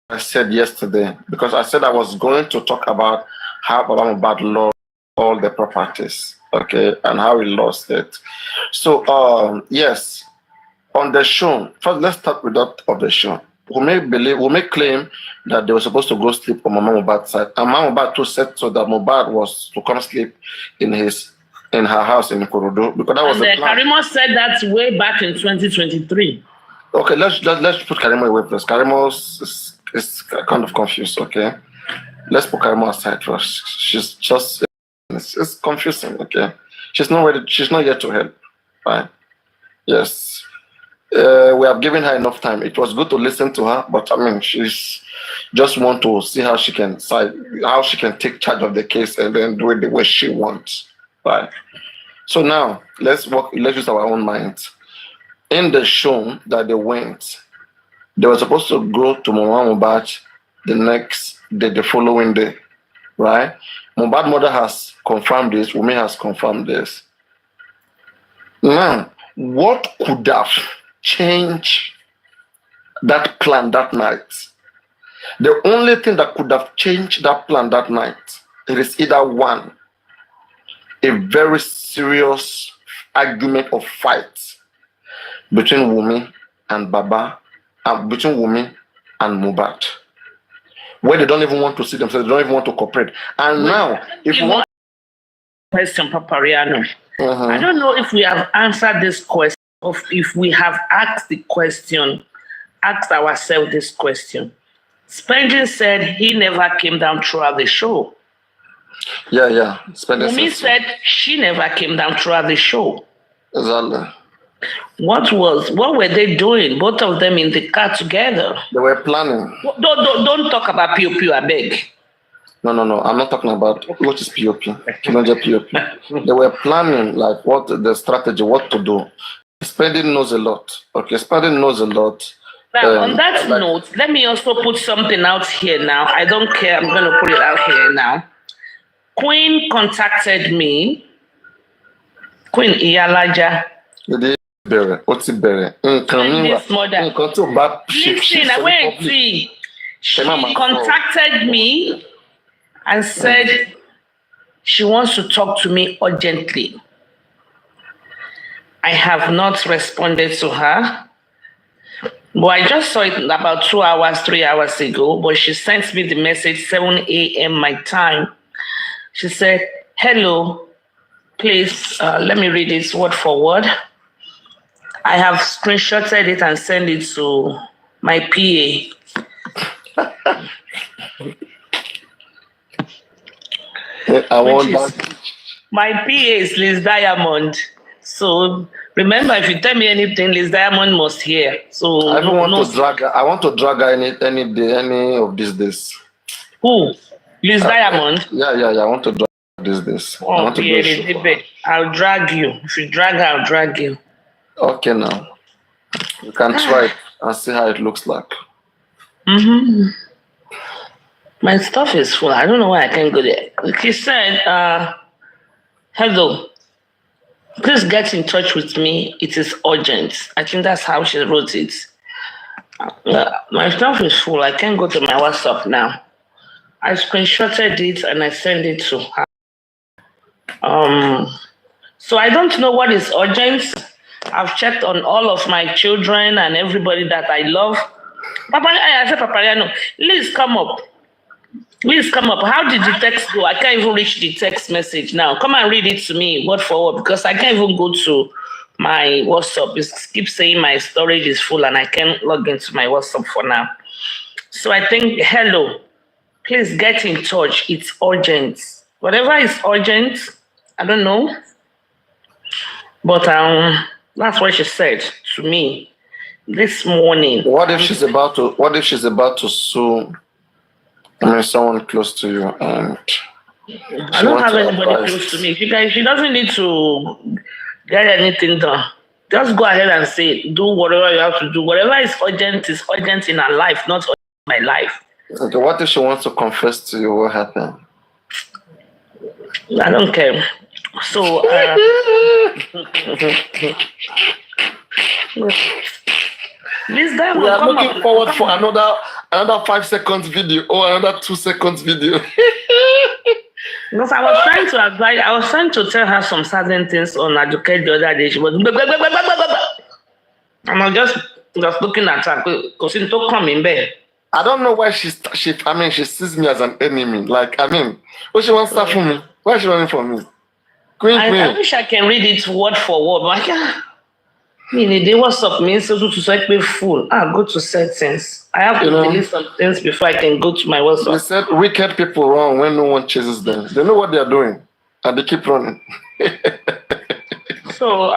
I said yesterday because I said I was going to talk about how Baba Mohbad lost all the properties. Okay, and how he lost it. So yes, on the show. First, let's start with that of the show. We may claim that they were supposed to go sleep on Mama Mohbad's side. And Mama Mohbad too said so that Mohbad was to come sleep in her house in Ikorodu because that was the plan.
Karimo said that way back in 2023.
Okay, let's put Karimo away first. Karimo is kind of confused. Okay, let's put Karimo aside first. She's just it's confusing. Okay, she's not ready. She's not yet to help. Right? Yes. We have given her enough time. It was good to listen to her, but I mean, she's just want to see how she can take charge of the case and then do it the way she wants, right? So now let's use our own minds. In the show that they went, they were supposed to go to Mama Mohbad the following day, right? Mohbad mother has confirmed this. Wumi has confirmed this. Now, what could have change that plan that night? The only thing that could have changed that plan that night, it is either one, a very serious argument or fight between Wumi and Baba, between Wumi and Mohbad, where they don't even want to see themselves, they don't even want to cooperate. And now, if you want
question, Paparino, I don't know if we have answered this question. If we have asked ourselves this question. Spengin said he never came down throughout the show.
Yeah.
Wumi said she never came down throughout the show.
Exactly.
What were they doing? Both of them in the car together.
They were planning.
Don't talk about POP, I beg.
No. I'm not talking about what is POP. POP. They were planning like what the strategy, what to do. Spending knows a lot. Okay, Spending knows a lot.
Now, on that note, let me also put something out here now. I don't care. I'm going to put it out here now. Queen contacted me. Queen Iyalaja.
Listen,
I went to see. She contacted me and said she wants to talk to me urgently. I have not responded to her. But I just saw it about 2 hours, 3 hours ago. But she sent me the message 7 a.m. my time. She said, hello, please, let me read it word for word. I have screenshotted it and sent it to my PA.
I want
which is
that.
my PA is Liz Diamond. So remember, if you tell me anything, Liz Diamond must hear. So
I don't want
no.
to drag her. I want to drag her any day, any of these days.
Who? Liz Diamond?
Yeah. I want to drag her this. I
Oh,
want to do a show for her.
I'll drag you. If you drag her, I'll drag you.
Okay, now you can try it and see how it looks like.
Mm-hmm. My stuff is full. I don't know why I can't go there. She said, hello. Please get in touch with me. It is urgent. I think that's how she wrote it. My stuff is full. I can't go to my WhatsApp now. I screenshotted it and I sent it to her. So I don't know what is urgent. I've checked on all of my children and everybody that I love. I said, Paparino, please come up. Please come up. How did the text go? I can't even reach the text message now. Come and read it to me word for word because I can't even go to my WhatsApp. It keeps saying my storage is full and I can't log into my WhatsApp for now. So I think, hello, please get in touch. It's urgent. Whatever is urgent, I don't know. But that's what she said to me this morning.
What if she's about to sue someone close to you and
I don't have anybody close to me. She doesn't need to get anything done. Just go ahead and say it. Do whatever you have to do. Whatever is urgent in her life, not urgent in my life.
Okay, what if she wants to confess to you what happened?
I don't care. So
we are looking forward for another 5 seconds video or another 2 seconds video.
Because I was trying to tell her some certain things on Educate the other day. She was and I was just looking at her because she don't come in bed.
I don't know why she sees me as an enemy. Like, what she wants to for me? Why is she running for me?
I wish I can read it word for word, but I can't. The WhatsApp means so to set me full. Go to settings. I have to delete some things before I can go to my WhatsApp.
They said wicked people run when no one chases them. They know what they are doing, and they keep running.
So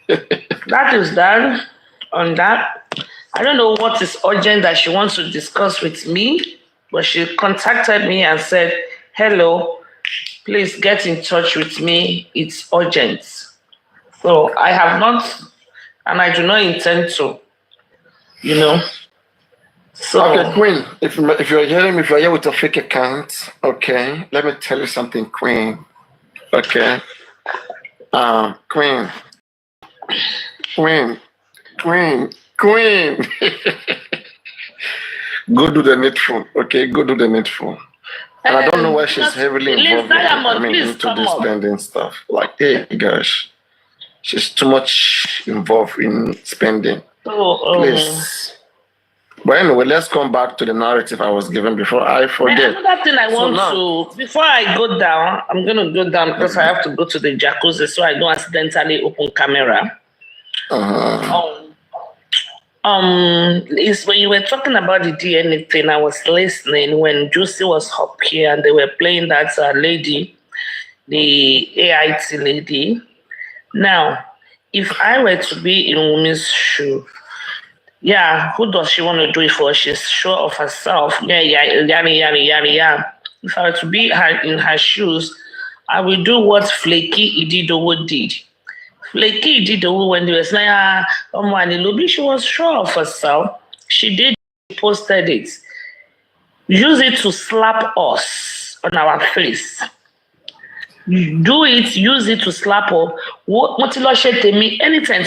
that is that. On that, I don't know what is urgent that she wants to discuss with me, but she contacted me and said, "Hello, please get in touch with me. It's urgent." So I have not, and I do not intend to, So
okay, Queen, if you're hearing me, if you're here with a fake account, okay, let me tell you something, Queen. Okay, Queen. Go do the needful, okay? Go do the needful. And I don't know why she's heavily involved into this spending stuff. Like, hey, gosh. She's too much involved in spending. Please. But anyway, let's come back to the narrative I was given before I forget.
Another thing I want to, before I go down, I'm going to go down because I have to go to the jacuzzi so I don't accidentally open camera. Is when you were talking about the DNA thing, I was listening when Juicy was up here and they were playing that lady, the AIT lady. Now, if I were to be in women's shoe, who does she want to do it for? She's sure of herself. If I were to be in her shoes, I will do what Flaky Ididowo did. Flaky Ididowo, when they were saying, she was sure of herself. She did, posted it. Use it to slap us on our face. Do it, use it to slap up. Anytime,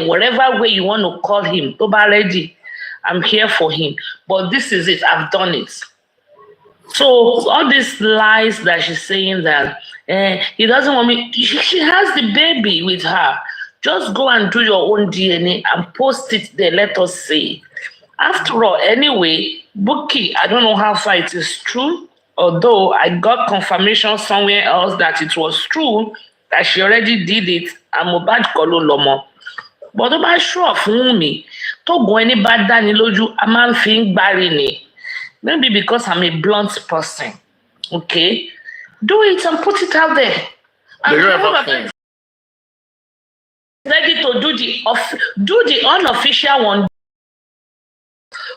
whatever way you want to call him, ready. I'm here for him. But this is it, I've done it. So all these lies that she's saying that he doesn't want me, she has the baby with her. Just go and do your own DNA and post it there, let us see. After all, anyway, Buki, I don't know how far it is true. Although I got confirmation somewhere else that it was true, that she already did it, I'm about Kolo Lomo. But I'm sure of me, to go any bad than Iloju, a man think barini. maybe because I'm a blunt person, okay, do it and put it out there. And ready to do the unofficial one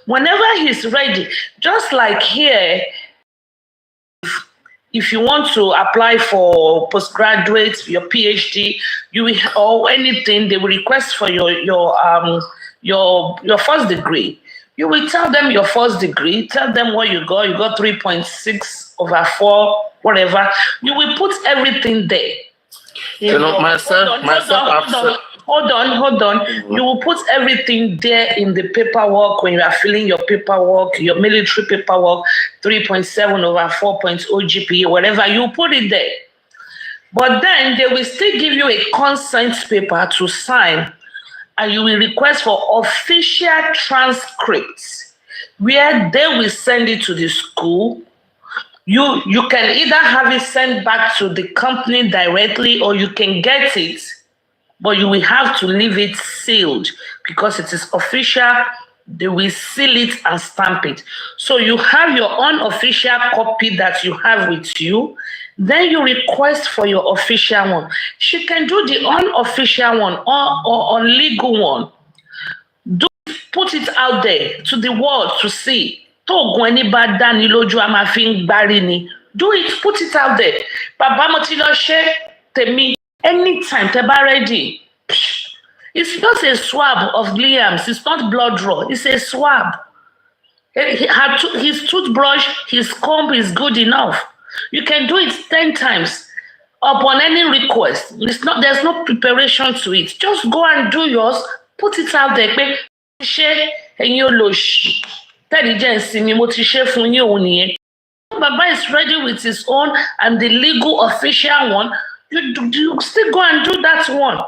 whenever he's ready. Just like here, if you want to apply for postgraduate, your PhD, you will, or anything, they will request for your first degree. You will tell them your first degree, tell them what you got. You got 3.6/4, whatever. You will put everything there.
You know,
Hold on. You will put everything there in the paperwork when you are filling your paperwork, your military paperwork, 3.7/4.0 GPA, whatever, you put it there. But then they will still give you a consent paper to sign, and you will request for official transcripts where they will send it to the school. You can either have it sent back to the company directly, or you can get it, but you will have to leave it sealed because it is official. They will seal it and stamp it. So you have your unofficial copy that you have with you. Then you request for your official one. She can do the unofficial one or legal one. Put it out there to the world to see. Do it, put it out there. Baba Motiloshe, Temi, anytime, Teba ready. It's not a swab of Liam's, it's not blood draw, it's a swab. His toothbrush, his comb is good enough. You can do it 10 times upon any request. There's no preparation to it. Just go and do yours, put it out there. Baba is ready with his own and the legal official one. You still go and do that one.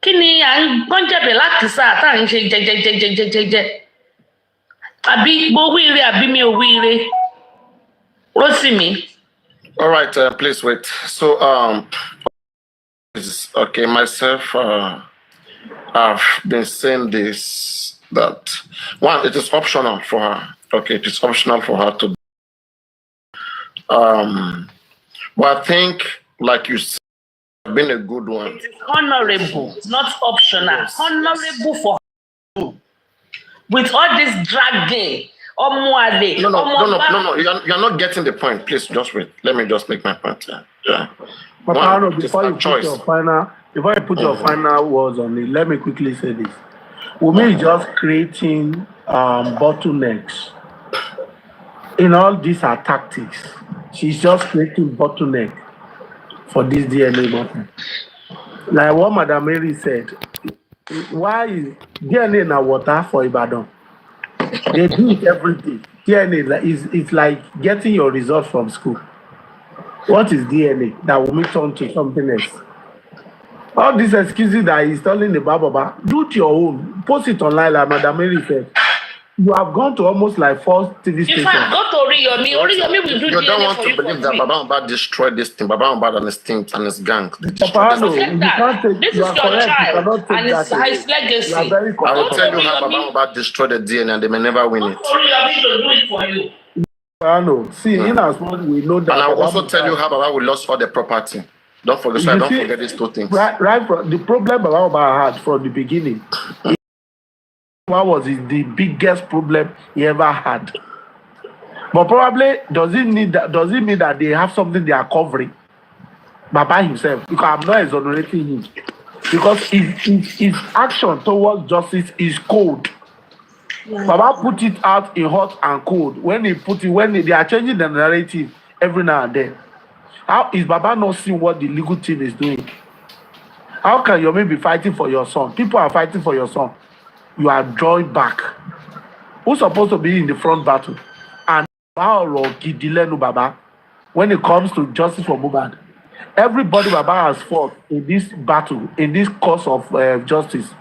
Kini and Bonjabe Lakisa and Abi Bowiri Abimi Owire. Rosimi.
All right, please wait. So okay, myself I've been saying this, that one, it is optional for her. Okay, it is optional for her to but I think, like you said, it's been a good one.
It is honorable, not optional. Yes. Honorable for her. With all this dragging.
No. You're not getting the point. Please just wait. Let me just make my point. Yeah.
Paparino, before you put your final words on it, let me quickly say this. Wumi is just creating bottlenecks. In all these are tactics. She's just creating bottleneck for this DNA matter. Like what Madam Mary said, why is DNA in water for Ibadan? They do it every day. DNA is like getting your results from school. What is DNA that will make on to something else? All these excuses that he's telling the Baba, do it your own. Post it online, like Madam Mary said. You have gone to almost like 4 TV stations.
If I go to Oriyomi will do
you don't want to believe that Baba Mba destroyed this thing. Baba Mba and his team and his gang.
Paparino,
this is your child and his legacy.
I will tell you how Baba Mba destroyed the DNA and they may never win it.
Oriyomi to do it for you.
Paparino, see, in as much we know that.
And I will also tell you how Baba will lost all the property. Don't forget, don't forget these two things.
Right from the problem Baba Mba had from the beginning. What was the biggest problem he ever had? But probably does it mean that they have something they are covering? Baba himself, because I'm not exonerating him, because his action towards justice is cold. Yeah. Baba put it out in hot and cold. When they are changing the narrative every now and then. How is Baba not seeing what the legal team is doing? How can you be fighting for your son? People are fighting for your son. You are drawing back. Who's supposed to be in the front battle? And Baba, when it comes to justice for Mohbad, everybody Baba has fought in this battle, in this course of justice.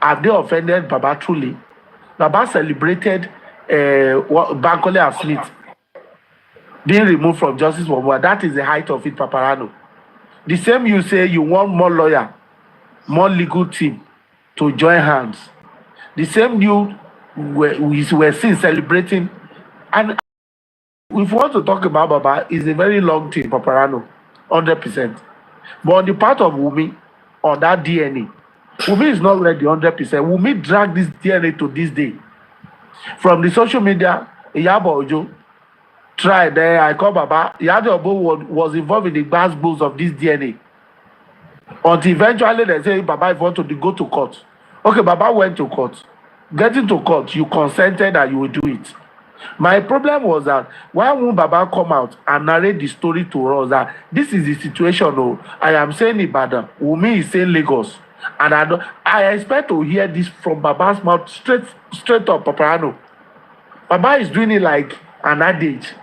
Have they offended Baba truly? Baba celebrated Bankole and Smith being removed from justice for Mohbad. That is the height of it, Paparino. The same you say you want more lawyer, more legal team to join hands. The same you were seen celebrating And if we want to talk about Baba, it's a very long thing, Paparano, 100%. But on the part of Wumi, on that DNA, Wumi is not ready 100%. Wumi dragged this DNA to this day. From the social media, Iyabo Ojo tried there. I call Baba. Iyabo was involved in the bass bulls of this DNA. Until eventually they say, Baba, if you want to go to court. Okay, Baba went to court. Getting to court, you consented that you will do it. My problem was that why won't Baba come out and narrate the story to us that this is the situation? Oh, I am saying Ibadan, Wumi is saying Lagos, and I expect to hear this from Baba's mouth straight up, Paparano. Baba is doing it like an adage.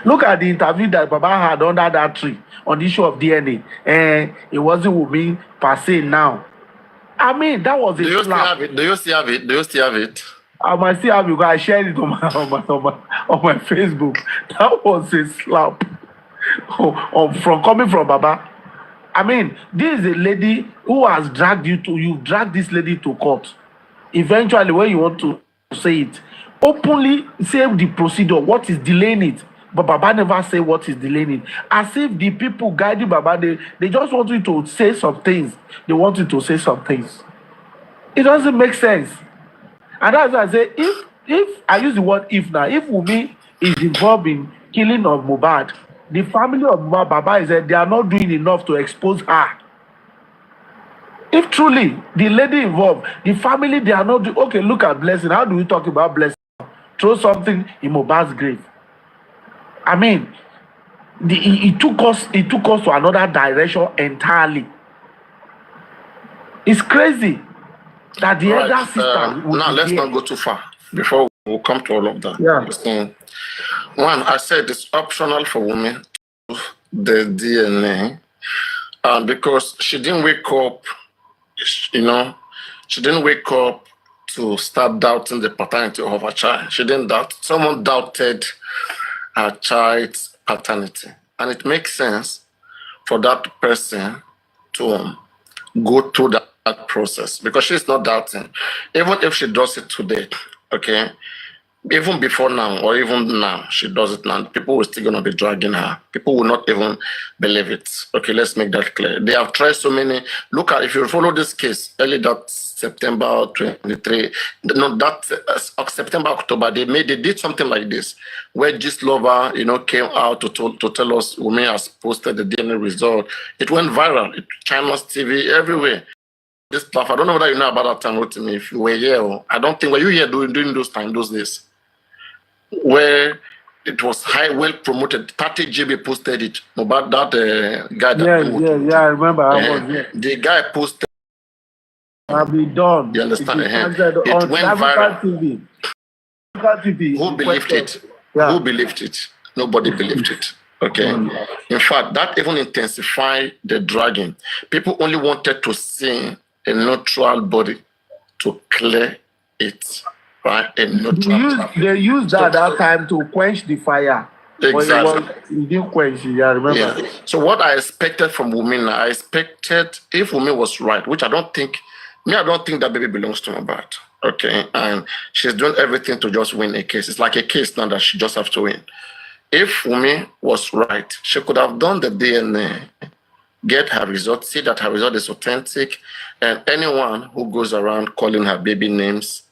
Look at the interview that Baba had under that tree on the issue of DNA. It wasn't Wumi per se now. I mean, that was a
Do you still
slap.
have it? Do you still have it? Do you still have it?
I might still have it because I shared it on my Facebook. That was a slap from coming from Baba. I mean, this is a lady who has dragged you dragged this lady to court. Eventually, when you want to say it, openly say the procedure, what is delaying it. But Baba never say what is delaying it. As if the people guiding Baba, they just want you to say some things. They want you to say some things. It doesn't make sense. And that's why I say, if I use the word if now, if Wumi is involved in killing of Mohbad, the family of Mohbad, Baba is that they are not doing enough to expose her. If truly the lady involved, the family, they are not doing, okay, look at Blessing. How do we talk about Blessing? Throw something in Mohbad's grave. I mean, it took us to another direction entirely. It's crazy that the elder sister.
Now let's not go too far before we come to all of that.
Yeah.
So, one, I said it's optional for women to do the DNA, because she didn't wake up. She didn't wake up to start doubting the paternity of her child. She didn't doubt. Someone doubted her child's paternity. And it makes sense for that person to go through that process because she's not doubting. Even if she does it today, okay, even before now or even now, she does it now, people will still gonna be dragging her. People will not even believe it. Okay, let's make that clear. They have tried so many. Look at, if you follow this case, early that September 23, no, that September, October, they did something like this, where this lover, came out to tell us Wumi has posted the DNA result. It went viral. China's TV, everywhere. This stuff, I don't know whether you know about that time, Rotimi, if you were here. Or I don't think, were you here during those days? Where it was well promoted. 30 GB posted it about that guy.
I remember. I was here.
The guy posted.
I'll be done.
You understand?
It
went viral.
TV.
Who believed it? Yeah. Who believed it? Nobody believed it. Okay. In fact, that even intensified the dragging. People only wanted to see a neutral body to clear it. Right? They
used that time to quench the fire.
Exactly.
It didn't quench it, I remember.
Yeah. So what I expected from Wumi, I expected if Wumi was right, which I don't think that baby belongs to Mohbad. Okay. And she's doing everything to just win a case. It's like a case now that she just has to win. If Wumi was right, she could have done the DNA, get her result, see that her result is authentic, and anyone who goes around calling her baby names,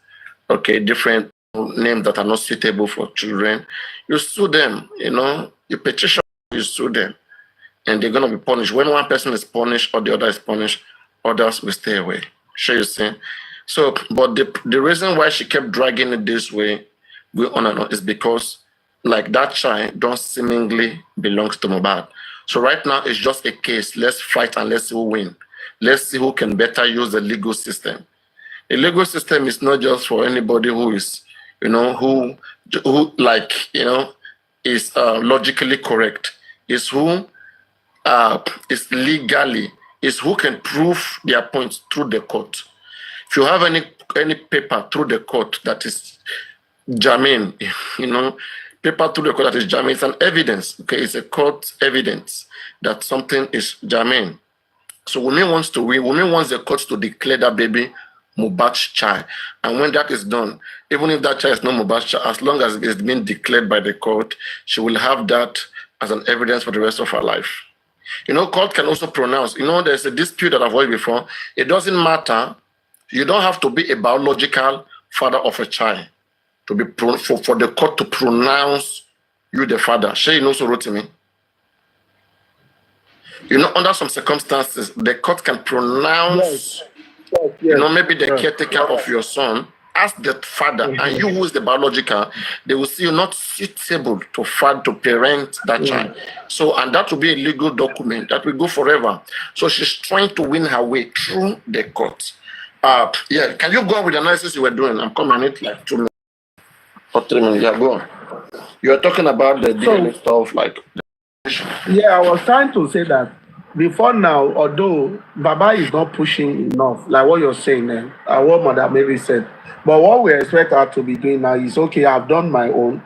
okay, different names that are not suitable for children, you sue them, you petition, you sue them, and they're going to be punished. When one person is punished or the other is punished, others will stay away. Sure, you see? So, but the reason why she kept dragging it this way, going on and on, is because, like, that child don't seemingly belongs to Mohbad. So right now, it's just a case. Let's fight and let's see who win. Let's see who can better use the legal system. The legal system is not just for anybody who is, who is logically correct. It's who is legally, is who can prove their points through the court. If you have any paper through the court that is germane, paper through the court that is germane, it's an evidence. Okay, it's a court evidence that something is germane. So Wumi wants to win. Wumi wants the court to declare that baby Mohbad's child. And when that is done, even if that child is not Mohbad's child, as long as it's been declared by the court, she will have that as an evidence for the rest of her life. Court can also pronounce, there's a dispute that I've heard before. It doesn't matter. You don't have to be a biological father of a child to be for the court to pronounce you the father. Shay also wrote to me. Under some circumstances, the court can pronounce, maybe the caretaker of your son as the father, and you who is the biological, they will see you not suitable to parent that child. So, and that will be a legal document that will go forever. So she's trying to win her way through the court. Can you go on with the analysis you were doing? I'm coming on it like 2 minutes or 3 minutes. Yeah, go on. You are talking about the DNA stuff, like.
Yeah, I was trying to say that before now, although Baba is not pushing enough, like what you're saying, and what Mother Mary said, but what we expect her to be doing now is, okay, I've done my own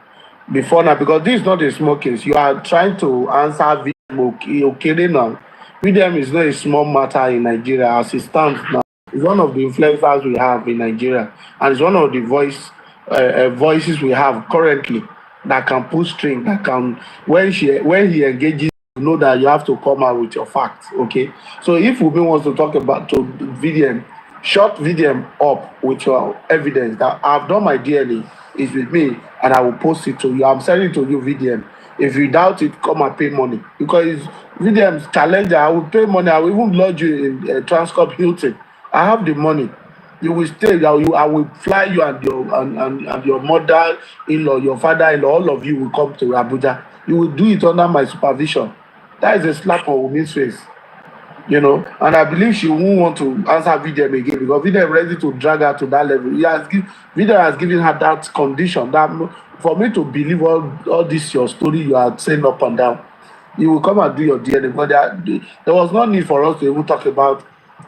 before now, because this is not a small case. You are trying to answer okay now. William is not a small matter in Nigeria as it stands now. It's one of the influencers we have in Nigeria, and it's one of the voices we have currently that can pull string, that can, when he engages, you know that you have to come out with your facts, okay? So if Umi wants to talk about VDM, short VDM up with your evidence that I've done my DNA, is with me, and I will post it to you. I'm sending it to you, VDM. If you doubt it, come and pay money, because VDM's challenger, I will pay money. I will even lodge you in Transcorp Hilton. I have the money. You will stay. I will fly you and your mother-in-law, your father-in-law, all of you will come to Abuja. You will do it under my supervision. That is a slap on Wumi's face, And I believe she won't want to answer VDM again, because VDM ready to drag her to that level. VDM has given her that condition that for me to believe all this your story you are saying up and down, you will come and do your DNA. But there was no need for us to even talk about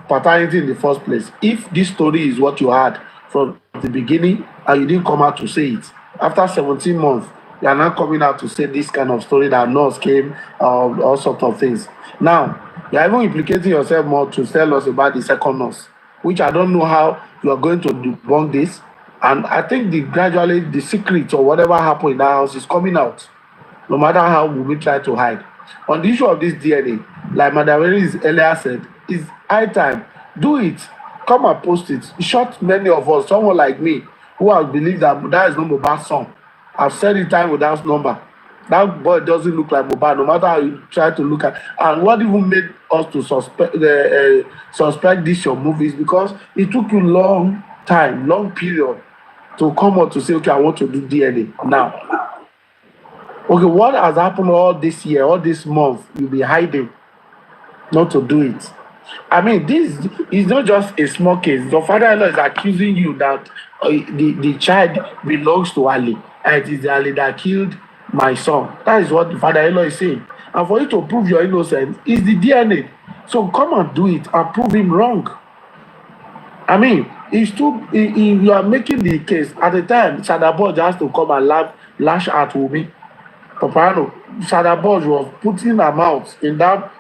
paternity in the first place. If this story is what you had from the beginning and you didn't come out to say it, after 17 months, you are now coming out to say this kind of story that nurse came, all sorts of things. Now, you are even implicating yourself more to tell us about the second nurse, which I don't know how you are going to debunk this. And I think gradually the secret or whatever happened in that house is coming out, no matter how we try to hide. On the issue of this DNA, like Madam Mary earlier said, it's high time. Do it. Come and post it. It shocked many of us, someone like me, who has believed that is not Mohbad's son. I've said it time with that number. That boy doesn't look like Mohbad, no matter how you try to look at. And what even made us to suspect this your movie is because it took you long period to come out to say, okay, I want to do DNA now. Okay, what has happened all this year, all this month, you'll be hiding not to do it. I mean, this is not just a small case. Your father-in-law is accusing you that the child belongs to Ali, and it is Ali that killed my son. That is what the father-in-law is saying. And for you to prove your innocence is the DNA. So come and do it and prove him wrong. I mean, you are making the case. At the time, Sadaboj has to come and lash at Wumi. Paparino, Sadaboj was putting her mouth in that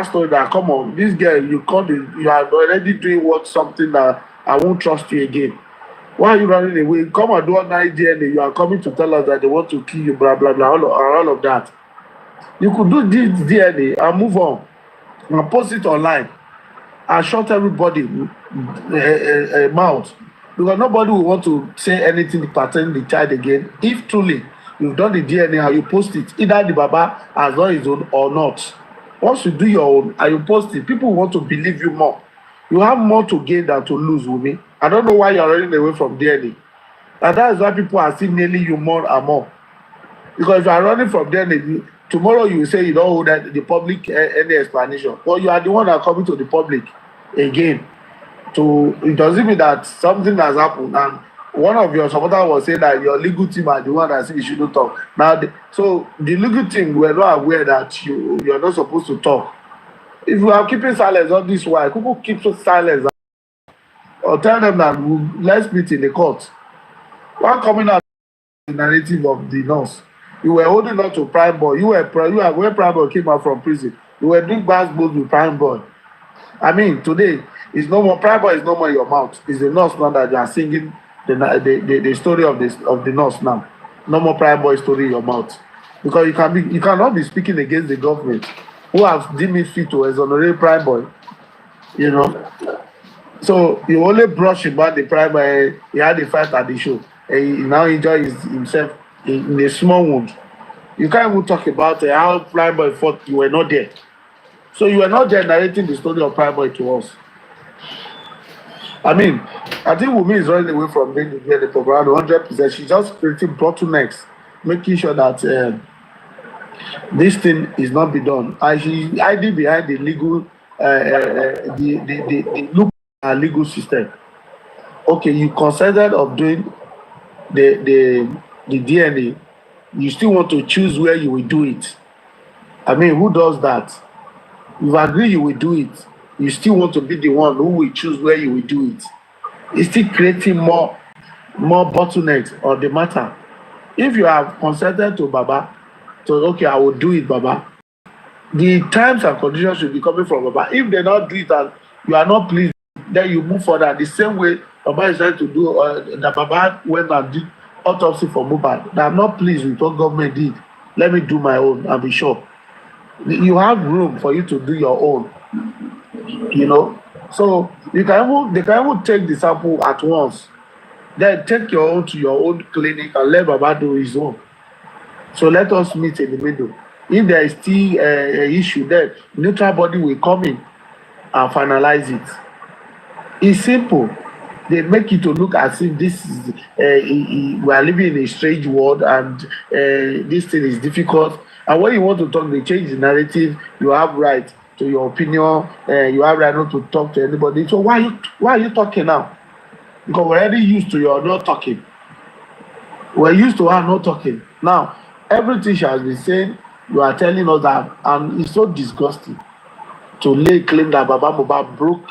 story that, come on, this girl, you are already doing something that I won't trust you again. Why are you running away? Come and do ordinary DNA. You are coming to tell us that they want to kill you, blah, blah, blah, all of that. You could do this DNA and move on and post it online and shut everybody mouth, because nobody will want to say anything pertaining to the child again. If truly you've done the DNA and you post it, either the Baba has done his own or not. Once you do your own and you post it, people want to believe you more. You have more to gain than to lose, Wumi. I don't know why you're running away from DNA. And that is why people are still nailing you more and more. Because if you are running from DNA, tomorrow you will say you don't hold the public any explanation. Well, you are the one that are coming to the public again. It doesn't mean that something has happened. And one of your supporters was saying that your legal team are the one that said you shouldn't talk. Now, so the legal team were not aware that you are not supposed to talk. If you are keeping silence on this, why? People keep silence. Or tell them that let's meet in the court. One coming out the narrative of the nurse. You were holding on to Prime Boy. You were when Prime Boy came out from prison. You were doing basketball with Prime Boy. I mean, today It's no more Prime Boy is no more in your mouth. It's the nurse now that you are singing the story of the nurse now. No more Prime Boy story in your mouth. Because you cannot be speaking against the government who have deemed it fit to exonerate Prime Boy. You know. So you only brush about the Prime Boy, he had a fight at the show. And he now enjoys himself in a small wound. You can't even talk about how Prime Boy fought, you were not there. So you were not generating the story of Prime Boy to us. I mean, I think Wumi is running away from being the Paparino 100%. She's just creating bottlenecks, making sure that this thing is not be done. And she's hiding behind the legal, the loop legal system. Okay, you considered of doing the DNA, you still want to choose where you will do it. I mean, who does that? You've agreed you will do it. You still want to be the one who will choose where you will do it. It's still creating more bottlenecks on the matter. If you have consented to Baba, so okay, I will do it, Baba. The terms and conditions should be coming from Baba. If they not do it and you are not pleased, then you move further. The same way Baba is trying to do, that Baba went and did autopsy for Mohbad. That I'm not pleased with what government did. Let me do my own and be sure. You have room for you to do your own. You know, so they can even take the sample at once. Then take your own to your own clinic and let Baba do his own. So let us meet in the middle. If there is still an issue, then neutral body will come in and finalize it. It's simple. They make it to look as if this is we are living in a strange world and this thing is difficult. And when you want to talk, they change the narrative. You have right to your opinion. You have right not to talk to anybody. So why are you talking now? Because we're already used to your not talking. We're used to her not talking. Now, everything she has been saying, you are telling us that, and it's so disgusting to lay claim that Baba Mohbad broke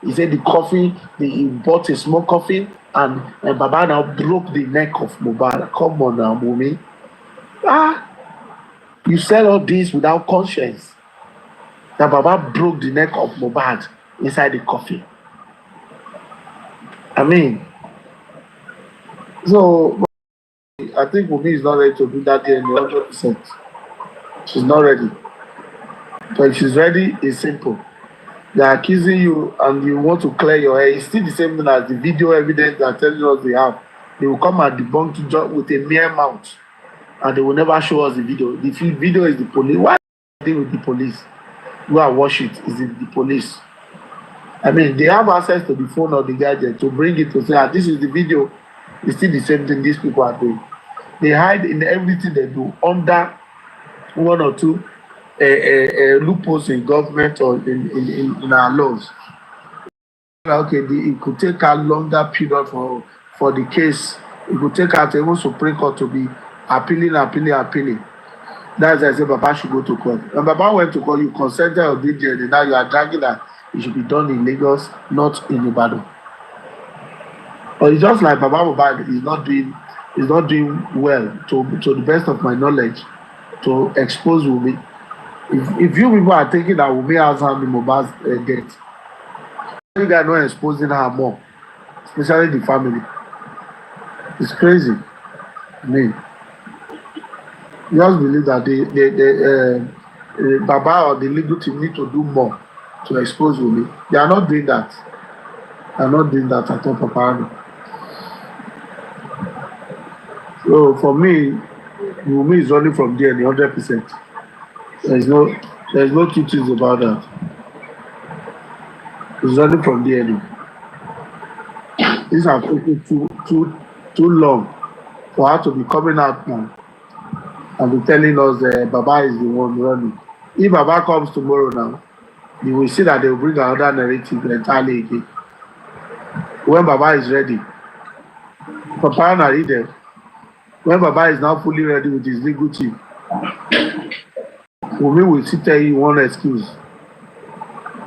he said the coffin, he bought a small coffin, and Baba now broke the neck of Mohbad. Come on now, Mumi. You said all this without conscience. That Baba broke the neck of Mohbad inside the coffin. I mean, so I think Wumi is not ready to do that in 100%. She's not ready. But she's ready, it's simple. They are accusing you and you want to clear your hair. It's still the same thing as the video evidence that telling us they have. They will come and debunk it with a mere mouth. And they will never show us the video. The video is the police. Why are they with the police? Go and watch it. Is it the police? I mean, they have access to the phone or the gadget to bring it to say, this is the video. It's still the same thing these people are doing. They hide in everything they do under one or two loopholes in government or in our laws. Okay, it could take a longer period for the case. It could take out even Supreme Court to be appealing. That's why I say Baba should go to court. When Baba went to court, you consented or did it, and now you are dragging that it should be done in Lagos, not in Ibadan. But it's just like Baba Mohbad is not doing well, to the best of my knowledge, to expose Wumi. If you people are thinking that Wumi has hand in Mohbad's death, you guys are not exposing her more, especially the family. It's crazy. I mean, you just believe that the Baba or the legal team need to do more to expose Wumi. They are not doing that. They are not doing that at all, Paparino. So for me, Wumi is running from there 100%. There's no two things about that. He's running from DNA. These are taking too long for her to be coming out now and be telling us Baba is the one running. If Baba comes tomorrow now, you will see that they will bring another narrative entirely again. When Baba is ready, Paparino are there. When Baba is now fully ready with his legal team, Wumi will still tell you one excuse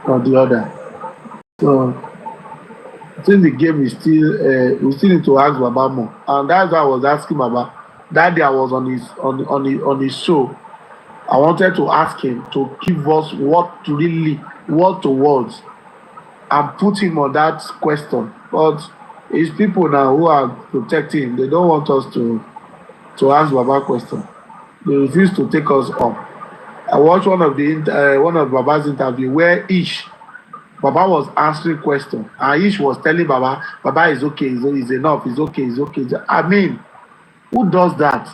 or the other. So I think the game is still we still need to ask Baba more. And that's why I was asking Baba. That day I was on his show. I wanted to ask him to give us what to words and put him on that question. But it's people now who are protecting him. They don't want us to ask Baba question. They refuse to take us up. I watched one of Baba's interview where Baba was answering question and Ish was telling Baba is okay, it's enough, it's okay, it's okay. I mean, who does that?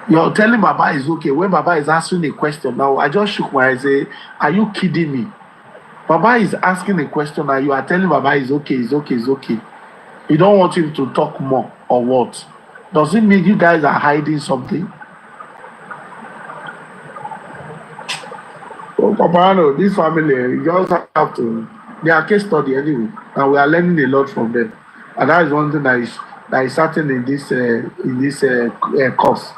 You're telling Baba is okay when Baba is answering a question. Now I just shook my head and say, are you kidding me? Baba is asking a question and you are telling Baba is okay, it's okay, it's okay. You don't want him to talk more or what? Does it mean you guys are hiding something? So Paparino, this family, you just have to, they are case study anyway, and we are learning a lot from them. And that is one thing that is certain in this course.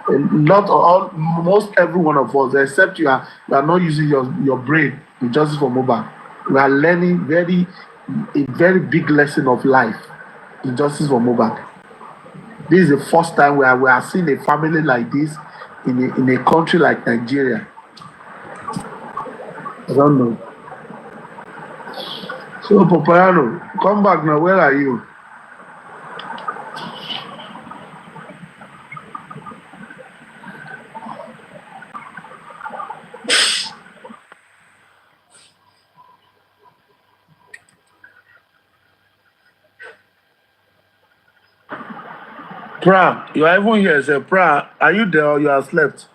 Not all, most every one of us, except you are not using your brain in justice for mobile. We are learning a very big lesson of life in justice for mobile. This is the first time we are seeing a family like this in a country like Nigeria. I don't know. So Paparino, come back now. Where are you? Pra, you are even here. Say, Pra, are you there or you have slept?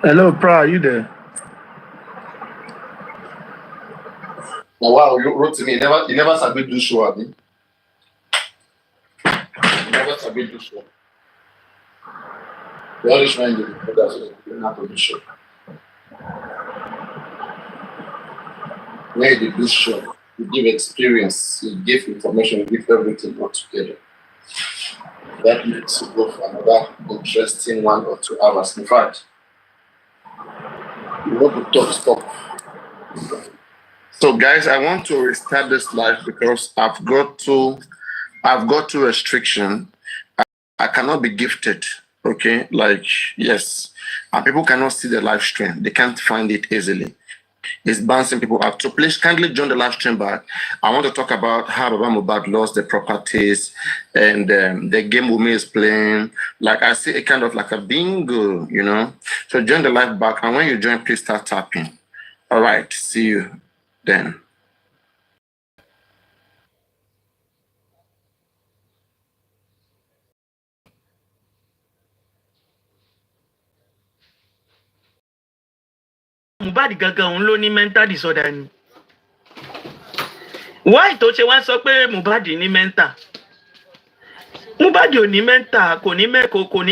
Hello, Pra, are you there?
Now, wow, you wrote to me. You never submit do show, Abi. You never submit do show. You always trying to do that, you're not going to show. Where you do show, you give experience, you give information, you give everything all together. That makes you go for another interesting 1 or 2 hours. In fact, you want to talk stop. So guys, I want to restart this live because I've got to restriction. I cannot be gifted. Okay, like yes, and people cannot see the live stream. They can't find it easily. It's bouncing people out. So please kindly join the live stream back. I want to talk about how Baba Mohbad lost the properties and the game Wumi is playing. Like I see a kind of like a bingo, you know. So join the live back, and when you join, please start tapping. All right, see you then.
Mohbad gangan òun ló ní mental disorder ni. Why tó ṣe wá sọ pé Mohbad ní mental? Mohbad ò ní mental, kò ní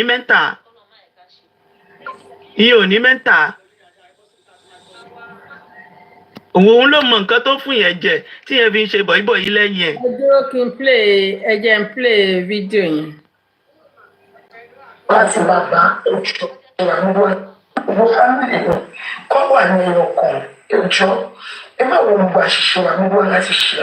mental. Iye ò ní mental. Òun ló mọ nǹkan tó fún yẹn jẹ tí yẹn fi ń ṣe bọ̀ìbọ̀ì lẹ́yìn ẹ̀.
Ẹ dúró kí n play fídíò yẹn.
Láti bàbá ẹjọ́ ìrànwọ́ ìwọ fámìlì mi kọ́ wà ní ọkàn ẹjọ́ ẹ má wo gbogbo àṣìṣe wa nígbà láti ṣe